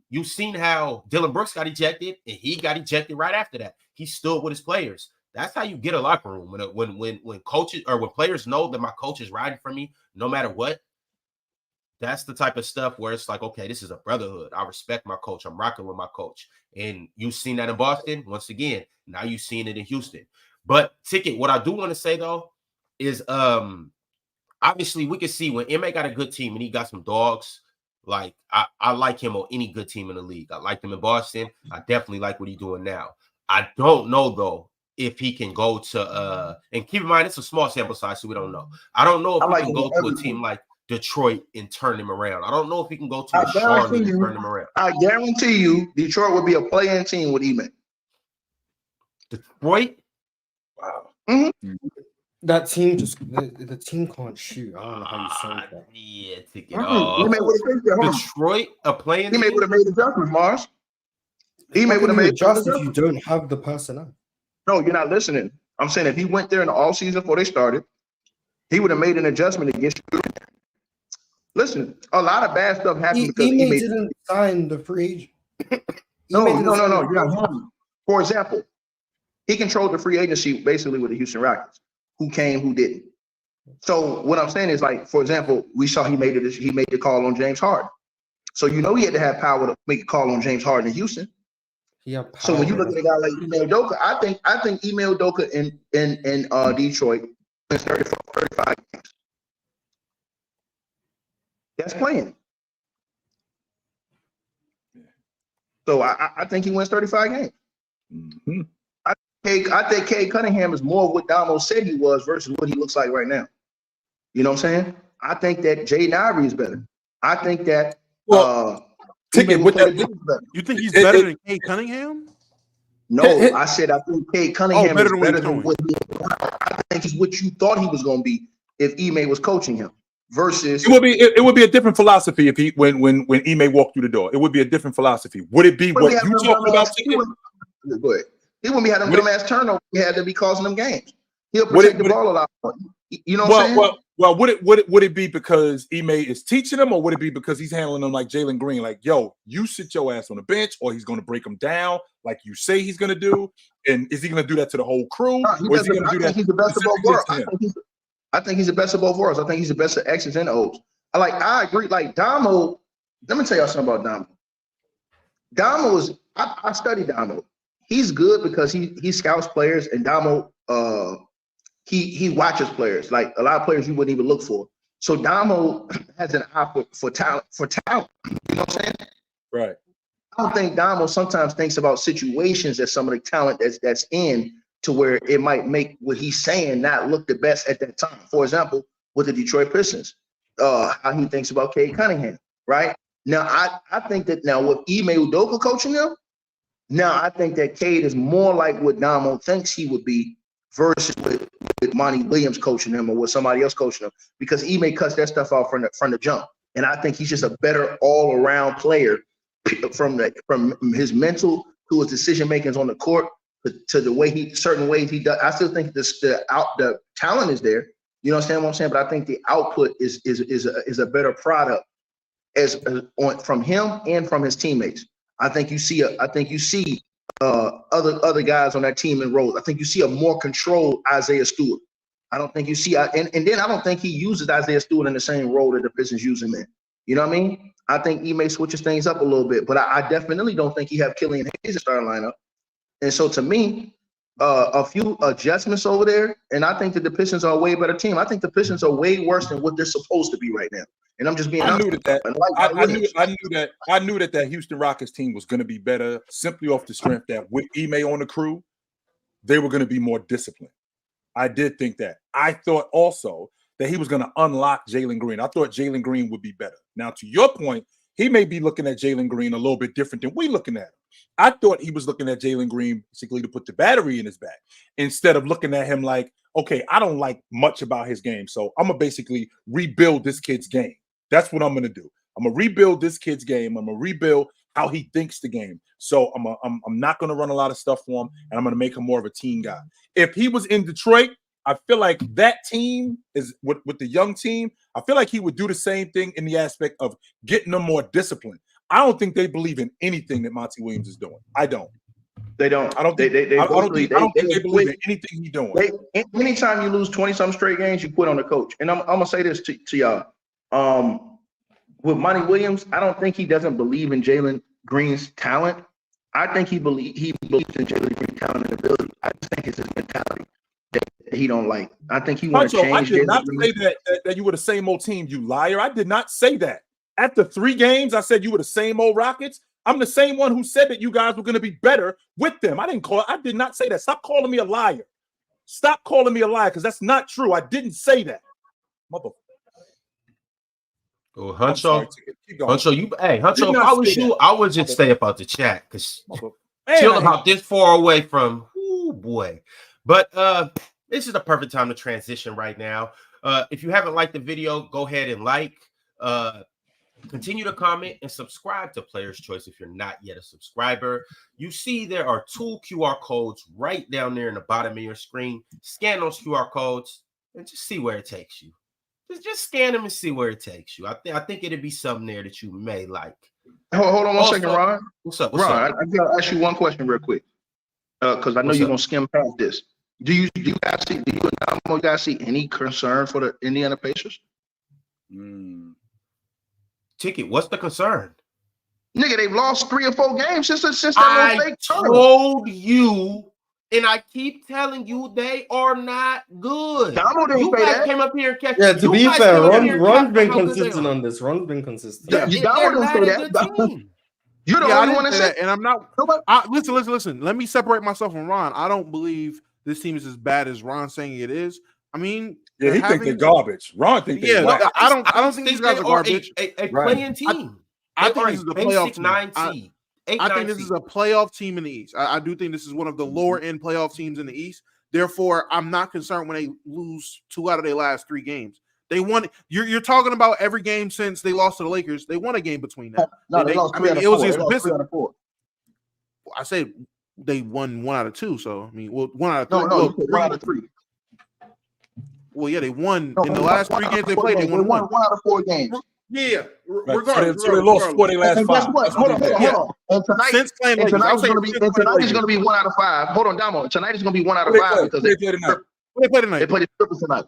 you've seen how Dillon Brooks got ejected and he got ejected right after that. He stood with his players. That's how you get a locker room when coaches or when players know that my coach is riding for me no matter what. That's the type of stuff where it's like, okay, this is a brotherhood. I respect my coach. I'm rocking with my coach. And you've seen that in Boston. Once again, now you've seen it in Houston. But Ticket, what I do want to say though is obviously we can see when Ime got a good team and he got some dogs. Like I like him on any good team in the league. I liked him in Boston. I definitely like what he's doing now. I don't know though if he can go to and keep in mind it's a small sample size, so we don't know. I don't know if he can go to a team like Detroit and turn him around. I don't know if he can go to a Charlotte and turn him around. I guarantee you, Detroit would be a play-in team with Ime. Detroit? Wow. Mm-hmm. That team just the team can't shoot. I don't know how you say that. Yeah, Detroit, a play-in team? Ime would have made adjustments, Mars. Ime would have made adjustments if you don't have the personnel. No, you're not listening. I'm saying if he went there in the all season before they started, he would have made an adjustment against you. Listen, a lot of bad stuff happened because Ime didn't sign the free agent. No. You're not hearing. For example, he controlled the free agency basically with the Houston Rockets. Who came, who didn't. So what I'm saying is, like, for example, we saw he made the call on James Harden. So you know he had to have power to make a call on James Harden in Houston. So when you look at a guy like Ime Udoka, I think Ime Udoka in Detroit wins 35 games. That's playing. So I think he wins 35 games. Mm-hmm. I think Cade Cunningham is more what Damo said he was versus what he looks like right now. You know what I'm saying? I think that Jaden Ivey is better. I think that you think he's better than Cade Cunningham? No, I said I think Cade Cunningham is better than what I think is what you thought he was going to be if Ime was coaching him. Versus it would be a different philosophy if he when Ime walked through the door. It would be a different philosophy. Would it be what you talking about? Go ahead. He wouldn't be having them dumbass turnovers. He had to be causing them games. He'll protect the ball a lot more. You know what I'm saying? Well, would it be because Ime is teaching him, or would it be because he's handling them like Jalen Green? Like, yo, you sit your ass on the bench, or he's going to break him down like you say he's going to do? And is he going to do that to the whole crew? Or is he going to do that? He's the best of both worlds. I think he's the best of both worlds. I think he's the best of X's and O's. I agree. Like Damo, let me tell y'all something about Damo. Damo is, I study Damo. He's good because he scouts players, and Damo, he watches players. Like a lot of players you wouldn't even look for. So Damo has an eye for talent. You know what I'm saying? Right. I don't think Damo sometimes thinks about situations that some of the talent that's in to where it might make what he's saying not look the best at that time. For example, with the Detroit Pistons, how he thinks about Cade Cunningham, right? Now, I think that now with Ime Udoka coaching him, now I think that Cade is more like what Damo thinks he would be versus with Monty Williams coaching him or with somebody else coaching him, because Ime cuts that stuff out from the jump. And I think he's just a better all-around player from his mental to his decision makings on the court to the way certain ways he does. I still think the talent is there. You understand what I'm saying? But I think the output is a better product from him and from his teammates. I think you see other guys on that team in roles. I think you see a more controlled Isaiah Stewart. I don't think you see, and then I don't think he uses Isaiah Stewart in the same role that the Pistons use him in. You know what I mean? I think Ime switches things up a little bit, but I definitely don't think he have Killian Hayes in starting lineup. And so to me, a few adjustments over there, and I think that the Pistons are a way better team. I think the Pistons are way worse than what they're supposed to be right now. And I'm just being honest. I knew that Houston Rockets team was going to be better simply off the strength that with Ime on the crew, they were going to be more disciplined. I did think that. I thought also that he was going to unlock Jalen Green. I thought Jalen Green would be better. Now, to your point, he may be looking at Jalen Green a little bit different than we looking at him. I thought he was looking at Jalen Green basically to put the battery in his back instead of looking at him like, okay, I don't like much about his game, so I'm going to basically rebuild this kid's game. That's what I'm going to do. I'm going to rebuild this kid's game. I'm going to rebuild how he thinks the game. So I'm not going to run a lot of stuff for him, and I'm going to make him more of a team guy. If he was in Detroit, I feel like that team is with the young team. I feel like he would do the same thing in the aspect of getting them more disciplined. I don't think they believe in anything that Monty Williams is doing. I don't. They don't. I don't think they believe in anything he's doing. Anytime you lose 20-some straight games, you quit on the coach. And I'm gonna say this to y'all. With Monty Williams, I don't think he doesn't believe in Jalen Green's talent. I think he believes in Jalen Green's talent and ability. I just think it's his mentality that he don't like. I think he wants to change. I did not say that you were the same old team, you liar. I did not say that. After 3 games, I said you were the same old Rockets. I'm the same one who said that you guys were going to be better with them. I did not say that. Stop calling me a liar. Stop calling me a liar, because that's not true. I didn't say that. Motherfucker. Oh, Huncho, Huncho, if I was you, I would just stay about the chat because chill about this far away from, oh boy. But this is the perfect time to transition right now. If you haven't liked the video, go ahead and like. Continue to comment and subscribe to Player's Choice if you're not yet a subscriber. You see there are 2 QR codes right down there in the bottom of your screen. Scan those QR codes and just see where it takes you. Just scan them and see where it takes you. I think it'd be something there that you may like. Hold on one second, Ron. What's up? Ron, I got to ask you one question real quick, because I know you're gonna skim past this. Do you guys see any concern for the Indiana Pacers? Ticket, what's the concern? Nigga, they've lost 3 or 4 games since that I told you, and I keep telling you they are not good. You guys came up here and kept. Yeah, to be fair, Ron's been consistent on this. Ron's been consistent. Yeah, you didn't say that. You're the only one that said that, and I'm not. Listen. Let me separate myself from Ron. I don't believe this team is as bad as Ron's saying it is. I mean, yeah, he think they're garbage. Ron think they're garbage. I don't think these guys are garbage. A playing team. I think this is a playoff team. I think this is a playoff team in the East. I do think this is one of the lower end playoff teams in the East. Therefore, I'm not concerned when they lose 2 out of their last 3 games. They won. You're talking about every game since they lost to the Lakers. They won a game between them. No, they lost 3 out of 4. It was his business. I said they won 1 out of 2. So I mean, well, 1 out of 3. No, 1 out of 3. Well, yeah, they won in the last 3 games they played. They won 1 out of 4 games. Yeah, Right. regardless. So they lost 4 of their last And 5. guess what? Hold on. And tonight, Since playing and Lakers, tonight I'll is say going to be 1 out of 5. Hold on, Damo. Tonight is going to be 1 out of 5 because they play tonight. They play tonight. They play the Clippers tonight.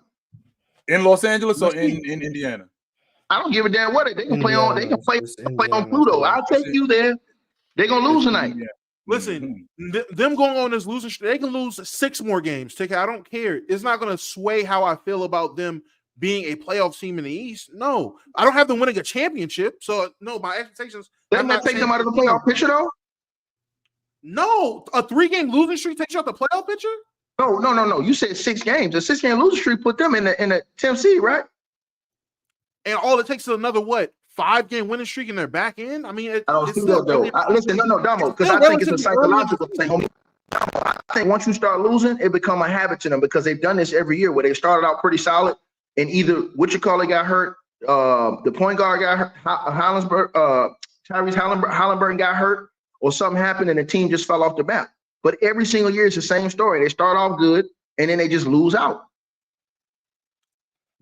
In Los Angeles or in Indiana? I don't give a damn what they can play on. They can play on Indiana. Pluto. I'll take you there. They're gonna lose tonight. Listen, them going on this losing streak, they can lose 6 more games. I don't care. It's not going to sway how I feel about them being a playoff team in the East. No, I don't have them winning a championship. So no, my expectations. Doesn't that take them out of the playoff picture though? No, a 3-game losing streak takes you out the playoff picture. No. You said 6 games. A 6-game losing streak put them in the 10th seed, right? And all it takes is another 5-game winning streak in their back end. I mean, I don't see that though. Listen, Damo, because I think it's a psychological thing. I think once you start losing, it become a habit to them because they've done this every year where they started out pretty solid and either got hurt, the point guard got hurt, Tyrese Haliburton got hurt, or something happened and the team just fell off the map. But every single year it's the same story. They start off good and then they just lose out.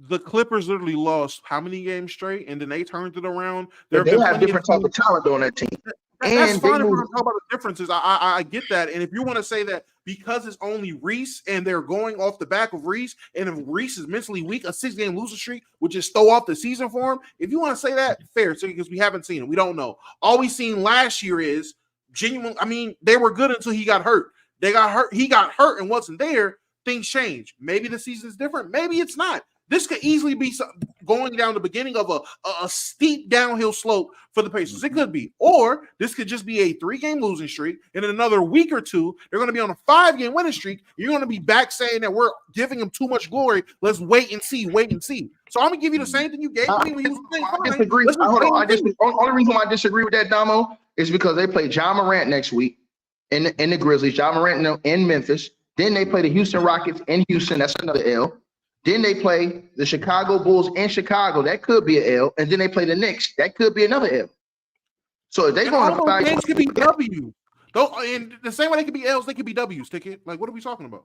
The Clippers literally lost how many games straight, and then they turned it around. They have different type of talent on that team. That's fine if we're talking about the differences. I get that. And if you want to say that because it's only Reese and they're going off the back of Reese, and if Reese is mentally weak, a 6-game losing streak would just throw off the season for him. If you want to say that, fair, because we haven't seen it. We don't know. All we've seen last year is genuine. I mean, they were good until he got hurt. They got hurt. He got hurt and wasn't there. Things change. Maybe the season's different. Maybe it's not. This could easily be going down the beginning of a steep downhill slope for the Pacers. It could be. Or this could just be a 3-game losing streak. And in another week or two, they're going to be on a 5-game winning streak. You're going to be back saying that we're giving them too much glory. Let's wait and see. So I'm going to give you the same thing you gave me when you was playing. I disagree. Only reason why I disagree with that, Damo, is because they play Ja Morant next week in the Grizzlies. Ja Morant in Memphis. Then they play the Houston Rockets in Houston. That's another L. Then they play the Chicago Bulls in Chicago. That could be an L. And then they play the Knicks. That could be another L. So if they going to 5 games could be W. And the same way they could be L's, they could be W's. Ticket. Like, what are we talking about?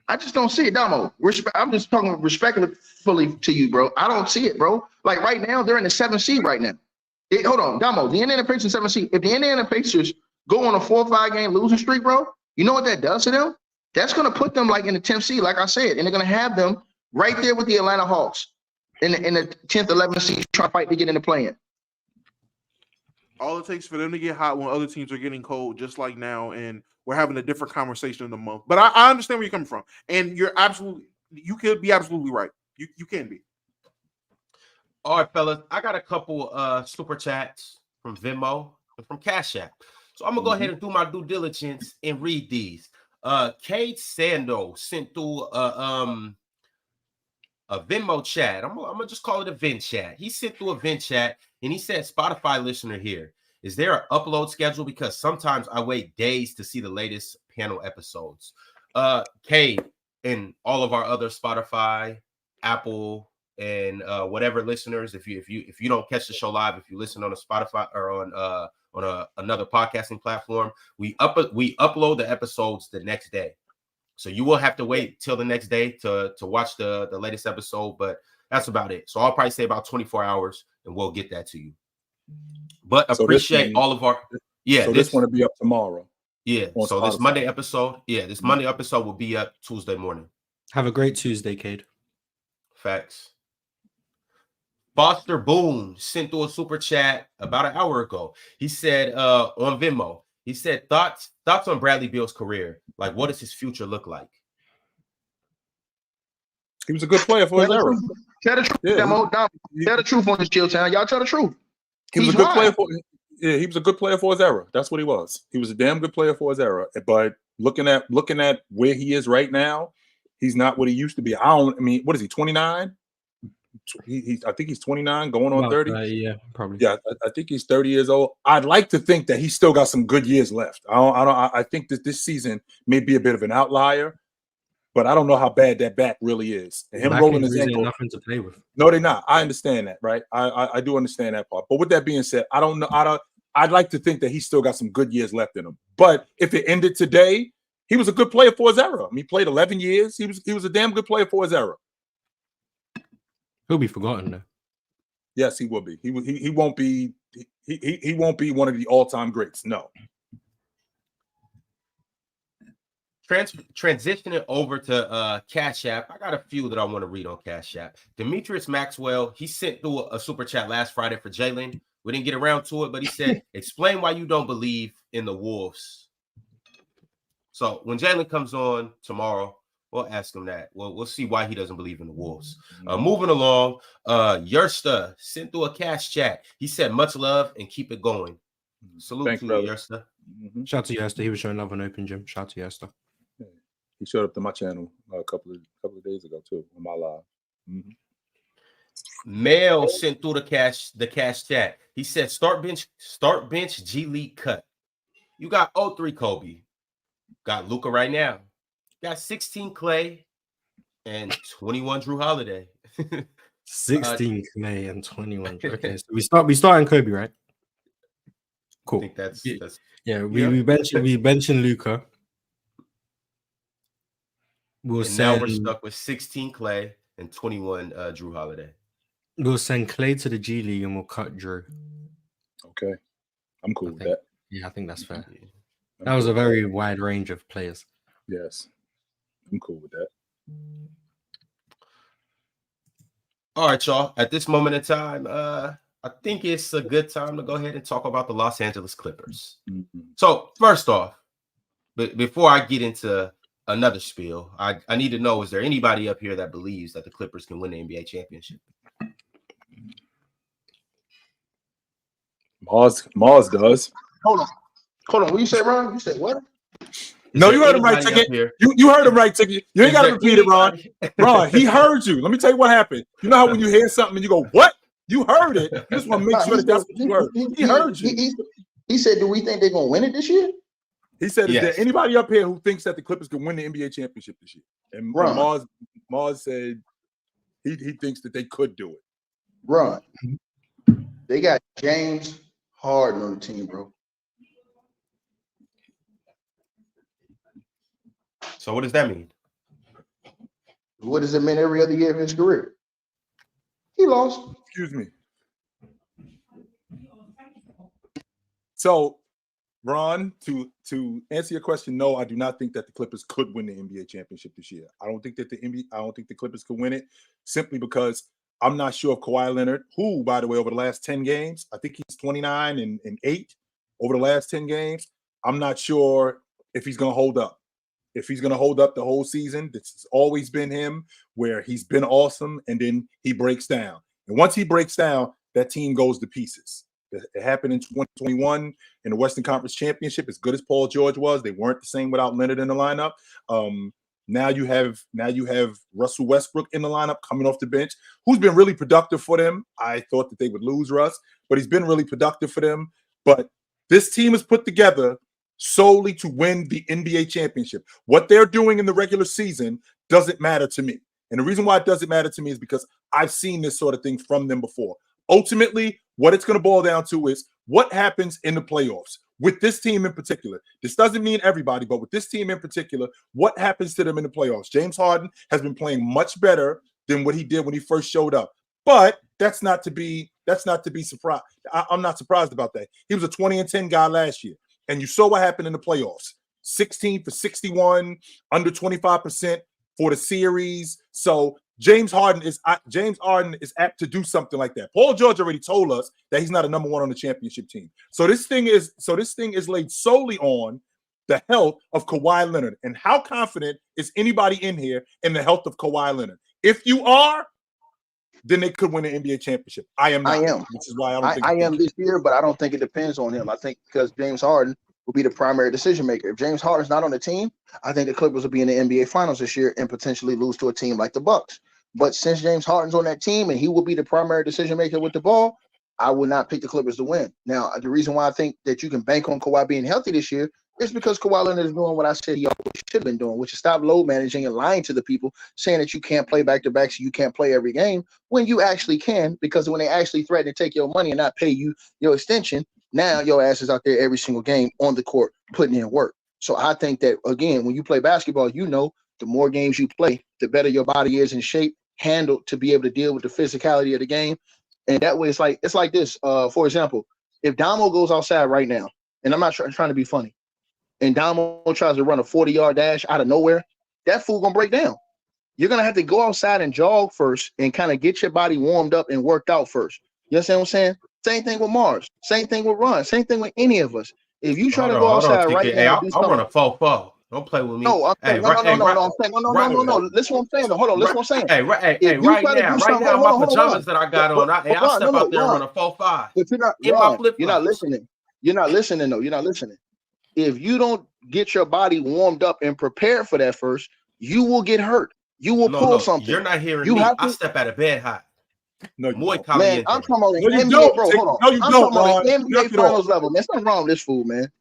I just don't see it, Damo. I'm just talking respectfully to you, bro. I don't see it, bro. Like right now, they're in the 7th seed right now. Hold on, Damo. The Indiana Pacers 7th seed. If the Indiana Pacers go on a 4 or 5 game losing streak, bro, you know what that does to them? That's going to put them like in the 10th seed, like I said, and they're going to have them right there with the Atlanta Hawks in the 10th, 11th seed, trying to fight to get in the play-in. All it takes for them to get hot when other teams are getting cold, just like now, and we're having a different conversation in the month. But I understand where you're coming from, and you could be absolutely right. You can be. All right, fellas, I got a couple super chats from Venmo and from Cash App. So I'm gonna go ahead and do my due diligence and read these. Kate Sando sent through a Venmo chat. I'm gonna just call it a Vent chat. He sent through a Vent chat and he said, Spotify listener here, is there an upload schedule? Because sometimes I wait days to see the latest panel episodes. Kate and all of our other Spotify, Apple, and whatever listeners, if you don't catch the show live, if you listen on a Spotify or on another podcasting platform, we upload the episodes the next day. So you will have to wait till the next day to watch the latest episode, but that's about it. So I'll probably say about 24 hours and we'll get that to you. But appreciate all of our So this one will be up tomorrow. Yeah. So this Monday episode, this Monday episode will be up Tuesday morning. Have a great Tuesday, Cade. Facts. Foster Boone sent through a super chat about an hour ago. He said on Venmo, he said thoughts on Bradley Beal's career. Like, what does his future look like? He was a good player for his era. Tell the truth, tell the truth on this chill town. Y'all tell the truth. He was a good player for. Yeah, he was a good player for his era. That's what he was. He was a damn good player for his era. But looking at where he is right now, he's not what he used to be. What is he? 29. I think he's 29, going on 30. Yeah, probably. Yeah, I think he's 30 years old. I'd like to think that he's still got some good years left. I think that this season may be a bit of an outlier, but I don't know how bad that back really is. And him rolling his ankle, nothing to play with. No, they're not. I understand that, right? I do understand that part. But with that being said, I don't know. I'd like to think that he's still got some good years left in him. But if it ended today, he was a good player for his era. I mean, he played 11 years. He was a damn good player for his era. He'll be forgotten though. Yes, he will be. He won't be. He won't be one of the all-time greats. No. Transitioning over to Cash App, I got a few that I want to read on Cash App. Demetrius Maxwell, he sent through a super chat last Friday for Jalen. We didn't get around to it, but he said, explain why you don't believe in the Wolves. So when Jalen comes on tomorrow, we'll ask him that. We'll see why he doesn't believe in the Wolves. Moving along, Yersta sent through a cash chat. He said, much love and keep it going. Salute Thanks, to brother. you, Yersta. Shout out to Yester. He was showing love on Open Gym. Shout out to Yester. He showed up to my channel a couple of days ago too on my live. Mel sent through the cash chat. He said, start bench G League cut. You got 03 Kobe. Got Luka right now. Got 16 Klay and 21 Drew Holiday. 16 Klay and 21. Okay, so we start in Kobe, right? Cool. I think that's we mentioned Luka. Now we're stuck with 16 Klay and 21 Drew Holiday. We'll send Klay to the G League and we'll cut Drew. Okay, I'm cool with that. Yeah, I think that's fair. That was a very wide range of players. Yes, I'm cool with that. All right, y'all. At this moment in time, I think it's a good time to go ahead and talk about the Los Angeles Clippers. So first off, before I get into another spiel, I need to know, is there anybody up here that believes that the Clippers can win the NBA championship? Mars does. Hold on. What you say, Ron? You said what? No, you heard him right, Ticket. You heard him right, Ticket. You ain't got to repeat it, Ron. Ron, he heard you. Let me tell you what happened. You know how when you hear something and you go, what? You heard it. You just want to make sure that's what you heard. He heard you. He said, do we think they're going to win it this year? He said, is there anybody up here who thinks that the Clippers can win the NBA championship this year? And Mars said he thinks that they could do it. Ron, they got James Harden on the team, bro. So what does that mean? What does it mean every other year of his career? He lost. Excuse me. So, Ron, to answer your question, no, I do not think that the Clippers could win the NBA championship this year. I don't think that the Clippers could win it simply because I'm not sure if Kawhi Leonard, who, by the way, over the last 10 games, I think he's 29 and 8 over the last 10 games. I'm not sure if he's going to hold up. If he's going to hold up the whole season, this has always been him, where he's been awesome and then he breaks down. And once he breaks down, that team goes to pieces. It happened in 2021 in the Western Conference Championship. As good as Paul George was, they weren't the same without Leonard in the lineup. Now you have Russell Westbrook in the lineup coming off the bench, who's been really productive for them. I thought that they would lose Russ, but he's been really productive for them. But this team is put together solely to win the NBA championship. What they're doing in the regular season doesn't matter to me. And the reason why it doesn't matter to me is because I've seen this sort of thing from them before. Ultimately, what it's going to boil down to is what happens in the playoffs with this team in particular. This doesn't mean everybody, but with this team in particular, what happens to them in the playoffs? James Harden has been playing much better than what he did when he first showed up. But that's not to be surprised. I'm not surprised about that. He was a 20-10 guy last year. And you saw what happened in the playoffs. 16 for 61, under 25% for the series. So James Harden is apt to do something like that. Paul George already told us that he's not a number one on the championship team. So this thing is laid solely on the health of Kawhi Leonard. And how confident is anybody in here in the health of Kawhi Leonard? If you are, then they could win an NBA championship. I am. Which is why I don't think I am this year, but I don't think it depends on him. I think because James Harden will be the primary decision maker. If James Harden's not on the team, I think the Clippers will be in the NBA Finals this year and potentially lose to a team like the Bucks. But since James Harden's on that team and he will be the primary decision maker with the ball, I will not pick the Clippers to win. Now, the reason why I think that you can bank on Kawhi being healthy this year is because Kawhi Leonard is doing what I said he always should have been doing, which is stop load managing and lying to the people, saying that you can't play back-to-back, so you can't play every game, when you actually can, because when they actually threaten to take your money and not pay you your extension, Now your ass is out there every single game on the court putting in work. So I think that, again, when you play basketball, you know, the more games you play, the better your body is in shape, handled to be able to deal with the physicality of the game. And that way it's like this. For example, if Damo goes outside right now, and I'm not trying to be funny, and Damo tries to run a 40-yard dash out of nowhere, that fool gonna break down. You're gonna have to go outside and jog first and kind of get your body warmed up and worked out first. You understand what I'm saying? Same thing with Mars. Same thing with Ron. Same thing with any of us. If you try to go outside right now, I'll run a 4-4. Don't play with me. No, no. Listen what I'm saying. Hold on, listen what I'm saying. Hey, right now, my pajamas that I got on, I'll step out there and run a 4-5. But you're not listening. You're not listening, though. You're not listening. If you don't get your body warmed up and prepared for that first, you will get hurt. You will pull something. You're not hearing me. I step out of bed hot. No, man, I'm talking about the NBA, bro. Hold on. No, you don't, I'm talking about the NBA Finals level, man. Something wrong with this fool, man.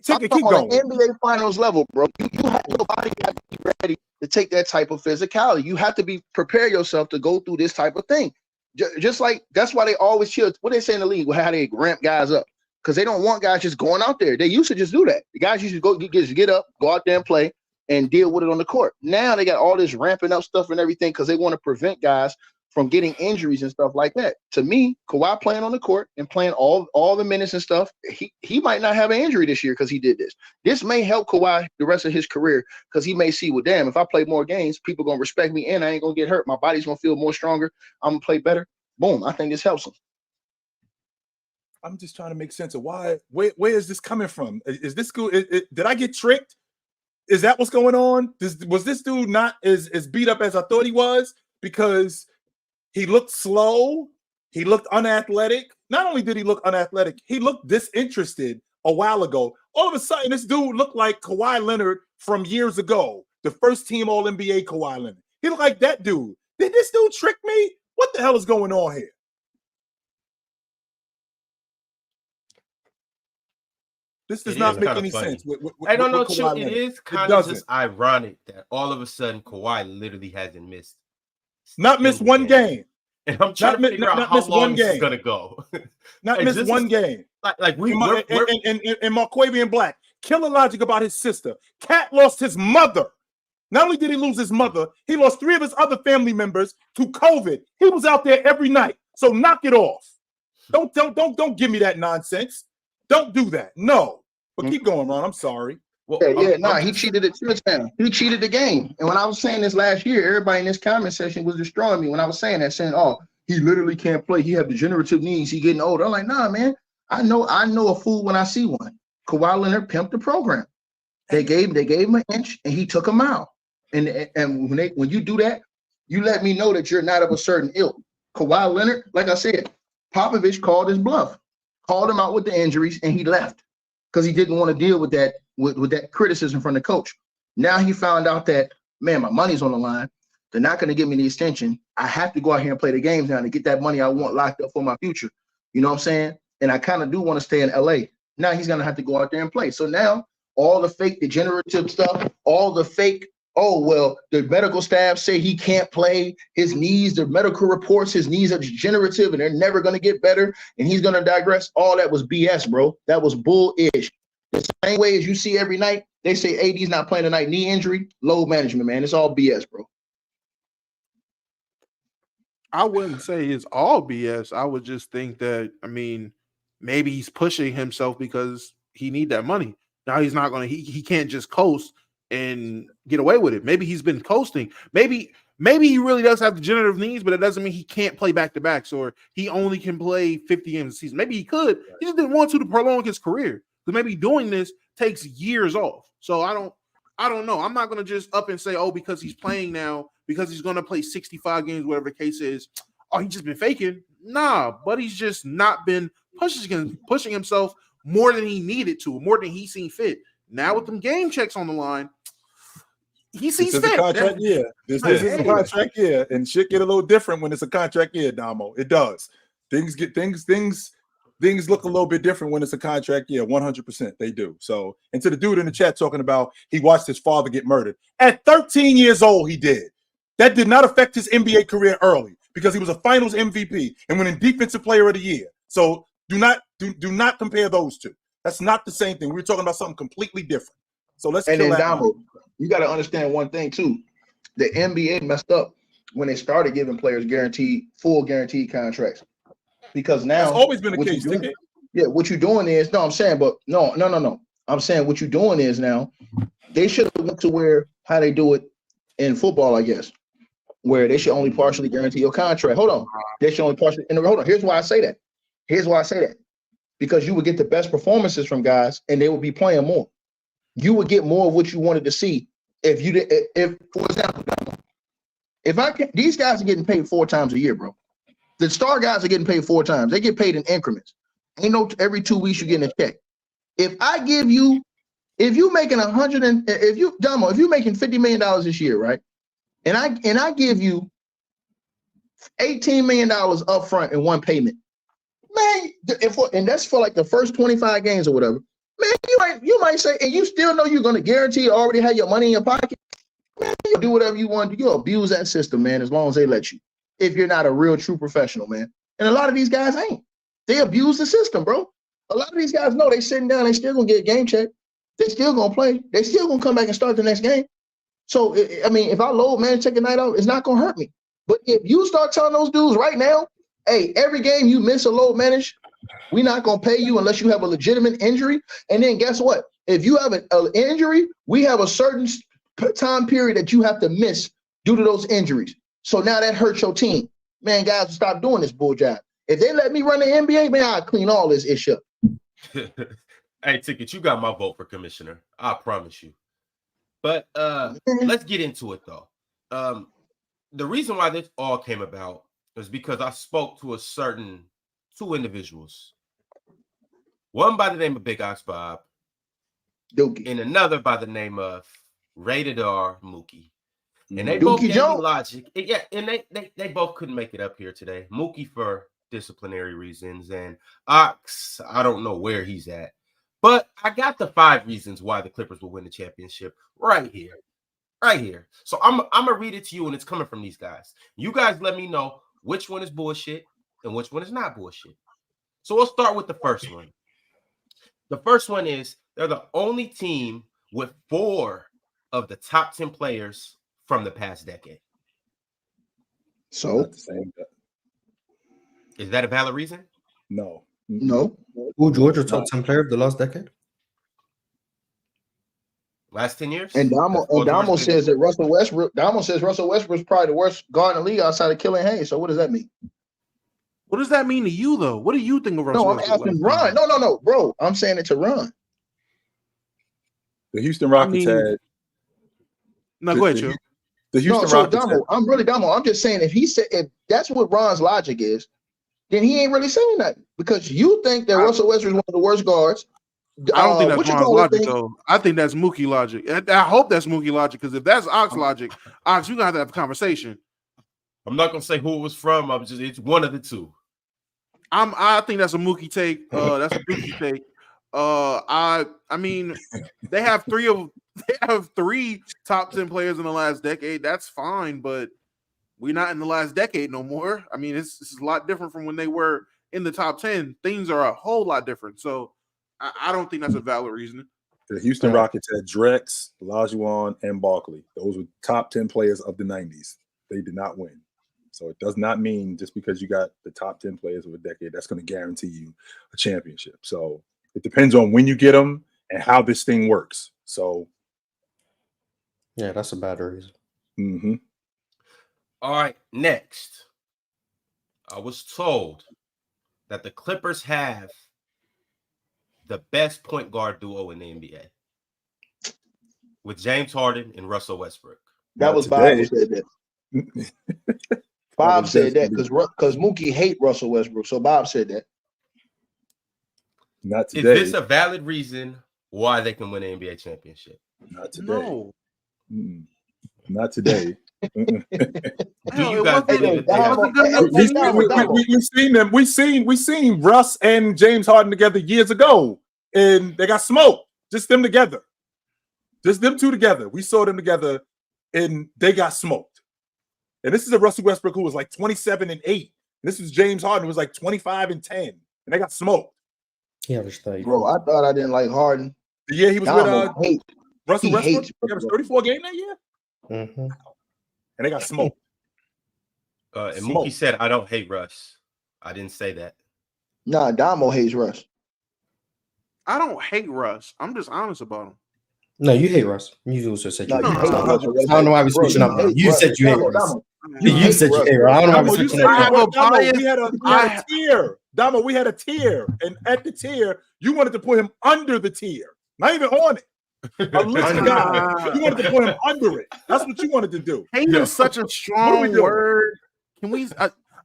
Keep going. NBA Finals level, bro. You have your body got to be ready to take that type of physicality. You have to prepare yourself to go through this type of thing. Just like that's why they always chill. What they say in the league, how they ramp guys up, because they don't want guys just going out there. They used to just do that. The guys used to get up, go out there and play, and deal with it on the court. Now they got all this ramping up stuff and everything because they want to prevent guys from getting injuries and stuff like that. To me, Kawhi playing on the court and playing all the minutes and stuff, he might not have an injury this year because he did this. This may help Kawhi the rest of his career because he may see, well, damn, if I play more games, people going to respect me and I ain't going to get hurt. My body's going to feel more stronger. I'm going to play better. Boom. I think this helps him. I'm just trying to make sense of where is this coming from? Is this cool? Did I get tricked? Is that what's going on? Was this dude not as beat up as I thought he was? Because he looked slow. He looked unathletic. Not only did he look unathletic, he looked disinterested a while ago. All of a sudden, this dude looked like Kawhi Leonard from years ago, the first team All-NBA Kawhi Leonard. He looked like that dude. Did this dude trick me? What the hell is going on here? This does not make any sense. I don't know, Chip. It is kind of just ironic that all of a sudden Kawhi literally hasn't missed. Not missed one game. And I'm trying to figure out how long this is gonna go. Not missed one game. Like we're and Marquavian Black. Killer logic about his sister. Cat lost his mother. Not only did he lose his mother, he lost 3 of his other family members to COVID. He was out there every night. So knock it off. Don't give me that nonsense. Don't do that. No. But keep going, Ron. I'm sorry. Well, he cheated at touchdown. He cheated the game. And when I was saying this last year, everybody in this comment section was destroying me when I was saying that, saying, "Oh, he literally can't play. He have degenerative knees. He getting older." I'm like, nah, man. I know a fool when I see one. Kawhi Leonard pimped the program. They gave him an inch and he took a mile. And when you do that, you let me know that you're not of a certain ilk. Kawhi Leonard, like I said, Popovich called his bluff, called him out with the injuries, and he left because he didn't want to deal with that. With that criticism from the coach. Now he found out that, man, my money's on the line. They're not going to give me the extension. I have to go out here and play the games now to get that money I want locked up for my future. You know what I'm saying? And I kind of do want to stay in LA. Now he's going to have to go out there and play. So now all the fake degenerative stuff, all the fake, oh, well, the medical staff say he can't play. His knees, the medical reports, his knees are degenerative and they're never going to get better. And he's going to digress. All that was BS, bro. That was bullish. The same way as you see every night, they say AD's not playing tonight, knee injury, load management, man. It's all BS, bro. I wouldn't say it's all BS. I would just think that, maybe he's pushing himself because he need that money. Now he's not going to, he can't just coast and get away with it. Maybe he's been coasting. Maybe he really does have degenerative knees, but it doesn't mean he can't play back-to-backs or he only can play 50 games a season. Maybe he could. He just didn't want to prolong his career. Because maybe doing this takes years off. So I don't know. I'm not going to just up and say, oh, because he's playing now, because he's going to play 65 games, whatever the case is, oh, he's just been faking. Nah, but he's just not been pushing himself more than he needed to, more than he seen fit. Now with them game checks on the line, he sees fit. This is a contract year, and shit get a little different when it's a contract year, Damo. It does. Things look a little bit different when it's a contract year. 100% they do. So, and to the dude in the chat talking about he watched his father get murdered. At 13 years old, he did. That did not affect his NBA career early because he was a finals MVP and winning defensive player of the year. So do not Do not compare those two. That's not the same thing. We're talking about something completely different. So let's and kill then that. Damo, you got to understand one thing too. The NBA messed up when they started giving players full guaranteed contracts. Because now that's always been the what case. you doing, what you're doing is I'm saying what you're doing is now they should have went to where how they do it in football, I guess, where they should only partially guarantee your contract. Hold on, they should only partially. And hold on, here's why I say that. Because you would get the best performances from guys, and they would be playing more. You would get more of what you wanted to see if you did. If, for example, these guys are getting paid 4 times a year, bro. The star guys are getting paid 4 times. They get paid in increments. Ain't no every 2 weeks you getting a check. If you making if you're making $50 million this year, right? And I give you $18 million up front in one payment, man. And that's for like the first 25 games or whatever. Man, you might say, and you still know you're going to guarantee already have your money in your pocket. Man, you do whatever you want to do. You abuse that system, man, as long as they let you. If you're not a real true professional, man. And a lot of these guys ain't. They abuse the system, bro. A lot of these guys know they sitting down, they still gonna get a game check. They still gonna play. They still gonna come back and start the next game. So I mean, if I load man, take a night off, it's not gonna hurt me. But if you start telling those dudes right now, hey, every game you miss a load manage, we're not gonna pay you unless you have a legitimate injury. And then guess what? If you have an injury, we have a certain time period that you have to miss due to those injuries. So now that hurts your team. Man, guys, stop doing this bull job. If they let me run the NBA, man, I'll clean all this issue up. Hey, Ticket, you got my vote for commissioner. I promise you. But let's get into it, though. The reason why this all came about is because I spoke to 2 individuals. One by the name of Big Ox Bob, Dookie. and another by the name of Rated R Mookie. And they Dookie both gave me Jones. logic. Yeah, and they both couldn't make it up here today. Mookie for disciplinary reasons, and Ox, I don't know where he's at. But I got the 5 reasons why the Clippers will win the championship right here. Right here. So I'm gonna read it to you, and it's coming from these guys. You guys let me know which one is bullshit and which one is not bullshit. So we'll start with the first one. The first one is they're the only team with 4 of the top 10 players from the past decade. So is that a valid reason? No. Paul George, a top 10 player of the last decade? Last 10 years? And Damo says that Russell Westbrook is probably the worst guard in the league outside of Killian Hayes. So what does that mean? What does that mean to you, though? What do you think of Russell? No, I'm asking Ron. No, bro. I'm saying it to Ron. The Houston Rockets had. No, go ahead, Joe. The Houston Rockets. Damo, I'm just saying if that's what Ron's logic is, then he ain't really saying nothing because you think that Russell Westbrook is one of the worst guards. I don't think that's Ron's logic, though. I think that's Mookie logic. I hope that's Mookie logic because if that's Ox logic, Ox, we're gonna have to have a conversation. I'm not gonna say who it was from. It's one of the 2. I think that's a Mookie take. That's a Mookie take. I mean, they have 3 top 10 players in the last decade. That's fine, but we're not in the last decade no more. I mean, it's a lot different from when they were in the top 10. Things are a whole lot different. So I don't think that's a valid reason. The Houston Rockets had Drex, Olajuwon, and Barkley. Those were top 10 players of the 90s. They did not win. So it does not mean just because you got the top 10 players of a decade, that's going to guarantee you a championship. So it depends on when you get them and how this thing works. So. Yeah, that's a bad reason. Mm-hmm. All right, next. I was told that the Clippers have the best point guard duo in the NBA with James Harden and Russell Westbrook. That was Bob who said that. Bob said that because Mookie hate Russell Westbrook, so Bob said that. Not today. Is this a valid reason why they can win an NBA championship? Not today. No. Not today. Do you guys believe We've seen them. We've seen Russ and James Harden together years ago, and they got smoked. Just them together. Just them 2 together. We saw them together, and they got smoked. And this is a Russell Westbrook who was like 27-8. This is James Harden who was like 25-10, and they got smoked. He averaged 30. Bro, I thought I didn't like Harden. The year he was Damo with hate. Russell he Westbrook, hates he averaged 34 game that year, Mm-hmm. and they got smoked. And Smoke. Mookie said, "I don't hate Russ." I didn't say that. Nah, Damo hates Russ. I don't hate Russ. I'm just honest about him. No, you hate Russ. You also said you No, hate you hate Russ. Russell I Westbrook. don't know why we're Bro, switching up now. hate You Russ. said you hate Damo, Russ. Damo. You said you hate Russ. I don't know why Damo, we're you switching said up I have now. a bias. we had a tier. Damo, we had a tier, and at the tier, you wanted to put him under the tier, not even on it. A list guy. You wanted to put him under it. That's what you wanted to do. Hate is such a strong word. Can we?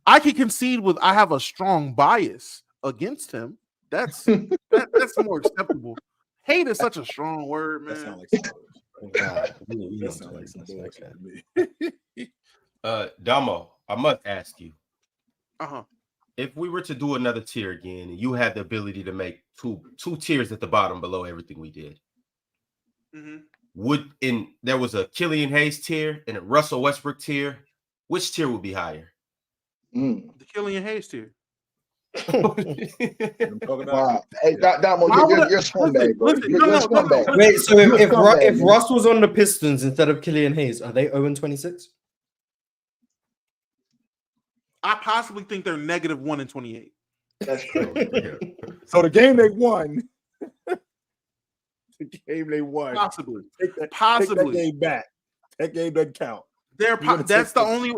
I can concede with I have a strong bias against him. That's more acceptable. Hate is such a strong word, man. That sounds like some God, that sounds like some bullshit to me. Damo, I must ask you. Uh-huh. If we were to do another tier again, and you had the ability to make two tiers at the bottom below everything we did, there was a Killian Hayes tier and a Russell Westbrook tier, which tier would be higher? The Killian Hayes tier. Wow. Hey, Damo, you're scumbag, bro. You're scumbag. Wait, so if Russ was on the Pistons instead of Killian Hayes, are they 0-26? I possibly think they're -1 and 28. That's crazy. So the game they won. Possibly. Take that game back. That game doesn't count. That's the only.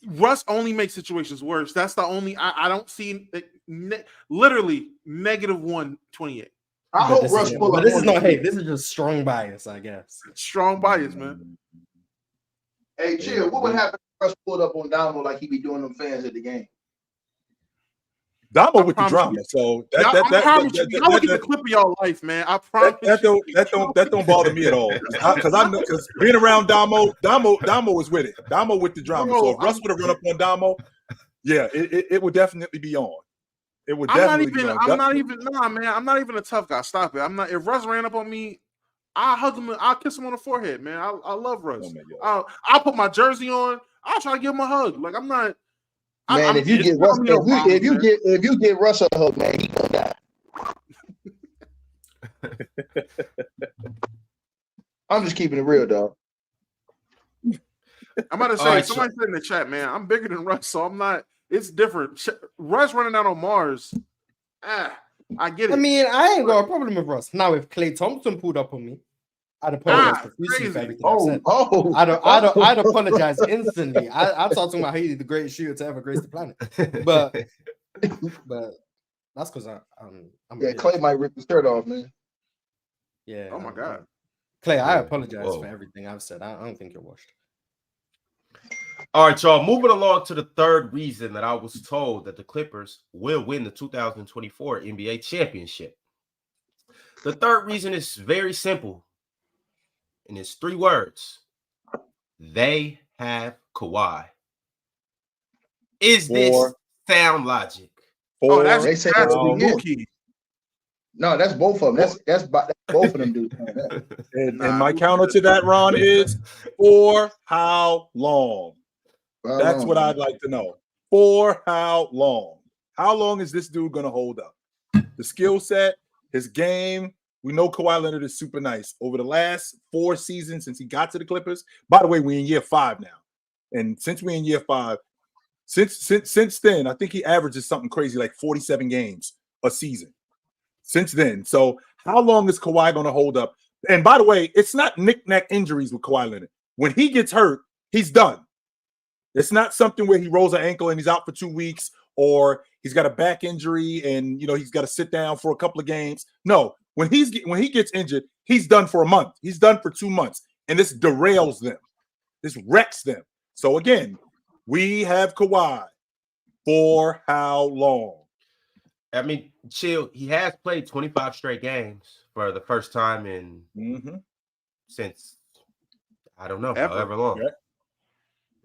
Russ only makes situations worse. That's the only. I don't see literally -1 28. I hope Russ pull up. But this is not hate. This is just strong bias, I guess. Strong bias, man. Hey, chill. What would happen if Russ pulled up on Damo like he be doing them fans at the game? Damo with the drama, so I will get the clip of y'all life, man. I promise. That don't bother me at all, because being around Damo was with it. Damo with the drama. So if Russ would have run up on Damo, yeah, it would definitely be on. It would definitely be on. I'm not even a tough guy. Stop it. I'm not. If Russ ran up on me, I'll hug him. I'll kiss him on the forehead, man. I love Russ. I'll put my jersey on. I'll try to give him a hug. Like I'm not. Man, if you get Russ, if you get Russ a hug, man, he gonna die. I'm just keeping it real, dog. I'm about to say, somebody said in the chat, man, I'm bigger than Russ, so I'm not. It's different. Russ running out on Mars. I get it. I mean, I ain't got a problem with Russ. Now, if Klay Thompson pulled up on me, I'd apologize profusely for everything I've said. I'd apologize instantly. I'm talking about Haley, the greatest shooter to ever grace the planet. But that's because I'm Klay might rip his shirt off, man. Yeah. Oh my God. Klay, I apologize for everything I've said. I don't think you're washed. All right, y'all. Moving along to the third reason that I was told that the Clippers will win the 2024 NBA championship. The third reason is very simple. And it's 3 words. They have Kawhi. Is this sound logic? That's Mookie. No, that's both of them. That's both of them dudes. And my counter to that, Ron, is for how long? That's what I'd like to know. For how long? How long is this dude going to hold up? The skill set, his game. We know Kawhi Leonard is super nice. Over the last 4 seasons since he got to the Clippers, by the way, we're in year 5 now. And since we're in year 5, since then, I think he averages something crazy like 47 games a season. Since then. So how long is Kawhi going to hold up? And by the way, it's not knick-knack injuries with Kawhi Leonard. When he gets hurt, he's done. It's not something where he rolls an ankle and he's out for 2 weeks, or he's got a back injury and he's got to sit down for a couple of games. No. When he gets injured, he's done for a month. He's done for 2 months, and this derails them. This wrecks them. So again, we have Kawhi for how long? I mean, chill. He has played 25 straight games for the first time in since I don't know however long. Right.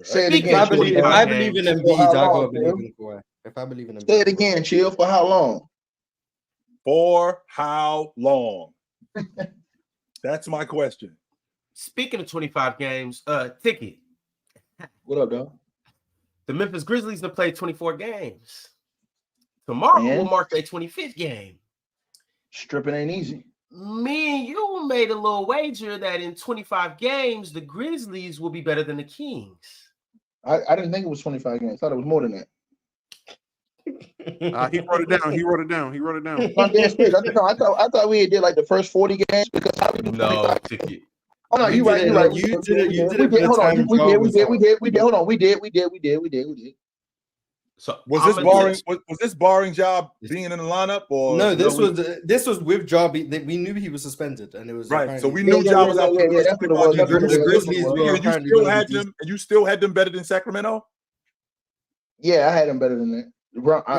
Say it again. If I believe in Embiid, I go believe in Kawhi. If I believe in Embiid, say it again. Chill. For how long? For how long? That's my question. Speaking of 25 games, Ticket. What up, dog? The Memphis Grizzlies have played 24 games. Tomorrow will mark their 25th game. Stripping ain't easy. Me and you made a little wager that in 25 games, the Grizzlies will be better than the Kings. I didn't think it was 25 games. I thought it was more than that. He wrote it down. He wrote it down. He wrote it down. I'm dead serious. I thought we did like the first 40 games because how we do No, 25? Ticket. Oh no, you're right. You're right. You did it. Hold on. We did. Hold on. We did. So was this barring job being in the lineup or no? This was with Jarby. We knew he was suspended, and it was right. So we knew Ja was out. The Grizzlies were you still had them better than Sacramento. Yeah, I had them better than that.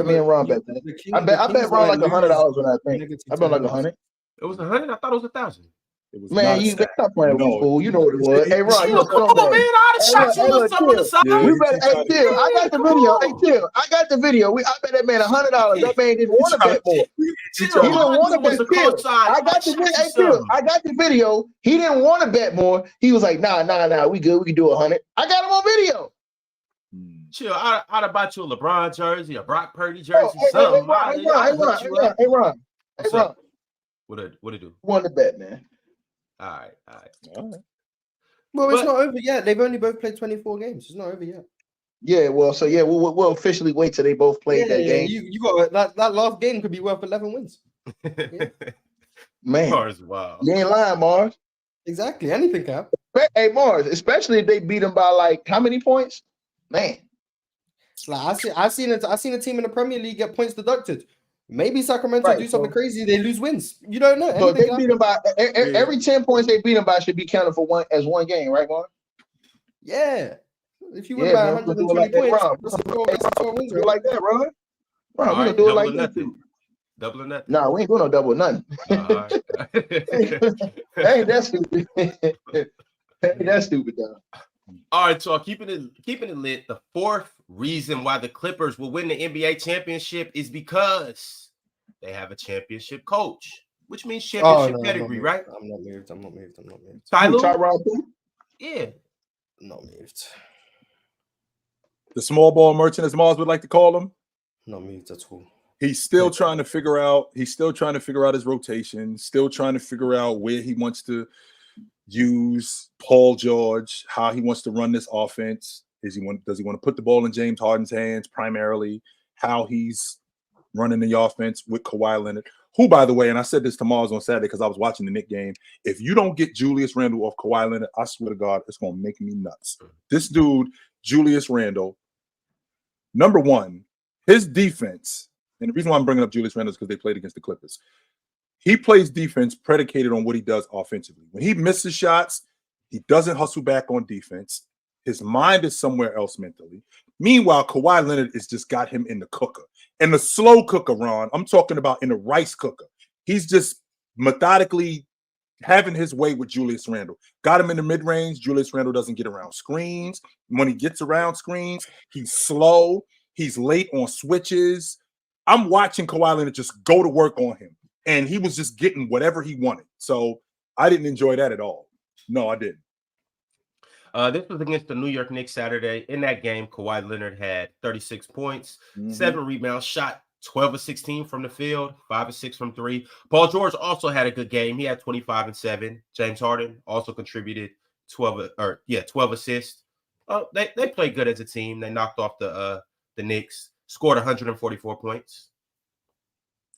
Me and Ron bet that. I bet Ron like $100 when I think. I bet like 100. It was 100. I thought it was 1,000. Man, you stop playing with me, fool. You know what it was. Hey, Ron, you come on, man. I shot you a something or something. Hey, Chill. I got the video. Hey, Chill. I got the video. I bet that man $100. That man didn't want to bet more. He didn't want to bet. I got the video. He didn't want to bet more. He was like, nah. We good. We can do 100. I got him on video. Chill. I'd have bought you a LeBron jersey, a Brock Purdy jersey, something. Hey, Ron. What it do? Won the bet, man. All right. Well, it's not over yet. They've only both played 24 games. It's not over yet. Yeah, well, so yeah, we'll officially wait till they both play that game. You got that last game could be worth 11 wins. Yeah. Man, Mars, wow. You ain't lying, Mars. Exactly. Anything can happen. Hey, Mars, especially if they beat them by like how many points? Man. Like I've seen a team in the Premier League get points deducted. Maybe Sacramento do something crazy. They lose wins. You don't know. So they beat them by every 10 points they beat them by should be counted for one game, right, Mark? Yeah. If you win by 120 points, that's 4 wins. Do it like that, Ron. We're gonna do it like that too. Double or nothing. No, we ain't doing no double or nothing. Hey, that's stupid. That's stupid, though. All right, so keeping it lit. The fourth reason why the Clippers will win the NBA championship is because they have a championship coach, which means championship pedigree, right? I'm not moved. Tyler? Yeah. Not moved. The small ball merchant, as Mars would like to call him. Not moved at all. He's still trying to figure out. He's still trying to figure out his rotation. Still trying to figure out where he wants to use Paul George, how he wants to run this offense. Does he want to put the ball in James Harden's hands primarily? How he's running the offense with Kawhi Leonard, who, by the way, and I said this to Mars on Saturday because I was watching the Knicks game. If you don't get Julius Randle off Kawhi Leonard, I swear to God, it's gonna make me nuts. This dude, Julius Randle, number one, his defense, and the reason why I'm bringing up Julius Randle is because they played against the Clippers. He plays defense predicated on what he does offensively. When he misses shots, he doesn't hustle back on defense. His mind is somewhere else mentally. Meanwhile, Kawhi Leonard has just got him in the cooker. And the slow cooker, Ron, I'm talking about in the rice cooker. He's just methodically having his way with Julius Randle. Got him in the mid-range. Julius Randle doesn't get around screens. When he gets around screens, he's slow. He's late on switches. I'm watching Kawhi Leonard just go to work on him. And he was just getting whatever he wanted. So I didn't enjoy that at all. No, I didn't. This was against the New York Knicks Saturday. In that game, Kawhi Leonard had 36 points, 7 rebounds, shot 12 of 16 from the field, 5 of 6 from 3. Paul George also had a good game. He had 25 and 7. James Harden also contributed 12 assists. They played good as a team. They knocked off the Knicks, scored 144 points.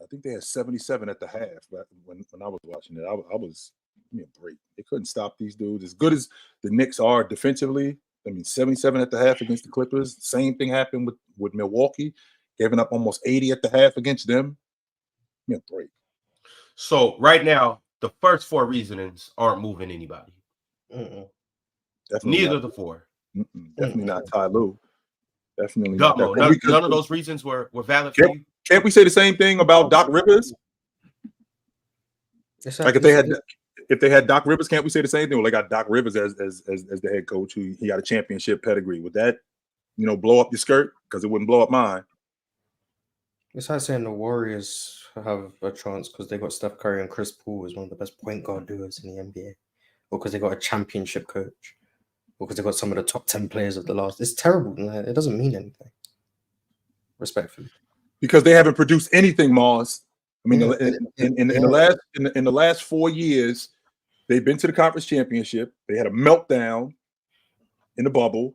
I think they had 77 at the half. But when I was watching it, I was give me a break. They couldn't stop these dudes. As good as the Knicks are defensively, 77 at the half against the Clippers. Same thing happened with Milwaukee, giving up almost 80 at the half against them. Give me a break. So right now, the first 4 reasonings aren't moving anybody. Neither of the 4. Definitely not Ty Lue. Definitely not. None of those reasons were valid for you. Can't we say the same thing about Doc Rivers? Like if they had Doc Rivers, can't we say the same thing? Well, they got Doc Rivers as the head coach, who he got a championship pedigree. Would that, blow up your skirt? Because it wouldn't blow up mine. It's like saying the Warriors have a chance because they got Steph Curry and Chris Paul as one of the best point guard doers in the NBA, or because they got a championship coach, or because they got some of the top 10 players of the last. It's terrible. It doesn't mean anything. Respectfully. Because they haven't produced anything, Mars. I mean, in the last 4 years, they've been to the conference championship. They had a meltdown in the bubble.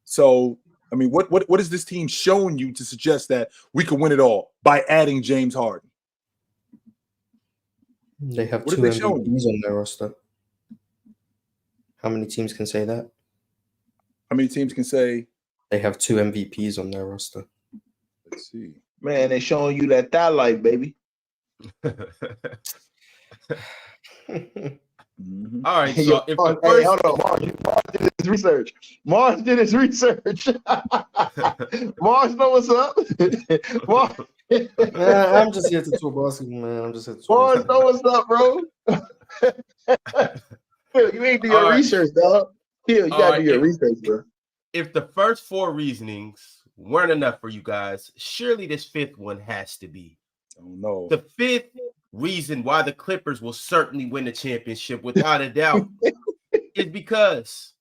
So, I mean, what is this team showing you to suggest that we can win it all by adding James Harden? They have 2 MVPs on their roster. How many teams can say that? How many teams can say they have 2 MVPs on their roster? Let's see. Man, they showing you that thigh life, baby. Mm-hmm. All right, so if the first... hold on, Mars did his research. Mars did his research. Mars know what's up. Mars... I'm just here to talk basketball, man. I'm just here to talk. Mars know what's up, bro. You ain't do your research, dog. You gotta do your research, bro. If the first 4 reasonings weren't enough for you guys, surely this 5th one has to be. Oh no. The 5th reason why the Clippers will certainly win the championship without a doubt is because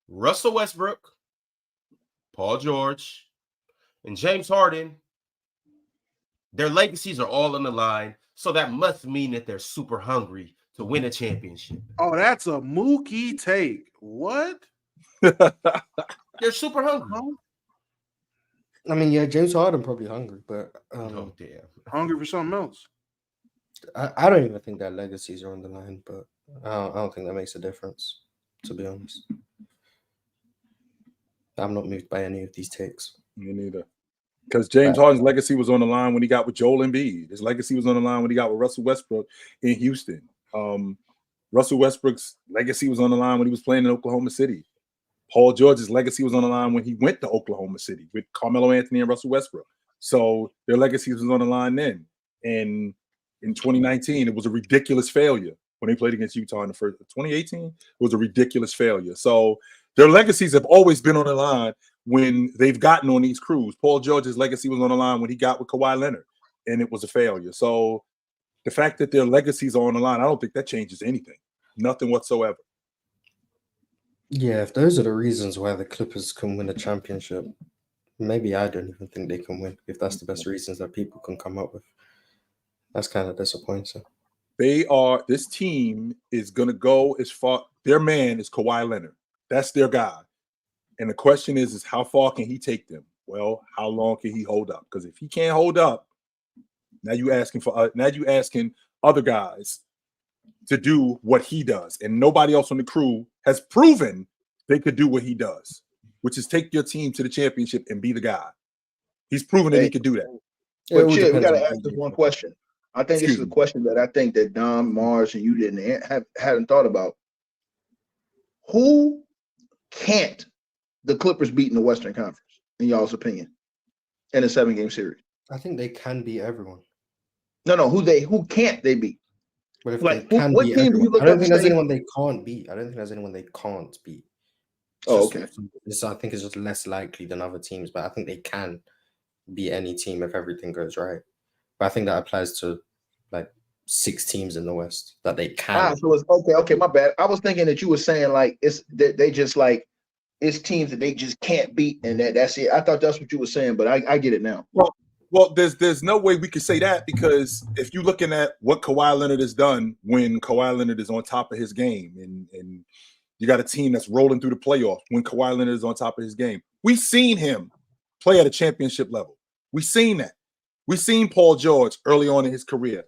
Russell Westbrook, Paul George, and James Harden, their legacies are all on the line. So that must mean that they're super hungry to win a championship. Oh, that's a Mookie take. What? They're super hungry. I mean, yeah, James Harden probably hungry, but oh damn, hungry for something else. I don't even think their legacies are on the line, but I don't think that makes a difference, to be honest. I'm not moved by any of these takes. Me neither. Because James Harden's legacy was on the line when he got with Joel Embiid. His legacy was on the line when he got with Russell Westbrook in Houston. Russell Westbrook's legacy was on the line when he was playing in Oklahoma City. Paul George's legacy was on the line when he went to Oklahoma City with Carmelo Anthony and Russell Westbrook. So their legacy was on the line then. And in 2019, it was a ridiculous failure when they played against Utah in the first. 2018, it was a ridiculous failure. So their legacies have always been on the line when they've gotten on these crews. Paul George's legacy was on the line when he got with Kawhi Leonard, and it was a failure. So the fact that their legacies are on the line, I don't think that changes anything. Nothing whatsoever. Yeah, if those are the reasons why the Clippers can win a championship, maybe I don't even think they can win. If that's the best reasons that people can come up with, that's kind of disappointing. This team is going to go as far. Their man is Kawhi Leonard. That's their guy. And the question is how far can he take them? Well, how long can he hold up? Because if he can't hold up, now you asking other guys to do what he does, and nobody else on the crew has proven they could do what he does, which is take your team to the championship and be the guy. He's proven that he could do that. But Chid, we got to ask this one question. I think this is a question that I think that Dom, Mars, and you hadn't thought about. Who can't the Clippers beat in the Western Conference, in y'all's opinion, in a 7-game series? I think they can beat everyone. No, who can't they beat? But if like, they can what beat team do you everyone, look I don't up think and there's say- anyone they can't beat. I don't think there's anyone they can't beat. Oh, okay. I think it's just less likely than other teams, but I think they can beat any team if everything goes right. But I think that applies to like 6 teams in the West that they can. So it's okay, my bad. I was thinking that you were saying like they just like it's teams that they just can't beat, and that's it. I thought that's what you were saying, but I get it now. Well, there's no way we could say that, because if you're looking at what Kawhi Leonard has done when Kawhi Leonard is on top of his game, and you got a team that's rolling through the playoffs when Kawhi Leonard is on top of his game. We've seen him play at a championship level. We've seen that. We've seen Paul George early on in his career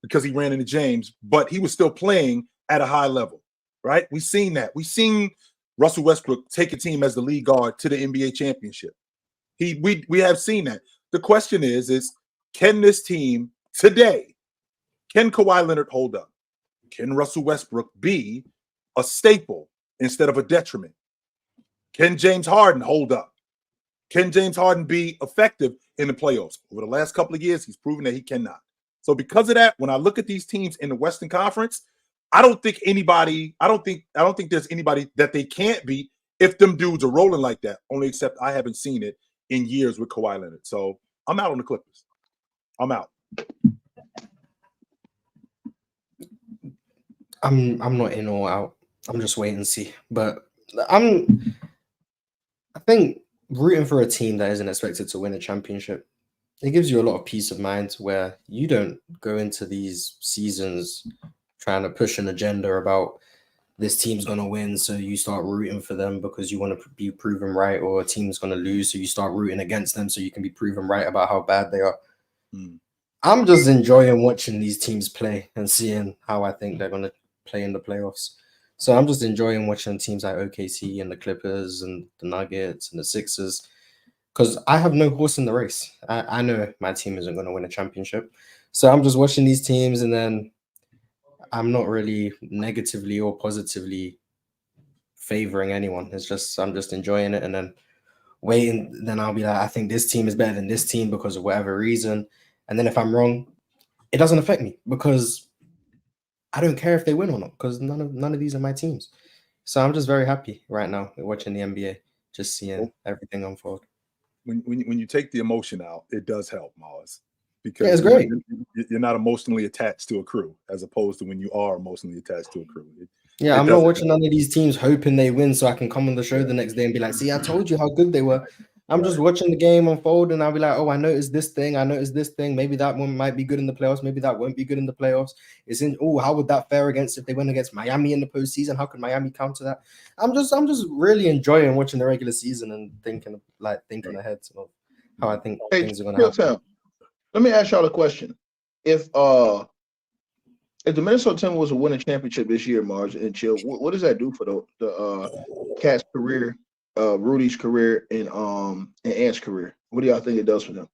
because he ran into James, but he was still playing at a high level, right? We've seen that. We've seen Russell Westbrook take a team as the lead guard to the NBA championship. We have seen that. The question is can this team today, can Kawhi Leonard hold up? Can Russell Westbrook be a staple instead of a detriment? Can James Harden hold up? Can James Harden be effective in the playoffs? Over the last couple of years, he's proven that he cannot. So because of that, when I look at these teams in the Western Conference, I don't think there's anybody that they can't beat if them dudes are rolling like that. Only except I haven't seen it in years with Kawhi Leonard. So I'm out on the Clippers. I'm out. I'm not in or out. I'm just wait and see. But I think rooting for a team that isn't expected to win a championship it gives you a lot of peace of mind where you don't go into these seasons trying to push an agenda about this team's going to win, so you start rooting for them because you want to be proven right, or a team's going to lose, so you start rooting against them so you can be proven right about how bad they are. I'm just enjoying watching these teams play and seeing how I think they're going to play in the playoffs. So I'm just enjoying watching teams like OKC and the Clippers and the Nuggets and the Sixers, because I have no horse in the race. I know my team isn't going to win a championship. So I'm just watching these teams, and then I'm not really negatively or positively favoring anyone. It's just I'm just enjoying it and then waiting. Then I'll be like, I think this team is better than this team because of whatever reason. And then if I'm wrong, it doesn't affect me because I don't care if they win or not, because none of these are my teams. So I'm just very happy right now watching the NBA, just seeing everything unfold. When you take the emotion out, it does help, Mars, because it's great. You're not emotionally attached to a crew as opposed to when you are emotionally attached to a crew. I'm not watching none of these teams hoping they win so I can come on the show the next day and be like, see, I told you how good they were. I'm just watching the game unfold, and I'll be like, oh, I noticed this thing. Maybe that one might be good in the playoffs. Maybe that won't be good in the playoffs. How would that fare if they went against Miami in the postseason? How could Miami counter that? I'm just really enjoying watching the regular season and thinking ahead of how I think things are going to happen. Let me ask y'all a question. If the Minnesota Timberwolves will win a championship this year, Mars and Chill, what does that do for the Cat's career, Rudy's career, and Ant's career? What do y'all think it does for them?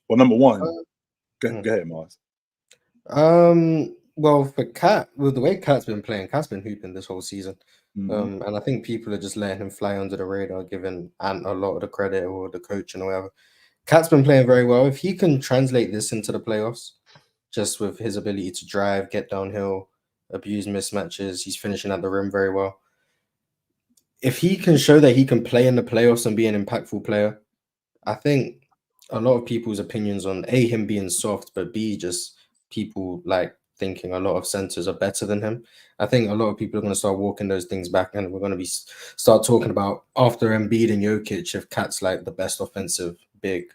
Well, number one, go ahead, Mars. Well, for Cat, with the way Cat's been playing, Cat's been hooping this whole season. And I think people are just letting him fly under the radar, giving Ant a lot of the credit or the coach and whatever. Cat's been playing very well. If he can translate this into the playoffs, just with his ability to drive, get downhill, abuse mismatches, he's finishing at the rim very well. If he can show that he can play in the playoffs and be an impactful player, I think a lot of people's opinions on A, him being soft, but B, just people like thinking a lot of centers are better than him. I think a lot of people are going to start walking those things back, and we're going to start talking about after Embiid and Jokic, if Cat's like the best offensive big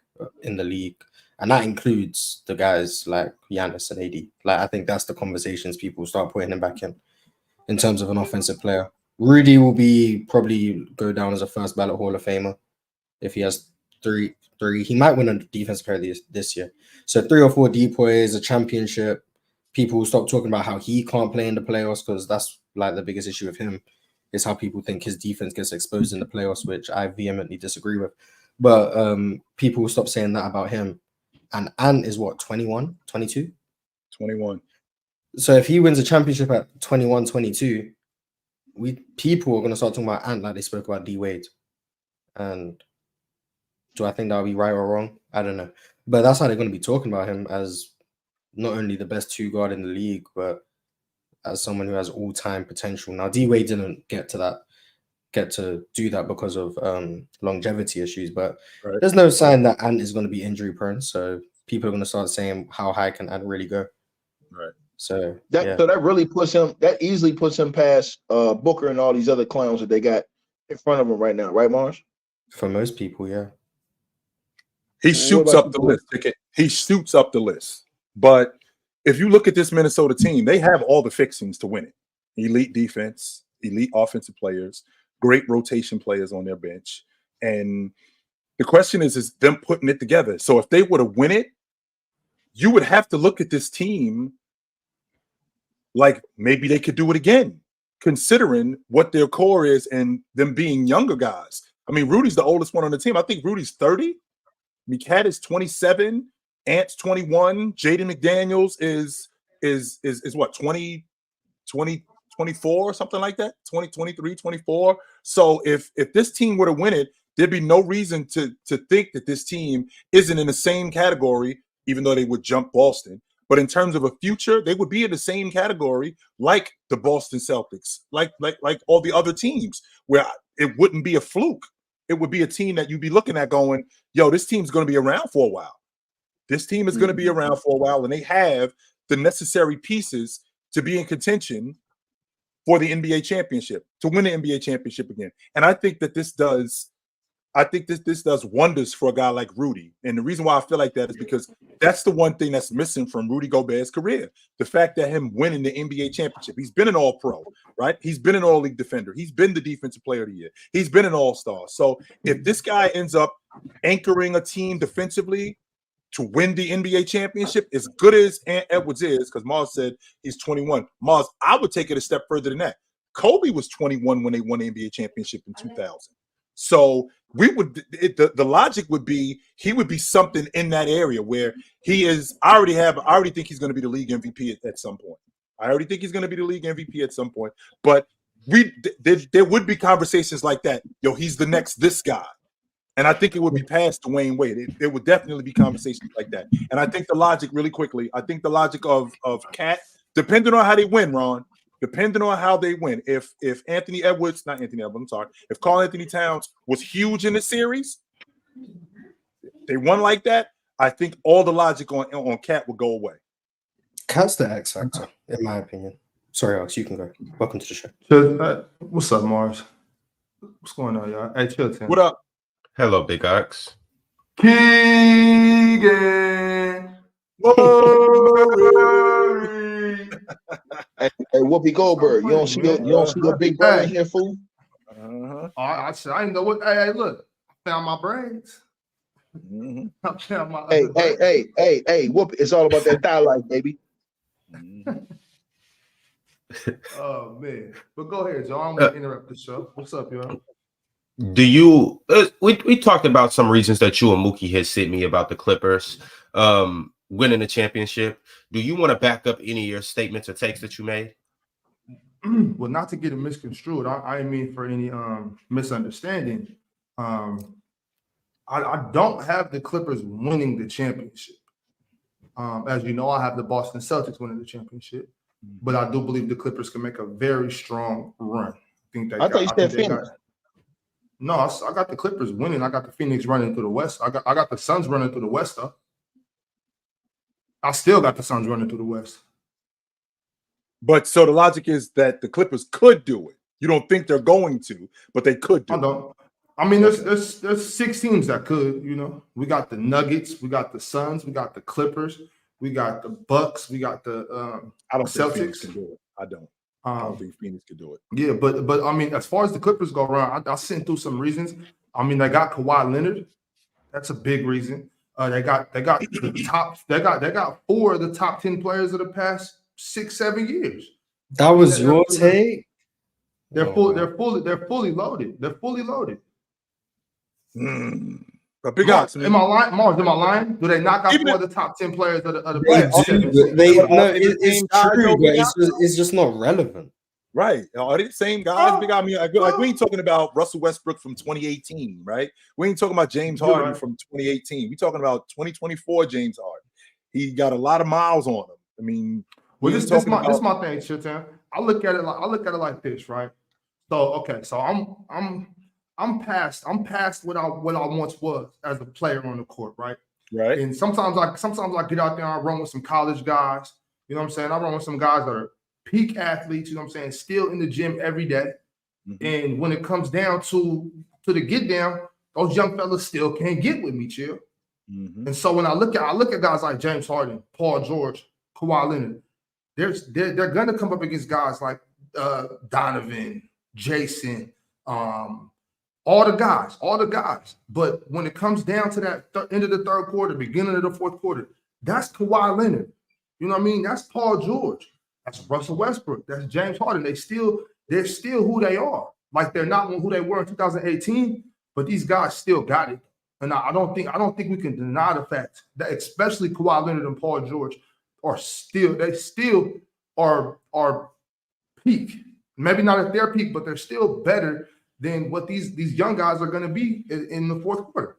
in the league. And that includes the guys like Giannis and AD. Like, I think that's the conversations people start putting him back in terms of an offensive player. Rudy will probably go down as a first ballot Hall of Famer if he has three. He might win a defensive player this year. So 3 or 4 depoys, a championship. People will stop talking about how he can't play in the playoffs, because that's like the biggest issue with him is how people think his defense gets exposed in the playoffs, which I vehemently disagree with. But people will stop saying that about him. And Ant is what, 21, 22? 21. So if he wins a championship at 21, 22, people are going to start talking about Ant like they spoke about D Wade. And do I think that would be right or wrong? I don't know. But that's how they're going to be talking about him, as not only the best 2 guard in the league, but as someone who has all-time potential. Now, D Wade didn't get to do that because of longevity issues, but there's no sign that Ant is going to be injury prone. So people are going to start saying, how high can Ant really go? Right. So that really easily puts him past Booker and all these other clowns that they got in front of him right now, right, Mars? For most people, yeah. He shoots up the list. He shoots up the list. But if you look at this Minnesota team, they have all the fixings to win it. Elite defense, elite offensive players, great rotation players on their bench. And the question is them putting it together. So if they were to win it, you would have to look at this team like maybe they could do it again, considering what their core is and them being younger guys. I mean, Rudy's the oldest one on the team. I think Rudy's 30. Cat is 27. Ant's 21. Jaden McDaniels is what, 20, 24 or something like that? 20, 23, 24. So if this team were to win it, there'd be no reason to think that this team isn't in the same category, even though they would jump Boston. But in terms of a future, they would be in the same category like the Boston Celtics, like all the other teams, where it wouldn't be a fluke. It would be a team that you'd be looking at going, yo, this team's going to be around for a while. This team is going to be around for a while, and they have the necessary pieces to be in contention for the NBA championship, to win the NBA championship again. And I think that this does I think this does wonders for a guy like Rudy. And the reason why I feel like that is because that's the one thing that's missing from Rudy Gobert's career. The fact that him winning the NBA championship. He's been an all-pro, right? He's been an all-league defender. He's been the defensive player of the year. He's been an all-star. So if this guy ends up anchoring a team defensively to win the NBA championship, as good as Ant Edwards is, because Mars said he's 21. Mars, I would take it a step further than that. Kobe was 21 when they won the NBA championship in 2000. So we would the logic would be he would be something in that area where he is. I already think he's going to be the league MVP at some point. I already think he's going to be the league MVP at some point. But there would be conversations like that. Yo, he's the next this guy. And I think it would be past Dwayne Wade. There would definitely be conversations like that. And I think the logic, really quickly, I think the logic of Cat, depending on how they win, Ron, depending on how they win, if if Karl Anthony Towns was huge in the series, they won like that, I think all the logic on Cat would go away. Cat's the X factor, in my opinion. Sorry, Alex, you can go. Welcome to the show. What's up, Mars? What's going on, y'all? Hey, chill, Tim. What up? Hello, Big Ox. Keegan. Hey, Whoopi Goldberg, you don't see the big brother here, fool? I didn't know what. Hey, look, I found my braids. I found my. Hey, Whoopi, it's all about that thigh life, baby. Oh man, but go ahead, Joe. I'm gonna interrupt the show. What's up, y'all? Do you? We talked about some reasons that you and Mookie had sent me about the Clippers winning the championship. Do you want to back up any of your statements or takes that you made? Well, not to get it misconstrued, I mean for any misunderstanding. I don't have the Clippers winning the championship. As you know, I have the Boston Celtics winning the championship, but I do believe the Clippers can make a very strong run. I thought you said Phoenix. No, I got the Clippers winning. I got the Phoenix running through the West. I got the Suns running through the West, though. I still got the Suns running through the West. But so the logic is that the Clippers could do it. You don't think they're going to, but they could do it. I mean, there's 6 teams that could, you know. We got the Nuggets, we got the Suns, we got the Clippers, we got the Bucks, we got the I don't think Celtics. Phoenix can do it. I don't think Phoenix could do it. Yeah, but I mean, as far as the Clippers go around, I sent through some reasons. I mean, they got Kawhi Leonard. That's a big reason. They got the top. They got 4 of the top 10 players of the past 6-7 years. That was your take. They're fully loaded. They're fully loaded. But Big Ox, am I lying? Mars, am I lying? Do they knock out 4 of the top 10 players of the past? It's true, but it's just not relevant. Right. Are they the same guys? Big Ox, like we ain't talking about Russell Westbrook from 2018, right? We ain't talking about James Harden from 2018. We talking about 2024 James Harden. He got a lot of miles on him. I mean, well, this is my thing, Chitchat. I look at it like this, right? So I'm past what I once was as a player on the court, right? Right. And sometimes I get out there and I run with some college guys. You know what I'm saying? I run with some guys that are peak athletes, you know what I'm saying, still in the gym every day. And when it comes down to the get down, those young fellas still can't get with me, chill. And so when I look at guys like James Harden, Paul George, Kawhi Leonard, they're gonna come up against guys like Donovan, Jason, all the guys. But when it comes down to that end of the third quarter, beginning of the fourth quarter, that's Kawhi Leonard. You know what I mean? That's Paul George. That's Russell Westbrook. That's James Harden. They're still who they are. Like they're not who they were in 2018, but these guys still got it. And I don't think we can deny the fact that especially Kawhi Leonard and Paul George are still peak. Maybe not at their peak, but they're still better than what these young guys are going to be in the fourth quarter.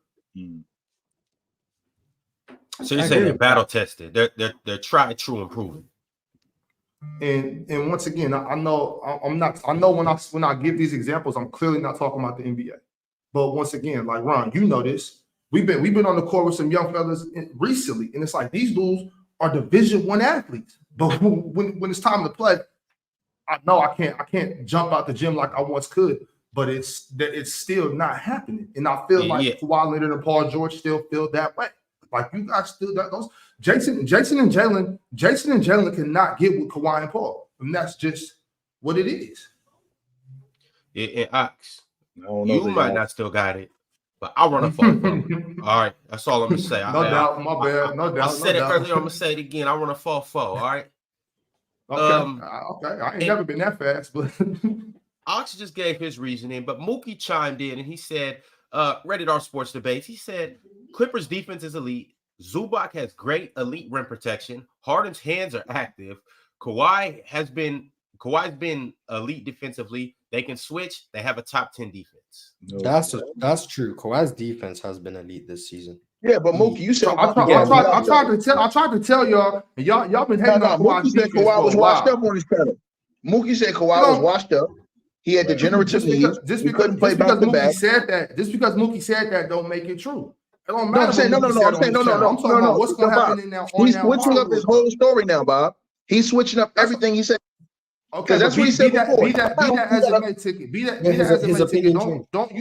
So you're saying they're battle tested. They're tried, true, and proven. And once again, I know when I give these examples, I'm clearly not talking about the NBA. But once again, like Ron, you know this. We've been on the court with some young fellas recently, and it's like these dudes are Division I athletes. But when it's time to play, I know I can't jump out the gym like I once could. but it's still not happening. And I feel like Kawhi Leonard and Paul George still feel that way. Like you guys still those Jason and Jalen cannot get with Kawhi and Paul, and that's just what it is. Ox, you might not still got it, but I run a 4-4. All right, that's all I'm gonna say. No doubt, my bad. No doubt. I said it earlier. I'm gonna say it again. I run a 4-4. All right. Okay. I ain't never been that fast, but Ox just gave his reasoning, but Mookie chimed in and he said, Reddit R Sports Debates, he said, Clippers defense is elite. Zubac has great elite rim protection. Harden's hands are active. Kawhi's been elite defensively. They can switch. They have a top 10 defense. That's true. Kawhi's defense has been elite this season. Yeah, but Mookie, you said I tried to tell y'all, and y'all been hating on Kawhi's defense. Kawhi was washed up on his pedal. Mookie said Kawhi was washed up. He had degenerative knees. Just because Mookie said that, don't make it true. It don't matter. I'm talking about what's going to happen in now. He's switching up his whole story now, Bob. He's switching up everything he said. Okay, that's what he said before. Be that as it may, Ticket. Be that as it may, Ticket. Don't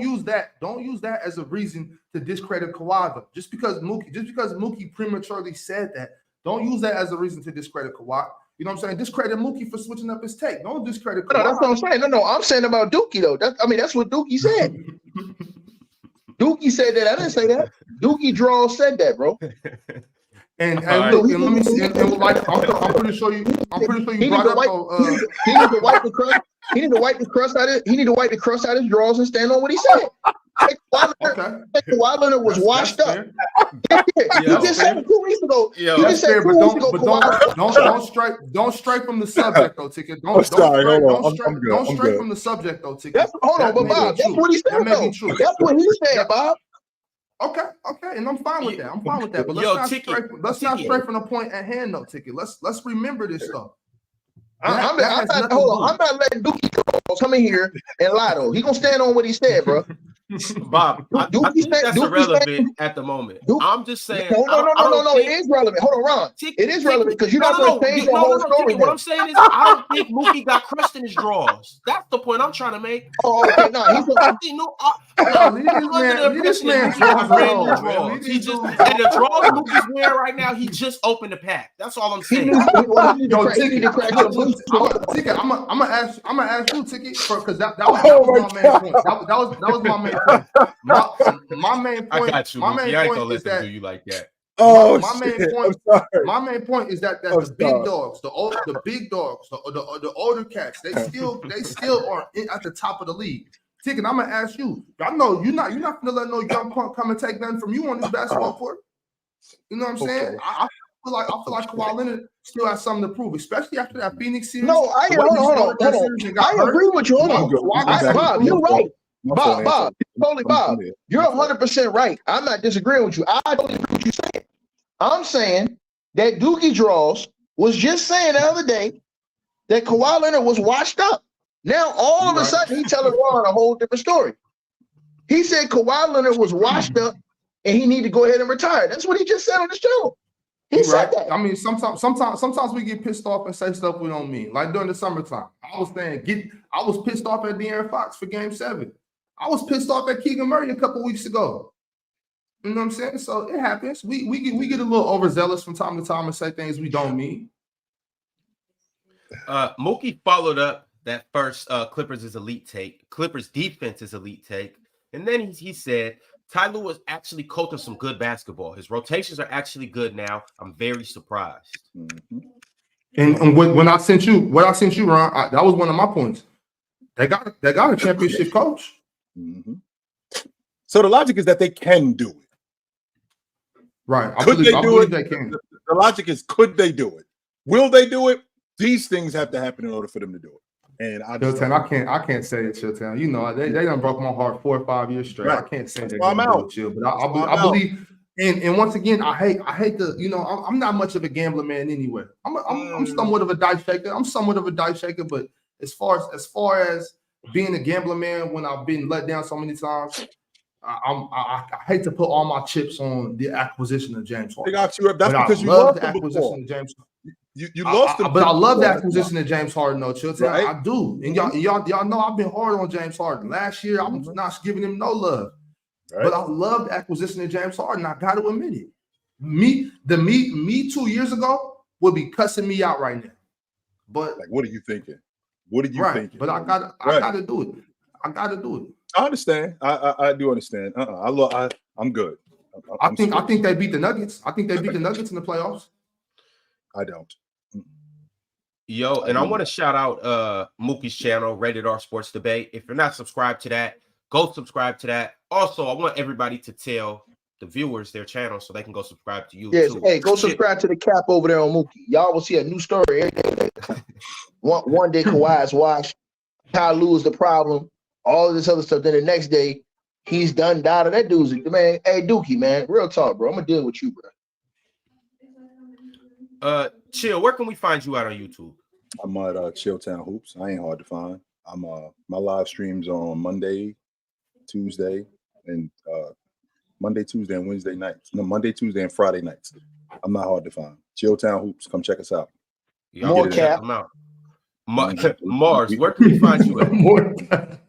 use that as a reason to discredit Kawhi. Just because Mookie prematurely said that, don't use that as a reason to discredit Kawhi. You know what I'm saying? Discredit Mookie for switching up his take. Don't discredit Kawhi. No, that's what I'm saying. No, I'm saying about Dookie though. That's what Dookie said. Dookie said that. I didn't say that. Dookie Draw said that, bro. And look, and let me see. And like, I'm pretty sure you brought up. He need to wipe the crust. He need to wipe the crust out of. He need to wipe the crust out of his drawers and stand on what he said. Kawhi Leonard was washed up. He just said it 2 weeks ago. He just said 2 weeks ago. Don't stray from the subject though, Ticket. Don't stray from the subject though, Ticket. Hold on, but Bob, that's what he said. That's what he said, Bob. Okay, and I'm fine with that. But let's not stray from the point at hand, though, Ticket. Let's remember this stuff. I'm not letting Dookie come in here and lie though. He gonna stand on what he said, bro. Bob, I think that's irrelevant at the moment. I'm just saying. No. It is relevant. Hold on, Ron. It is relevant because you're not going to change the whole story. What I'm saying is, I don't think Mookie got crust in his drawers. That's the point I'm trying to make. Oh, okay. No, he's He just and the drawers Mookie's wearing right now. He just opened the pack. That's all I'm saying. Ticket, I'm gonna ask you, Ticket, because that was my main point. That was my main point. My main point. I got you. My main point is that do you like that. My main point is that the big dogs, the big dogs, the older cats, they still are at the top of the league. Ticket, I'm gonna ask you. I know you're not gonna let no young punk come and take nothing from you on this basketball court. You know what I'm saying? I feel like Kawhi Leonard still has something to prove, especially after that Phoenix series. No, hold on. I agree with you. Hold on, Bob, you're right. Bob, totally, Bob. You're 100% right. I'm not disagreeing with you. I totally agree with you saying. I'm saying that Dookie Draws was just saying the other day that Kawhi Leonard was washed up. Now all of a sudden he's telling Ron a whole different story. He said Kawhi Leonard was washed up and he need to go ahead and retire. That's what he just said on the show. He said that. I mean, sometimes we get pissed off and say stuff we don't mean. Like during the summertime, I was pissed off at De'Aaron Fox for Game 7. I was pissed off at Keegan Murray a couple weeks ago. You know what I'm saying? So it happens. We get a little overzealous from time to time and say things we don't mean. Mookie followed up that first Clippers is elite take. Clippers defense is elite take. And then he said, Ty Lue was actually coaching some good basketball. His rotations are actually good now. I'm very surprised. Mm-hmm. And when I sent you, Ron, that was one of my points. They got a championship coach. Mm-hmm. So the logic is that they can do it. Right. I believe they can. The logic is, could they do it? Will they do it? These things have to happen in order for them to do it. And I can't say it, Chilltown. You know, they done broke my heart 4 or 5 years straight. Right. I can't say that. I'm out. Chill, but I believe. And once again, I hate the, you know, I'm not much of a gambler man anyway. I'm somewhat of a dice shaker. But as far as being a gambler man, when I've been let down so many times, I hate to put all my chips on the acquisition of James Harden. That's because you love the acquisition of James. You lost him. But I love the acquisition of James Harden, though, Chitchat. Right? I do. And y'all know I've been hard on James Harden. Last year, I was not giving him no love. Right. But I love the acquisition of James Harden. I got to admit it. Me 2 years ago would be cussing me out right now. But like, what are you thinking? What are you thinking? But I gotta do it. I gotta do it. I understand. I do understand. I'm good. I think they beat the Nuggets. I think they beat the Nuggets in the playoffs. I don't. Yo, and I want to shout out Mookie's channel, Rated R Sports Debate. If you're not subscribed to that, go subscribe to that. Also, I want everybody to tell the viewers their channel so they can go subscribe to you. Yes, too. hey, go subscribe to the cap over there on Mookie. Y'all will see a new story every day. One day Kawhi's washed, Ty Lue the problem, all of this other stuff. Then the next day, he's done died. That dude's man. Hey, Dookie, man, real talk, bro. I'm gonna deal with you, bro. Chill. Where can we find you out on YouTube? I'm at Chilltown Hoops. I ain't hard to find. I'm my live streams on Monday, Tuesday, and Monday, Tuesday, and Wednesday nights. No, Monday, Tuesday, and Friday nights. I'm not hard to find. Chilltown Hoops. Come check us out. More cap. Mars, where can we find you at? More cap.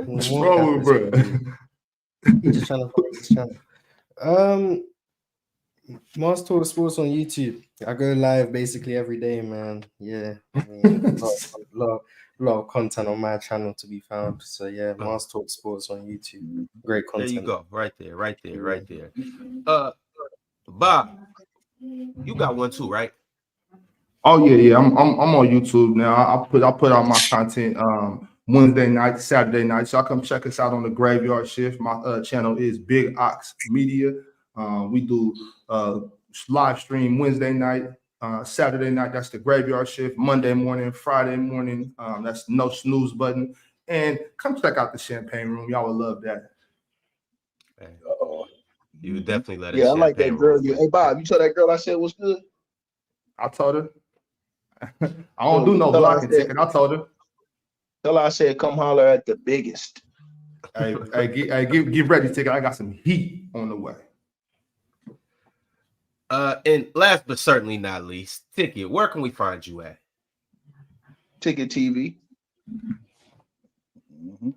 What's wrong with bro? Just trying to find this channel. Mars Talk Sports on YouTube. I go live basically every day, man. Yeah, I mean, a lot of content on my channel to be found. So yeah, Mars Talk Sports on YouTube. Great content. There you go, right there. Bob, you got one too, right? Oh yeah. I'm on YouTube now. I put out my content Wednesday night, Saturday night. So y'all come check us out on the Graveyard Shift. My channel is Big Ox Media. We do live stream Wednesday night, Saturday night. That's the Graveyard Shift. Monday morning, Friday morning. That's no snooze button. And come check out the Champagne Room. Y'all would love that. You would definitely let it. Yeah, I like that girl. Hey Bob, you saw that girl I said was good? I told her. I don't do no blocking ticket. I told her. Tell her I said come holler at the biggest. Hey, get ready, ticket. I got some heat on the way. And last but certainly not least, Ticket, where can we find you at? Ticket TV.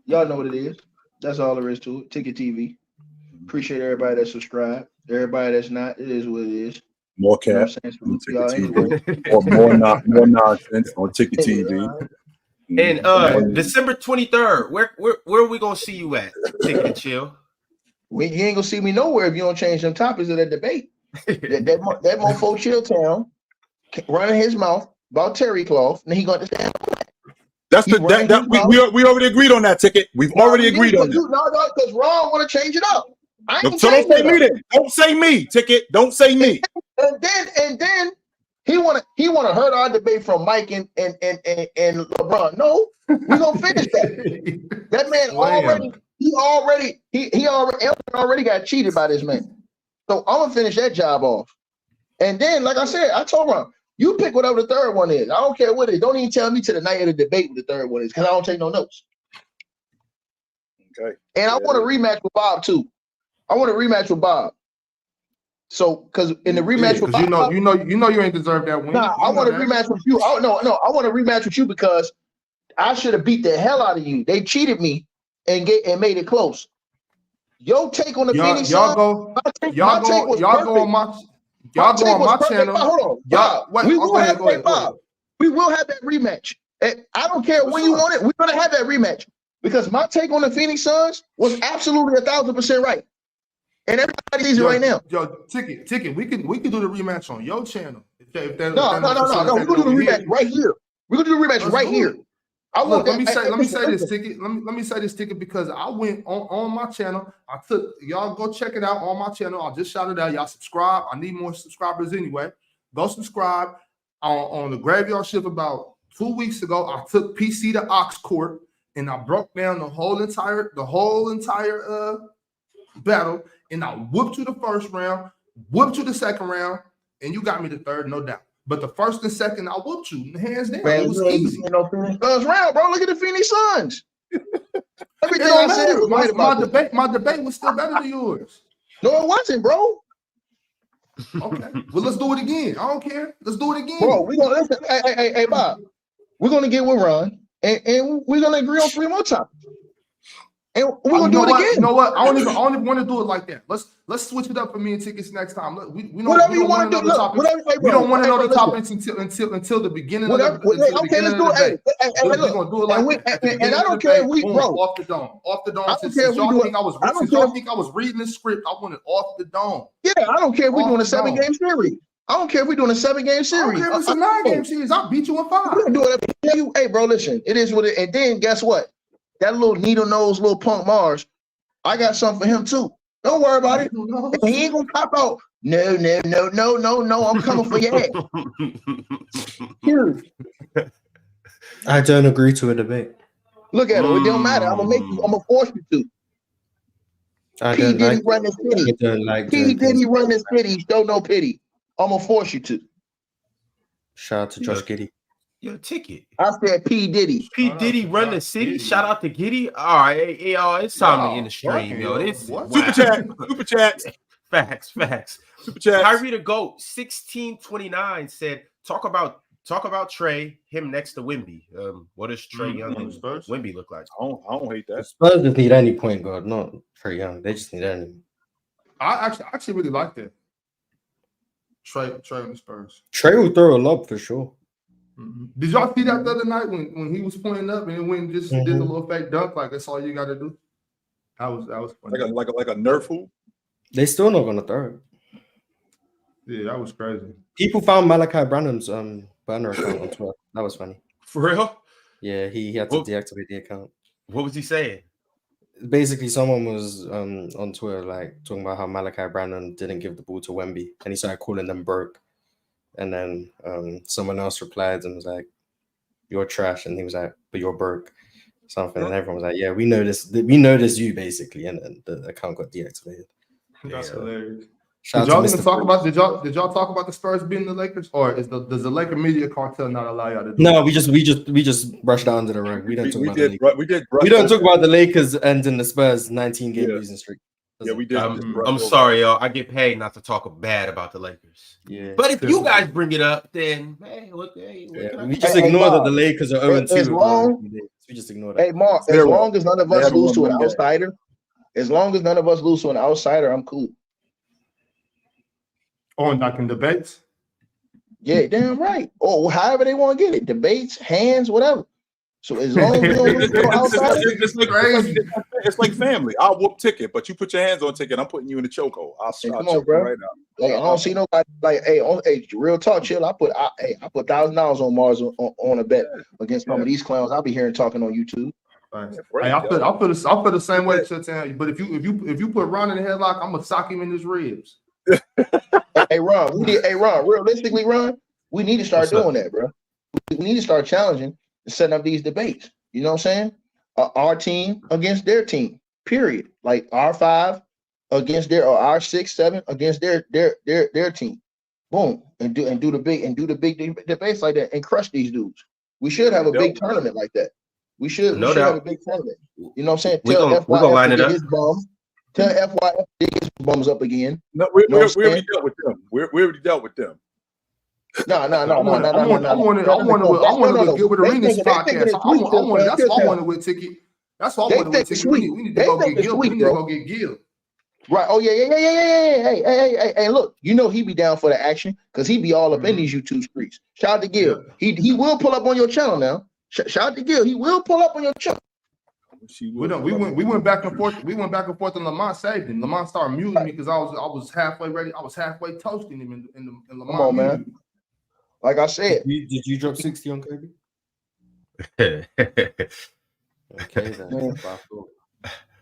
Y'all know what it is. That's all there is to it. Ticket TV. Appreciate everybody that subscribed. Everybody that's not, it is what it is. More cap on Ticket TV. Or more nonsense on Ticket TV. And December 23rd, where are we gonna see you at? Ticket and Chill. You ain't gonna see me nowhere if you don't change them topics of that debate. that mofo Chilltown running his mouth about terry cloth, and he going to stand. That's we already agreed on that, Ticket. We've already agreed on that. No, because Ron want to change it up. So don't say me then. Don't say me, Ticket. Don't say me. And then he wanna hurt our debate from Mike and LeBron. No, we're gonna finish that. That man already got cheated by this man. So I'm gonna finish that job off. And then, like I said, I told Ron, you pick whatever the third one is. I don't care what it is. Don't even tell me to the night of the debate what the third one is, because I don't take no notes. Okay. And I want a rematch with Bob too. So, because in the rematch with Bob, you know you ain't deserve that win. Nah, I want a rematch with you. Oh no, I want a rematch with you because I should have beat the hell out of you. They cheated me and made it close. Your take on the Phoenix Suns. Y'all go on my channel. Hold on, we will have that rematch. And I don't care when you want it. We're gonna have that rematch because my take on the Phoenix Suns was absolutely 1,000% right, and everybody sees it right now. Ticket. We can do the rematch on your channel. No. We're gonna do the rematch right here. We're gonna do the rematch right here. Let me say this, Ticket. Let me say this, Ticket, because I went on my channel. I took y'all go check it out on my channel. I'll just shout it out. Y'all subscribe. I need more subscribers anyway. Go subscribe on the Graveyard Shift. About 2 weeks ago, I took PC to Ox Court and I broke down the whole entire battle. And I whooped you the first round, whooped you the second round, and you got me the third, no doubt. But the first and second, I whooped you hands down. Man, it was easy. Round, bro. Look at the Phoenix Suns. Everything I said my debate was still better than yours. No, it wasn't, bro. Okay. Well, let's do it again. I don't care. Let's do it again. Bro, we're gonna listen. Hey, Bob. We're gonna get with Ron and we're gonna agree on 3 more times. And we're gonna do it again. You know what? I don't even want to do it like that. Let's switch it up for me and Tickets next time. Look, we whatever you want to do. Look, we don't want to know the topics until the beginning of the okay, let's do it. We're gonna do it like that. And I don't care if we off the dome. I don't care if y'all think I was reading the script. I want it off the dome. Yeah, I don't care if we're doing a 7-game series. I don't care if we're doing a 7-game series. I don't care if it's a 9-game series. I'll beat you in 5. We're gonna do it. Hey, bro, listen. It is what it. And then guess what? That little needle nose, little punk Mars, I got something for him too. Don't worry about it. He ain't gonna cop out. No. I'm coming for your head. I don't agree to a debate. Look at him. It don't matter. I'm gonna force you to. P Diddy run the city. P Diddy run the city. Show no pity. I'm gonna force you to. Shout out to Josh Giddey. Your ticket. I said P Diddy. P Diddy run the city. Shout out to Giddy. All right, y'all. It's time to end the stream, yo. This Super chat. Facts. Super chat. Kyrie the GOAT 1629 said, talk about Trae, him next to Wemby. What does Trae Young and Wemby look like? I don't hate that. Spurs just need any point guard, not Trae Young. They just need any. I actually really like that. Trae on the Spurs. Trae will throw a lob for sure. Mm-hmm. Did y'all see that the other night when he was pointing up and it went and just did a little fake dunk? Like that's all you got to do. That was funny. Like a Nerf hoop. They still not gonna throw it. Yeah, that was crazy. People found Malachi Branham's burner account on Twitter. That was funny. For real? Yeah, he had to deactivate the account. What was he saying? Basically, someone was on Twitter like talking about how Malachi Branham didn't give the ball to Wemby, and he started calling them broke. And then someone else replied and was like, "You're trash," and he was like, "But you're broke." Something, and everyone was like, "Yeah, we know this. We know this. You basically," and then the account got deactivated. That's hilarious. Did y'all talk about the Spurs beating the Lakers, or does the Laker media cartel not allow y'all to do No, we just brushed that under the rug. We don't talk about the Lakers. We don't talk about the Lakers ending the Spurs 19-game losing streak. Yeah, we did. I'm sorry, y'all. I get paid not to talk bad about the Lakers. Yeah. But if you guys bring it up, then hey, we just ignore that the Lakers are 0-2. We just ignore that. Hey, Mark, as long as none of us lose to an outsider, I'm cool. On like in debates? Yeah, damn right. Or however they want to get it. Debates, hands, whatever. So as long as we don't lose to an outsider, it's like family. I'll whoop Ticket, but you put your hands on Ticket, I'm putting you in the chokehold. I'll choke you right now. Like, I don't see nobody like, hey, real talk, chill. I put $1,000 on Mars on a bet against some of these clowns I'll be hearing talking on YouTube. Hey, I'll put the same way to tell you. But if you put Ron in the headlock, I'm gonna sock him in his ribs. Hey Ron, realistically, Ron, we need to start doing that, bro. We need to start challenging and setting up these debates. You know what I'm saying? Our team against their team. Period. Like our 5 against our 6, 7 against their team. Boom, and do the big debates like that and crush these dudes. We should have a big tournament like that. We should have a big tournament. You know what I'm saying? We're gonna line it up. Tell FYF to get his bums up again. No, we already dealt with them. We already dealt with them. No. I wanted to get with Arenas podcast. That's all I wanted with Ticket. That's all I wanted with Ticket. We need to go get Gil. We need to go get Gil. Right. Oh, yeah. Hey, look, you know he be down for the action because he be all up in these YouTube streets. Shout out to Gil. He will pull up on your channel now. Shout out to Gil. He will pull up on your channel. We went back and forth. We went back and forth, and Lamont saved him. Lamont started muting me because I was halfway ready. I was halfway toasting him in Lamont. Come on, man. Like I said, did you drop 60 on Kobe? Okay, then.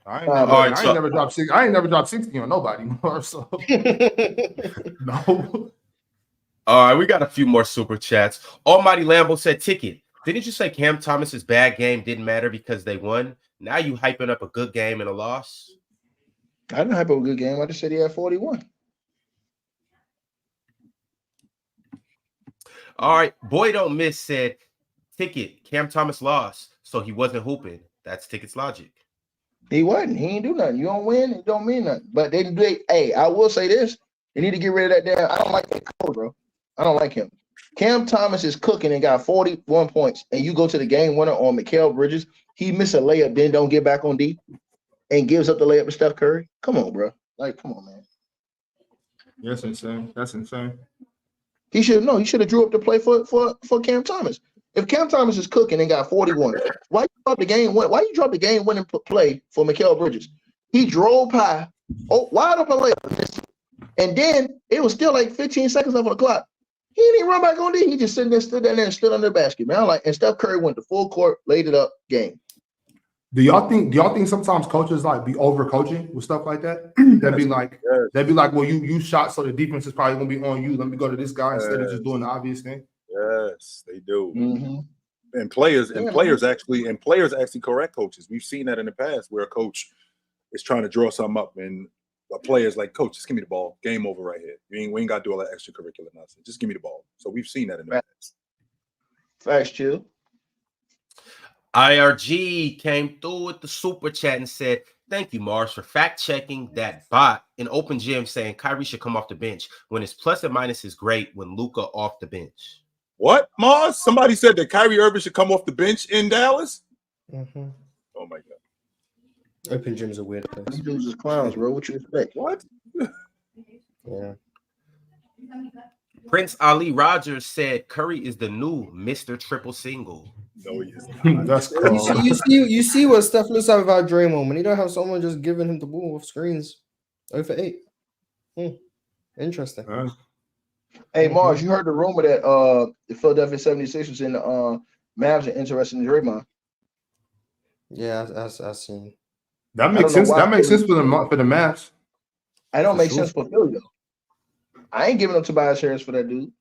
I ain't never dropped 60. I ain't never dropped 60 on nobody more. So no. All right, we got a few more super chats. Almighty Lambo said, Ticket, didn't you say Cam Thomas's bad game didn't matter because they won? Now you hyping up a good game and a loss? I didn't hype up a good game. I just said he had 41. All right, Boy Don't Miss said, Ticket, Cam Thomas lost, so he wasn't hooping. That's Ticket's logic. He wasn't. He ain't do nothing. You don't win, it don't mean nothing. But hey, I will say this. They need to get rid of that damn. I don't like that code, bro. I don't like him. Cam Thomas is cooking and got 41 points, and you go to the game winner on Mikal Bridges. He missed a layup, then don't get back on D, and gives up the layup to Steph Curry. Come on, bro. Like, come on, man. That's insane. That's insane. He should have drew up the play for Cam Thomas. If Cam Thomas is cooking and got 41, why you drop the game winning play for Mikal Bridges? He drove high, wide open layup, and then it was still like 15 seconds left on the clock. He didn't even run back on D. He just stood there and stood under the basket, man. And Steph Curry went to full court, laid it up, game. Do y'all think sometimes coaches like be overcoaching with stuff like that? They'd be like, well, you shot, so the defense is probably gonna be on you. Let me go to this guy instead of just doing the obvious thing. Yes, they do. Mm-hmm. And players actually correct coaches. We've seen that in the past where a coach is trying to draw something up and a player's like, coach, just give me the ball. Game over right here. We ain't got to do all that extracurricular nonsense. Just give me the ball. So we've seen that in the past. Facts, chill. IRG came through with the super chat and said, thank you, Mars, for fact-checking that bot in Open Gym saying Kyrie should come off the bench when his plus and minus is great when Luka off the bench. What, Mars? Somebody said that Kyrie Irving should come off the bench in Dallas? Mm-hmm. Oh, my God. Open Gym's a weird place. These dudes is clowns, bro. What you expect? What? Yeah. Prince Ali Rogers said Curry is the new Mr. Triple Single. No, he isn't. That's cool. You see what Steph looks like without Draymond when he don't have someone just giving him the ball off screens. 0 for 8. Interesting. Hey, Mars, you heard the rumor that the Philadelphia 76ers and the Mavs are interested in Draymond. Yeah, I seen. That makes sense. That makes sense for the Mavs. I don't make sense for Philly though. I ain't giving up Tobias Harris for that dude.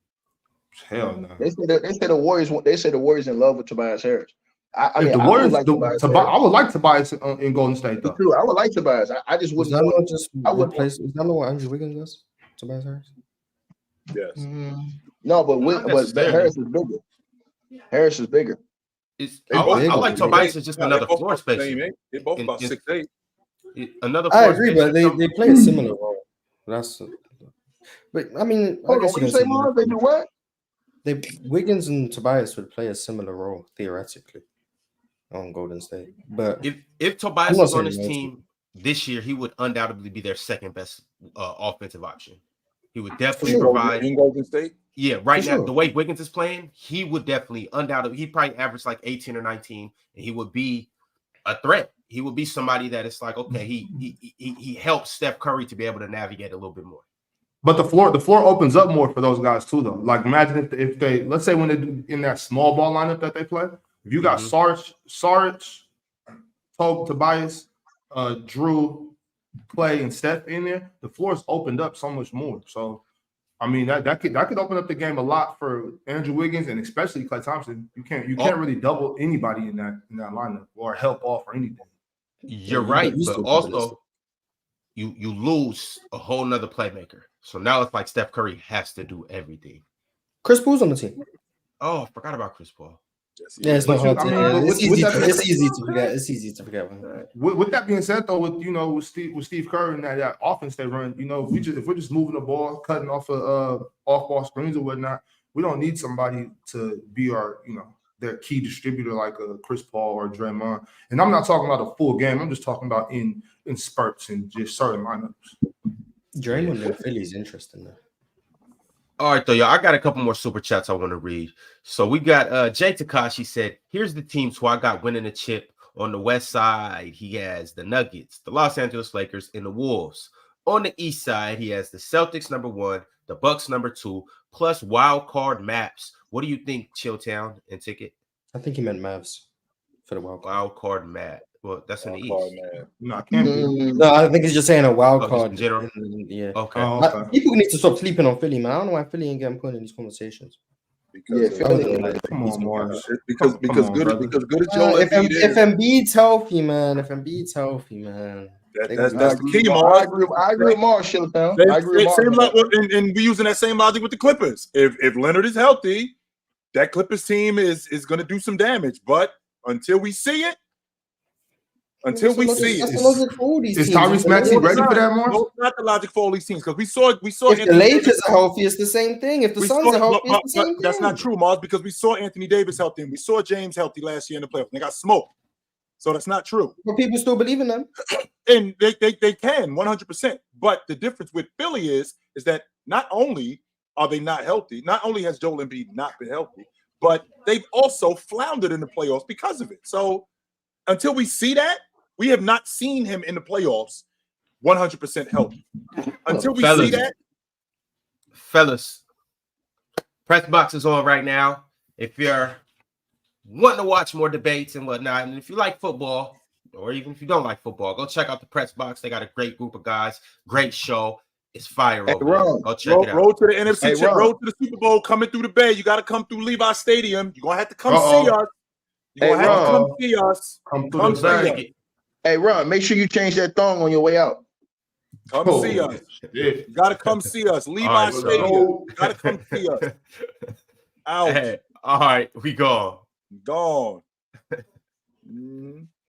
Hell no. They say the Warriors. They say the Warriors in love with Tobias Harris. I mean, the Warriors, I would like Tobias in Golden State though. True, I would like Tobias. I just wouldn't. Is that not just replace? Is that not what Andrew Wiggins does? Tobias Harris. Yes. No, but Harris is bigger. Harris is bigger. I like Tobias as just another floor spacer. They're both about 6'8". Another. I agree, but they play a similar role. But I mean, Hold on, what you say, Mars? They do what? Wiggins and Tobias would play a similar role theoretically on Golden State. But if Tobias was on his team this year, he would undoubtedly be their second best offensive option. He would definitely provide in Golden State. Yeah, right now the way Wiggins is playing, he would definitely undoubtedly he'd probably average like 18 or 19, and he would be a threat. He would be somebody that it's like, okay, he helps Steph Curry to be able to navigate a little bit more. But the floor opens up more for those guys too, though. Like imagine if they, let's say when they do in that small ball lineup that they play, if you got Sarge, Tobias, Drew, Klay, and Steph in there, the floor's opened up so much more. So I mean that could open up the game a lot for Andrew Wiggins and especially Klay Thompson. You can't really double anybody in that lineup or help off or anything. You're right, but also you lose a whole nother playmaker. So now it's like Steph Curry has to do everything. Chris Paul's on the team. Oh, I forgot about Chris Paul. Yeah, it's not hard to. It's easy to forget. It's easy to forget. With that being said, though, with Steve Kerr and that offense they run, if we're just moving the ball, cutting off off ball screens or whatnot, we don't need somebody to be our their key distributor like a Chris Paul or Draymond. And I'm not talking about a full game. I'm just talking about in spurts and just certain lineups. Draymond in Philly is interesting though. All right, though, y'all. I got a couple more super chats I want to read. So we got Jay Takashi said, here's the teams who I got winning the chip. On the west side, he has the Nuggets, the Los Angeles Lakers, and the Wolves. On the east side, he has the Celtics #1, the Bucks #2, plus wild card maps. What do you think, Chilltown and Ticket? I think he meant Mavs for the wild card map. Well, that's in the East. No, I can't be. No, I think he's just saying a wild card. In general? Yeah. Okay. Okay. People need to stop sleeping on Philly, man. I don't know why Philly ain't getting put in these conversations. Because Come on, Mars. Because good as Joel if Embiid Embiid's healthy, man. That's the key, Mars. I agree with Mars, Chilltown. I agree with Mars. And we're using that same logic with the Clippers. If Leonard is healthy, that Clippers team is going to do some damage. But until we see it, Until we see that's it. the logic for all these Is teams. Tyrese Maxey ready for that, Morris? No, it's not the logic for all these teams because we saw. If the Anthony Lakers Davis. are healthy, it's the same thing. If the Suns are healthy, it's the same thing. That's not true, Mars, because we saw Anthony Davis healthy and we saw James healthy last year in the playoffs. They got smoked. So that's not true. But people still believe in them. And they can 100%. But the difference with Philly is that not only are they not healthy, not only has Joel Embiid not been healthy, but they've also floundered in the playoffs because of it. So until we see that, we have not seen him in the playoffs 100% healthy. Until we see that. Fellas, press box is on right now. If you're wanting to watch more debates and whatnot, and if you like football, or even if you don't like football, go check out the press box. They got a great group of guys, great show. It's fire over there. Go check it out. Road to the NFC, road to the Super Bowl, coming through the Bay. You got to come through Levi Stadium. You're going to have to come see us. You're going to have to come see us. Come see us. Hey, Ron, make sure you change that thong on your way out. Come see us. You got to come see us. Levi Stadium. You got to come see us. Out. Hey, all right, we gone. Gone.